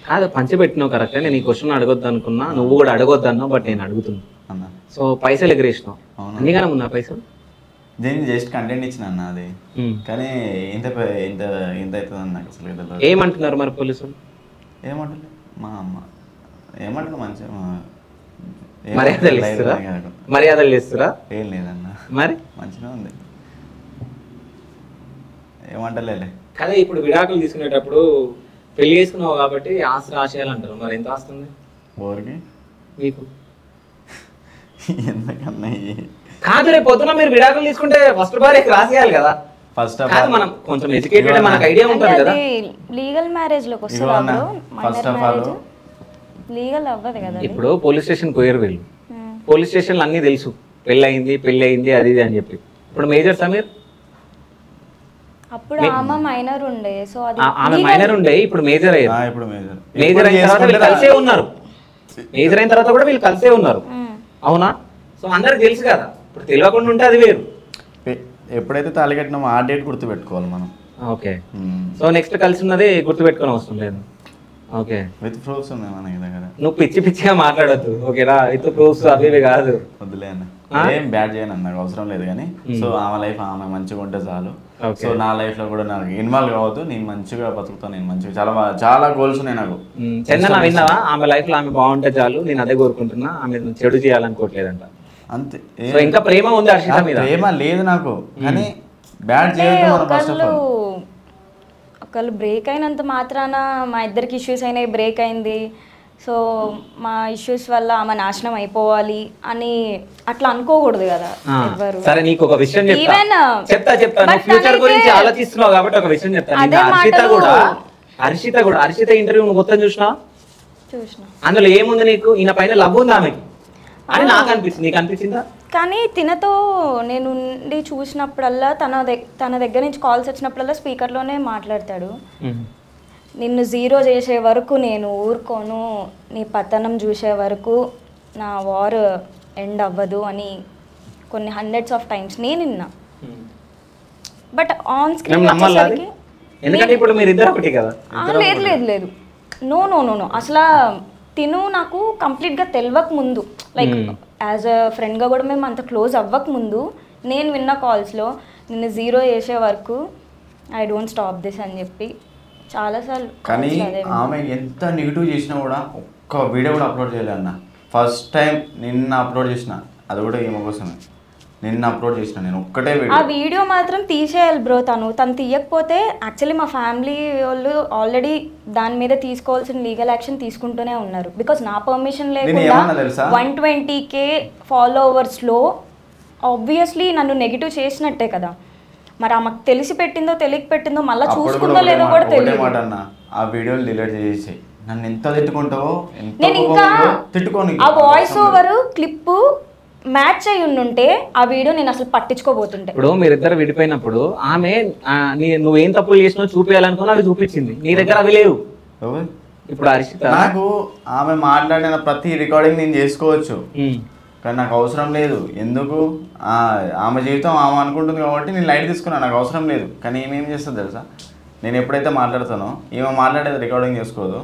కాదు పంచిపెట్టినావు కరెక్టే, నేను ఈ క్వశ్చన్ అడగొద్దు అనుకున్నా, నువ్వు కూడా అడగొద్దు అన్నావు, బట్ నేను అడుగుతున్నా అన్న. సో పైసలు ఎగరేసినావు, అన్నిగానే ఉన్నా పైసలు? దీన్ని జస్ట్ కంటెంట్ ఇచ్చిన అన్న అది, కానీ ఇంత అవుతుంది అన్న నాకు అసలు. ఏమంటున్నారు మరి పోలీసులు? ఏమంటలే, మా అమ్మ ఏమంటారు మంచిగా మర్యాదలు ఇస్తురా? మర్యాదలు ఇస్తురా? ఏం లేదన్న, మరి మంచిగా ఉంది, ఏమంటలేలే. కదా ఇప్పుడు విడాకులు తీసుకునేటప్పుడు పెళ్లి చేసుకున్నావు కాబట్టి ఆస్తి రాసేయాలి అంటారు. మరి ఎంత వస్తుంది ఊరికి? మీకు ఎందుకన్నా కాదు, రేపు పొద్దున మీరు విడాకులు తీసుకుంటే ఫస్ట్ భార్యకి రాసేయాలి కదా. ఫస్ట్ ఆఫ్ కాదు, ఆల్ మనం కొంచెం ఎడ్యుకేటెడ్, మనకు ఐడియా ఉంటుంది కదా. లీగల్ మ్యారేజ్ లోకి వస్తుందా bro? First of all legal అవ్వదు కదా అది. ఇప్పుడు పోలీస్ స్టేషన్ పోయారు వీళ్ళు, పోలీస్ స్టేషన్లు అన్నీ తెలుసు, పెళ్ళి అయింది అది ఇది అని చెప్పి. ఇప్పుడు మేజర్ సమీర్ అప్పుడు ఆమె మైనర్ ఉండే, సో అది ఆమె మైనర్ ఉండే, ఇప్పుడు మేజర్ అయ్యారు. ఇప్పుడు మేజర్ అయిన తర్వాత వీళ్ళు కలిసే ఉన్నారు, మేజర్ అయిన తర్వాత కూడా వీళ్ళు కలిసే ఉన్నారు, అవునా? సో అందరికి తెలుసు కదా. ఇప్పుడు తెలియకుండా ఉంటే అది వేరు. ఎప్పుడైతే తాళి కట్టినామో ఆ డేట్ గుర్తు పెట్టుకోవాలి మనం. ఓకే, సో నెక్స్ట్ కలిసి ఉన్నది గుర్తు పెట్టుకోవడం అవసరం లేదు. ఓకే, విత్ ప్రూఫ్స్ ఉన్నాయి మన దగ్గర. నువ్వు పిచ్చిగా మాట్లాడద్దు, ఓకేనా? విత్ ప్రూఫ్స్ అవి ఇవి కాదు. వద్దులే అన్న, ఏం బ్యాడ్ చేయను అన్న, నాకు అవసరం లేదు. కానీ సో ఆమె లైఫ్ ఆమె మంచిగా ఉంటే చాలు. సో నా లైఫ్ లో కూడా నాకు ఇన్వాల్వ్ కావద్దు, నేను మంచిగా బతుకుతాను, నేను మంచిగా చాలా గోల్స్ ఉన్నాయి నాకు. చందన విన్నావా? ఆమె లైఫ్ లో ఆమె బాగుంటే చాలు, నేను అదే కోరుకుంటున్నా, ఆమె చెడు చేయాలనుకోవట్లేదంట. అంతే, ఇంకా ప్రేమ ఉంది హర్షిత మీద? ప్రేమ లేదు నాకు, కానీ బ్యాడ్ చేయొద్దు. ఒకళ్ళు బ్రేక్ అయినంత మాత్రాన మా ఇద్దరికి ఇష్యూస్ అయినాయి, బ్రేక్ అయింది, సో మా ఇష్యూస్ వల్ల ఆమె నాశనం అయిపోవాలి అని అట్లా అనుకోకూడదు కదా ఎవరు. సరే, నీకు ఒక విషయం చెప్తా. ఫ్యూచర్ గురించి ఆలోచిస్తున్నావు కాబట్టి ఒక విషయం చెప్తాను. హర్షిత ఇంటర్వ్యూ నువ్వు మొత్తం చూసినా? అందులో ఏముంది నీకు? ఈయన పైన లవ్ ఉంది ఆమెకి అని నాకు అనిపిస్తుంది, నీకు అనిపించిందా? కానీ తినతో నేను చూసినప్పుడల్లా తన దగ్గర నుంచి కాల్స్ వచ్చినప్పుడల్లా స్పీకర్లోనే మాట్లాడతాడు. నిన్ను జీరో చేసే వరకు నేను ఊరుకోను, నీ పతనం చూసే వరకు నా వార్ ఎండ్ అవ్వదు అని కొన్ని హండ్రెడ్స్ ఆఫ్ టైమ్స్ నేను విన్నా. బట్ ఆన్ స్క్రీన్ వచ్చేసరికి లేదు, నో అసలు తిను నాకు కంప్లీట్గా తెలియక ముందు, లైక్ యాజ్ అ ఫ్రెండ్గా కూడా మేము అంత క్లోజ్ అవ్వక ముందు నేను విన్న కాల్స్లో నిన్ను జీరో చేసే వరకు ఐ డోంట్ స్టాప్ దిస్ అని చెప్పి చాలాసార్లు. కానీ ఆమె ఎంత నెగిటివ్ చేసినా కూడా ఒక్క వీడియో కూడా అప్లోడ్ చేయలే అన్న. ఫస్ట్ టైం నిన్న అప్లోడ్ చేసిన, అది కూడా ఏమో కోసమే నిన్న అప్లోడ్ చేసిన నేను ఒక్కటే వీడియో. ఆ వీడియో మాత్రం తీసేయాలి బ్రో. తను తీయకపోతే యాక్చువల్లీ మా ఫ్యామిలీ వాళ్ళు ఆల్రెడీ దాని మీద తీసుకోవాల్సిన లీగల్ యాక్షన్ తీసుకుంటూనే ఉన్నారు. బికాస్ నా పర్మిషన్ లేకుండా 120K ఫాలోవర్స్లో ఆబ్వియస్లీ నన్ను నెగిటివ్ చేసినట్టే కదా. మరి ఆమెకు తెలిసి పెట్టిందో తెలియక పెట్టిందో మళ్ళీ చూసుకుందో లేదో కూడా తెలియదు. ఆ వీడియోలు డిలీట్ చేసి నన్ను ఎంత తిట్టుకుంటావో, నేను ఇంకా ఆ వాయిస్ ఓవర్ క్లిప్ మ్యాచ్ అయి ఉంటే ఆ వీడియో నేను అసలు పట్టించుకోబోతుంటే. ఇప్పుడు మీరిద్దరు విడిపోయినప్పుడు ఆమె నువ్వేం తప్పులు చేసినా చూపించాలనుకున్నా అవి చూపించింది, నీ దగ్గర అవి లేవు. ఇప్పుడు హర్షిత నాకు ఆమె మాట్లాడిన ప్రతి రికార్డింగ్ నేను చేసుకోవచ్చు, కానీ నాకు అవసరం లేదు. ఎందుకు? ఆమె జీవితం ఆమె అనుకుంటుంది కాబట్టి నేను లైట్ తీసుకున్నాను, నాకు అవసరం లేదు. కానీ ఏమేం చేస్తుంది తెలుసా, నేను ఎప్పుడైతే మాట్లాడతానో ఈమె మాట్లాడేది రికార్డింగ్ చేసుకోదు,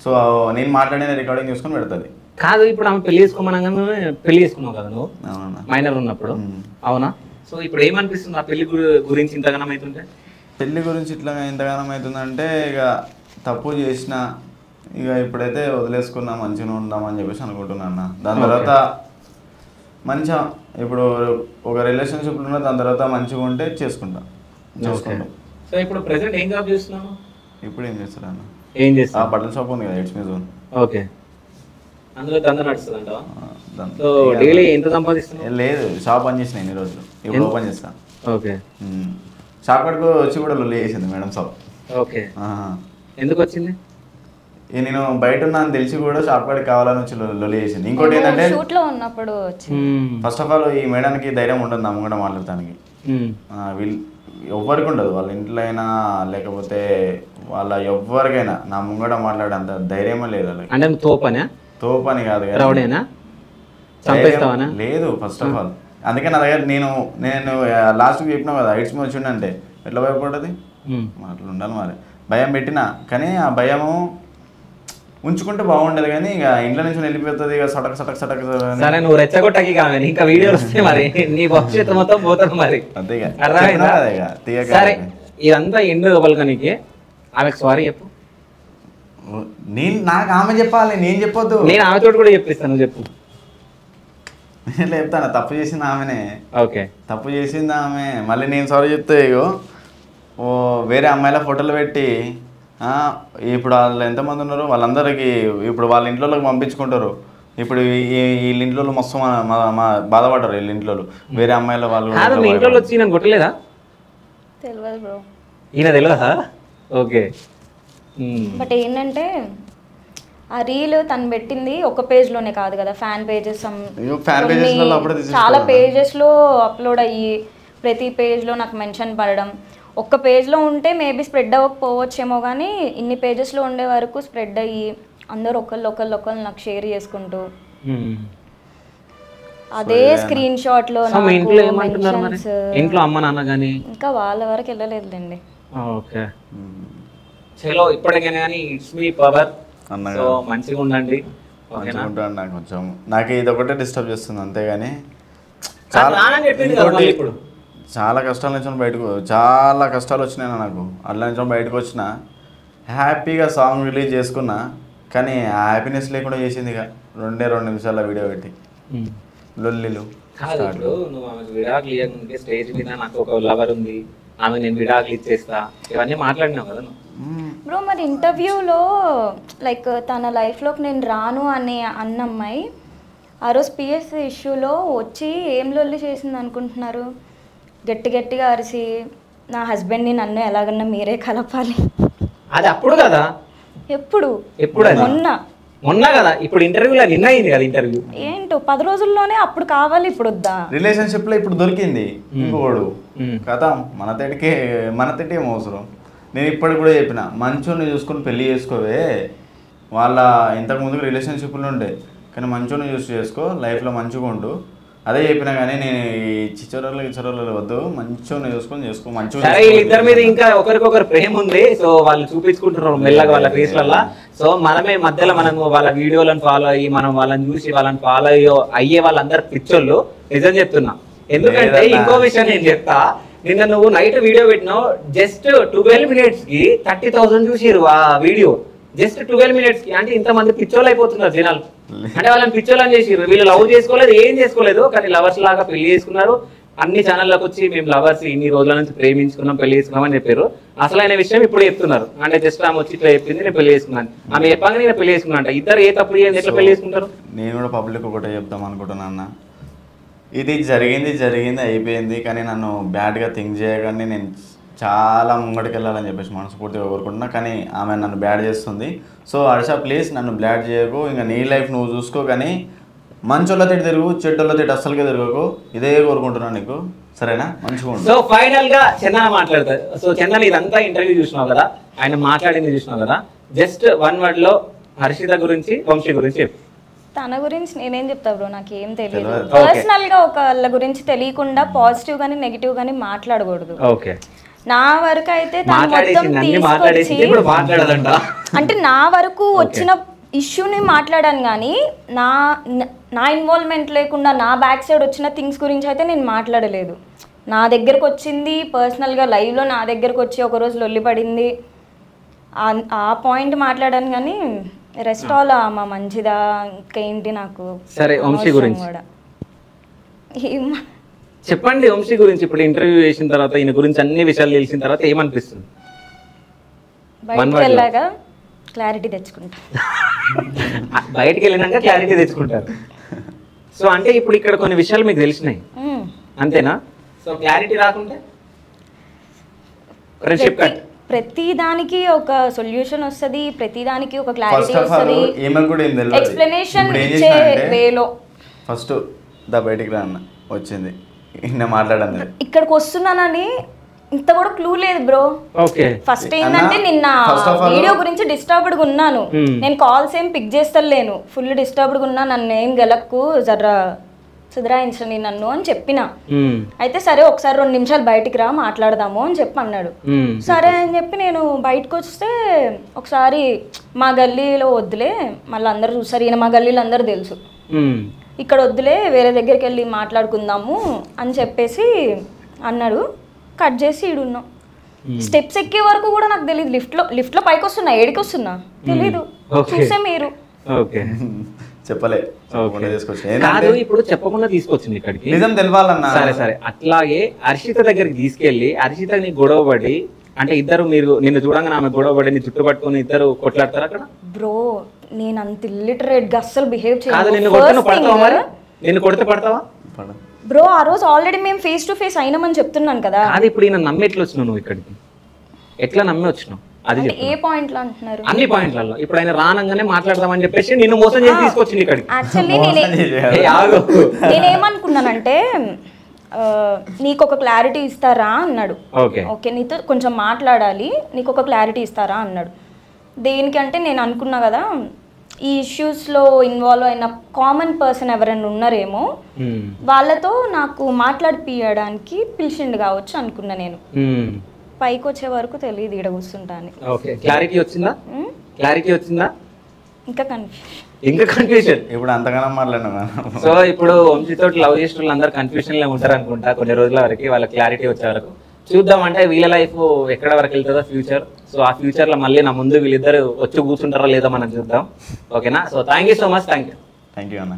సో నేను మాట్లాడేది రికార్డింగ్ చేసుకుని పెడుతుంది. కాదు, ఇప్పుడు ఆమె పెళ్లి చేసుకోమనగానే పెళ్లి చేసుకున్నావు కదా నువ్వు మైనర్ ఉన్నప్పుడు, అవునా? సో ఇప్పుడు ఏమనిపిస్తుంది ఆ పెళ్లి గురించి ఇంతగానం అవుతుంటే? పెళ్లి గురించి ఇట్లా ఇంతగానం అవుతుందంటే ఇక తప్పు చేసిన, ఇక ఇప్పుడైతే వదిలేసుకున్నా మంచిగా ఉందామని చెప్పేసి అనుకుంటున్నా. దాని తర్వాత మంచిగా ఇప్పుడు ఒక రిలేషన్షిప్లో ఉన్న, దాని తర్వాత మంచిగా ఉంటే చేసుకుంటాం. సో ఇప్పుడు ప్రెసెంట్ ఏం జాబ్ చేస్తున్నాను? ఇప్పుడు ఏం చేస్తాను అన్న, ఏం చేస్తా? బట్టల షాప్ ఉంది కదా, ఇట్స్ మీ జోన్. ఓకే, అందులో దంద నడుస్తుంది అంటావా? సో డైలీ ఎంత సంపాదిస్తున్నా? లేదు, షాప్ పని చేసిన ఎన్ని రోజులు, ఇప్పుడు ఓపెన్ చేస్తాను. ఓకే, షాప్ కడుకు వచ్చి కూడా లొల్లి చేసింది మేడం షాప్. ఓకే, ఎందుకు వచ్చింది? నేను బయట ఉన్నా అని తెలిసి కూడా షాప్ కాడికి కావాలని వచ్చి లొల్లి చేసింది. ఇంకోటి ఏంటంటే ఫస్ట్ ఆఫ్ ఆల్ ఈ మేడానికి ధైర్యం ఉండదు నా ముంగట మాట్లాడటానికి. వీళ్ళు ఎవ్వరికి ఉండదు, వాళ్ళ ఇంట్లో అయినా లేకపోతే వాళ్ళ ఎవ్వరికైనా నా ముంగట మాట్లాడేంత ధైర్యమే లేదు వాళ్ళకి. అంటే తోపని కాదు లేదు ఫస్ట్ ఆఫ్ ఆల్. అందుకే నా దగ్గర నేను లాస్ట్కి చెప్పినా కదా, ఐట్స్ మీద వచ్చిండంటే ఎట్లా భయపడ్డది, అట్లా ఉండాలి. మరి భయం పెట్టినా, కానీ ఆ భయము ఉంచుకుంటే బాగుండదు. కానీ ఇక ఇంట్లో నుంచి వెళ్ళిపోతుంది, ఇక సటక్ సటక్ సటక్. సరే, నువ్వు రెచ్చగొట్టకి కావాలి, ఇంకా వీడియోలు వస్తే మరి నీ భవిష్యత్తు మొత్తం పోతుంది మరి. అంతే, సరే ఇదంతా ఎండు పలకనికి ఆమెకు సారీ చెప్పు. నాకు ఆమె చెప్పాలి, నేను చెప్పొద్దు. నేను ఆమెతో కూడా చెప్పిస్తాను, చెప్పు. నేను చెప్తాను తప్పు చేసింది ఆమెనే, ఓకే తప్పు చేసింది ఆమె. మళ్ళీ నేను సారీ చెప్తే ఇగో ఓ వేరే అమ్మాయిల ఫోటోలు పెట్టి ఇప్పుడు వాళ్ళు ఎంతమంది ఉన్నారో వాళ్ళందరికీ ఇప్పుడు వాళ్ళ ఇంట్లోకి పంపించుకుంటారు. ఇప్పుడు వీళ్ళ ఇంట్లో మస్తు బాధపడ్డారు వీళ్ళ ఇంట్లో వేరే అమ్మాయిల వాళ్ళు. మీ ఇంట్లో వచ్చి నేను కొట్టలేదా? తెలియదు బ్రో. ఈయన తెలియదా? ఓకే. బట్ ఏంటంటే ఆ రీల్ తను పెట్టింది ఒక పేజ్లోనే కాదు కదా, ఫ్యాన్ పేజెస్ చాలా పేజెస్లో అప్లోడ్ అయ్యి ప్రతి పేజ్లో నాకు మెన్షన్ పడడం. ఒక్క పేజ్లో ఉంటే మేబీ స్ప్రెడ్ అవ్వకపోవచ్చేమో, కానీ ఇన్ని పేజెస్లో ఉండే వరకు స్ప్రెడ్ అయ్యి అందరూ ఒకళ్ళు నాకు షేర్ చేసుకుంటూ అదే స్క్రీన్ షాట్ లో ఇంట్లో అమ్మ నాన్న గానీ ఇంకా వాళ్ళ వరకు వెళ్ళలేదులేండి. ఓకే చలో ఇప్పటికైనా కానీ ఇట్స్ మీ పవర్ సో మంచిగా ఉండండి. నాకు కొంచెం నాకు ఇది ఒకటే డిస్టర్బ్ చేస్తుంది అంతేగాని చాలా కష్టాల నుంచి బయటకు చాలా కష్టాలు వచ్చినాయి నాకు. అట్లా నుంచి బయటకు వచ్చిన హ్యాపీగా సాంగ్ రిలీజ్ చేసుకున్నా, కానీ ఆ హ్యాపీనెస్ లేకుండా చేసింది ఇక 2 నిమిషాల వీడియో పెట్టి లొల్లిలు. ఇప్పుడు నువ్వు ఆమెకు విడాకులు ఇవ్వకుంటే స్టేజ్ మీద నాకు ఒక లవర్ ఉంది, ఆమె నేను విడాకులు ఇచ్చేస్తా, ఇవన్నీ మాట్లాడినావు కదా బ్రో. మరి ఇంటర్వ్యూలో లైక్ తన లైఫ్లోకి నేను రాను అనే అన్నమ్మాయి ఆ రోజు పిఎస్ ఇష్యూలో వచ్చి ఏం లొల్లి చేసింది అనుకుంటున్నారు? గట్టిగా అరిసి నా హస్బెండ్ని నన్ను ఎలాగన్నా మీరే కలపాలి. అది అప్పుడు కదా? ఎప్పుడు మొన్న కదా. ఇప్పుడు ఇంటర్వ్యూలో నిన్న అయింది కదా ఇంటర్వ్యూ. ఏంటో 10 రోజుల్లోనే అప్పుడు కావాలి ఇప్పుడు వద్దా? రిలేషన్షిప్ లో ఇప్పుడు దొరికింది ఇంకోడు కదా, మన తేటి ఏం అవసరం. నేను ఇప్పటికి కూడా చెప్పిన మంచోని చూసుకొని పెళ్లి చేసుకోవే. వాళ్ళ ఇంతకు ముందుకు రిలేషన్షిప్లు ఉండే, కానీ మంచోని చూసి చేసుకో, లైఫ్లో మంచిగా ఉండు. అదే చెప్పినా కానీ నేను ఈ చిచ్చోళ్ళు వద్దు, మంచోని చూసుకొని చేసుకో మంచిగా. ఇద్దరి మీద ఇంకా ఒకరికొకరు ప్రేమ ఉంది, సో వాళ్ళు చూపించుకుంటున్నారు మెల్లగా వాళ్ళ ఫేస్లల్లా. సో మనమే మధ్యలో మనము వాళ్ళ వీడియోలను ఫాలో అయ్యి మనం వాళ్ళని చూసి వాళ్ళని ఫాలో అయ్యే వాళ్ళందరు పిచ్చోళ్ళు. నిజం చెప్తున్నా. ఎందుకంటే ఇంకో విషయం నేను చెప్తా. నిన్న నువ్వు నైట్ వీడియో పెట్టినావు, జస్ట్ 12 minutes కి 30,000 చూసిరు ఆ వీడియో. జస్ట్ 12 minutes కి. అంటే ఇంతమంది పిచ్చోళ్ళు అయిపోతున్నారు జనాలు. అంటే వాళ్ళని పిచ్చోళ్ళని చేసిర్రు. వీళ్ళు లవ్ చేసుకోలేదు, ఏం చేసుకోలేదు, కానీ లవర్స్ లాగా పెళ్లి చేసుకున్నారు. అన్ని ఛానల్లోకి వచ్చి మేము లవర్స్ ఇన్ని రోజుల నుంచి ప్రేమించుకున్నాం, పెళ్లి చేసుకున్నాం అని చెప్పారు. అసలైన విషయం ఇప్పుడు చెప్తున్నారు. అంటే జస్ట్ ఆమె వచ్చి ఇట్లా చెప్పింది, నేను పెళ్లి చేసుకున్నాను, ఆమె చెప్పాక నేను పెళ్లి చేసుకున్నా అంట. ఇద్దరు ఏ తప్పు చేయండి, ఎట్లా పెళ్లి చేసుకుంటారు? నేను కూడా పబ్లిక్ ఒకటే చెప్తాం అనుకుంటున్నా అన్న, ఇది జరిగింది అయిపోయింది, కానీ నన్ను బ్యాడ్గా థింక్ చేయగానే నేను చాలా ముంగడికి వెళ్ళాలని చెప్పేసి మనస్ఫూర్తిగా కోరుకుంటున్నా. కానీ ఆమె నన్ను బ్యాడ్ చేస్తుంది. సో హర్ష ప్లీజ్ నన్ను బ్యాడ్ చేయకు, ఇంకా నీ లైఫ్ నువ్వు చూసుకో, కానీ మంచోళ్ళ తిట్టి తిరుగు, చెడ్డోళ్ళ తిట్టి అస్సలుగా తిరగకు. ఇదే కోరుకుంటున్నాను నీకు, సరేనా? మంచిగా. సో ఫైనల్ గా చందన మాట్లాడతారు. సో చందన ఇదంతా ఇంటర్వ్యూ చూసినావు కదా, ఆయన మాట్లాడింది చూసినావు కదా, జస్ట్ 1 word లో హర్షిత గురించి, వంశీ గురించి చెప్పు. తన గురించి నేనేం చెప్తా బ్రో, నాకేం తెలియదు. పర్సనల్ గా ఒకళ్ళ గురించి తెలియకుండా పాజిటివ్ గానీ నెగిటివ్ గానీ మాట్లాడకూడదు. ఓకే. నా వరకు అయితే అంటే నా వరకు వచ్చిన ఇష్యూని మాట్లాడాను, కానీ నా ఇన్వాల్వ్మెంట్ లేకుండా నా బ్యాక్ సైడ్ వచ్చిన థింగ్స్ గురించి అయితే నేను మాట్లాడలేదు. నా దగ్గరకు వచ్చింది పర్సనల్గా లైవ్లో నా దగ్గరకు వచ్చి ఒకరోజు లొల్లి పడింది, ఆ పాయింట్ మాట్లాడాను. కానీ రెస్ట్ ఆల్ మా మంచిదా ఇంకేంటి నాకు. సరే వంశీ గురించి కూడా చెప్పండి. వంశీ గురించి ఇప్పుడు ఇంటర్వ్యూ చేసిన తర్వాత, ఈయన గురించి అన్ని విషయాలు తెలిసిన తర్వాత ఏమనిపిస్తుంది? బయటకు వెళ్ళాక క్లారిటీ తెచ్చుకుంటా. బయటకు వెళ్ళినాక క్లారిటీ తెచ్చుకుంటారు. సో అంటే ఇప్పుడు ఇక్కడ కొన్ని విషయాలు మీకు తెలిసినాయి అంతేనా? సో క్లారిటీ రాకుంటే ఫ్రెండ్షిప్ కట్. ప్రతి దానికి ఒక సొల్యూషన్ వస్తుంది, ప్రతి దానికి ఒక క్లారిటీ వస్తుంది, ఎక్స్ప్లెనేషన్ ఇచ్చే వేలో. ఫస్ట్ బయటికి రా అన్న వచ్చింది, మాట్లాడండి. ఇక్కడికి వస్తున్నానని ఇంత కూడా క్లూ లేదు బ్రో. ఫస్ట్ ఏంటంటే నిన్న వీడియో గురించి డిస్టర్బ్డ్ గా ఉన్నాను, నేను కాల్స్ ఏం పిక్ చేస్తలేను, ఫుల్ డిస్టర్బ్డ్ గా ఉన్నా, నన్ను ఏం గెలక్కు జర్రా సుధరాయించండి నన్ను అని చెప్పిన. అయితే సరే ఒకసారి 2 నిమిషాలు బయటికి రా మాట్లాడదాము అని చెప్పి అన్నాడు. సరే అని చెప్పి నేను బయటకు వస్తే ఒకసారి మా గల్లీలో వద్దులే, మళ్ళీ అందరూ చూసారు, ఈయన మా గల్లీలో అందరూ తెలుసు, ఇక్కడ వద్దులే వేరే దగ్గరికి వెళ్ళి మాట్లాడుకుందాము అని చెప్పేసి అన్నాడు. కట్ చేసి ఈడున్నాం. స్టెప్స్ ఎక్కే వరకు కూడా నాకు తెలియదు, లిఫ్ట్ లో పైకి వస్తున్నా, ఏడికి వస్తున్నా తెలీదు, చూసే మీరు. చెప్పలే Okay. తీసుకొచ్చి కాదు ఇప్పుడు చెప్పకుండా తీసుకొచ్చింది ఇక్కడికి. నిజం తెలవాలన్నా. సరే అట్లాగే హర్షిత దగ్గరికి తీసుకెళ్లి హర్షితని గొడవపడి అంటే ఇద్దరు మీరు నిన్ను చూడంగానే ఆమె గొడవపడి నీ చుట్టూ పట్టుకుని ఇద్దరు కొట్లాడతారు అక్కడ. బ్రో నేను అంత ఇల్లిటరేట్ గా అస్సలు బిహేవ్ కాదు నిన్ను కొడితే నువ్వు పడతావా మరి? నిన్ను కొడితే పడతావా? బ్రో ఆ రోజు ఆల్రెడీ మేము ఫేస్ టు ఫేస్ అయినామని చెప్తున్నాను కదా. అది ఇప్పుడు ఈయన నమ్మి ఎట్లా వచ్చినావు నువ్వు ఇక్కడికి? ఎట్లా నమ్మి వచ్చినావు అది అంటే చెప్పు. ఏ పాయింట్ లో అంటున్నారు? అన్ని పాయింట్లలో ఇప్పుడు ఆయన రానంగానే మాట్లాడదామని చెప్పేసి నిన్ను మోసం చేసి తీసుకొచ్చింది ఇక్కడికి. యాక్చువల్లీ ఏయ్, ఆగు. నేనేమనుకున్నానంటే నీకు ఒక క్లారిటీ ఇస్తారా అన్నాడు. ఓకే నీతో కొంచెం మాట్లాడాలి, నీకు ఒక క్లారిటీ ఇస్తారా అన్నాడు. దేనికంటే నేను అనుకున్నా కదా ఈ ఇష్యూస్లో ఇన్వాల్వ్ అయిన కామన్ పర్సన్ ఎవరైనా ఉన్నారేమో వాళ్ళతో నాకు మాట్లాడిపియడానికి పిలిచిండు కావచ్చు అనుకున్నా నేను. పైకి వచ్చే వరకు తెలియదు ఈడ కూర్చుంటా అని. క్లారిటీ వచ్చిందా? క్లారిటీ వచ్చిందా? ఇంకా కన్ఫ్యూజన్ ఇప్పుడు అంతగానో మాట్లాడినా. సో ఇప్పుడు వంశీతో లవ్ చేసిన వాళ్ళు అందరు కన్ఫ్యూజన్ లో ఉంటారు అనుకుంటా కొన్ని రోజుల వరకు, వాళ్ళ క్లారిటీ వచ్చే వరకు. చూద్దాం అంటే వీళ్ళ లైఫ్ ఎక్కడ వరకు వెళ్తుందో ఫ్యూచర్. సో ఆ ఫ్యూచర్ లో మళ్ళీ నా ముందు వీళ్ళిద్దరు వచ్చి కూర్చుంటారో లేదో మనం చూద్దాం. ఓకేనా? So thank you so much. Thank you అన్న.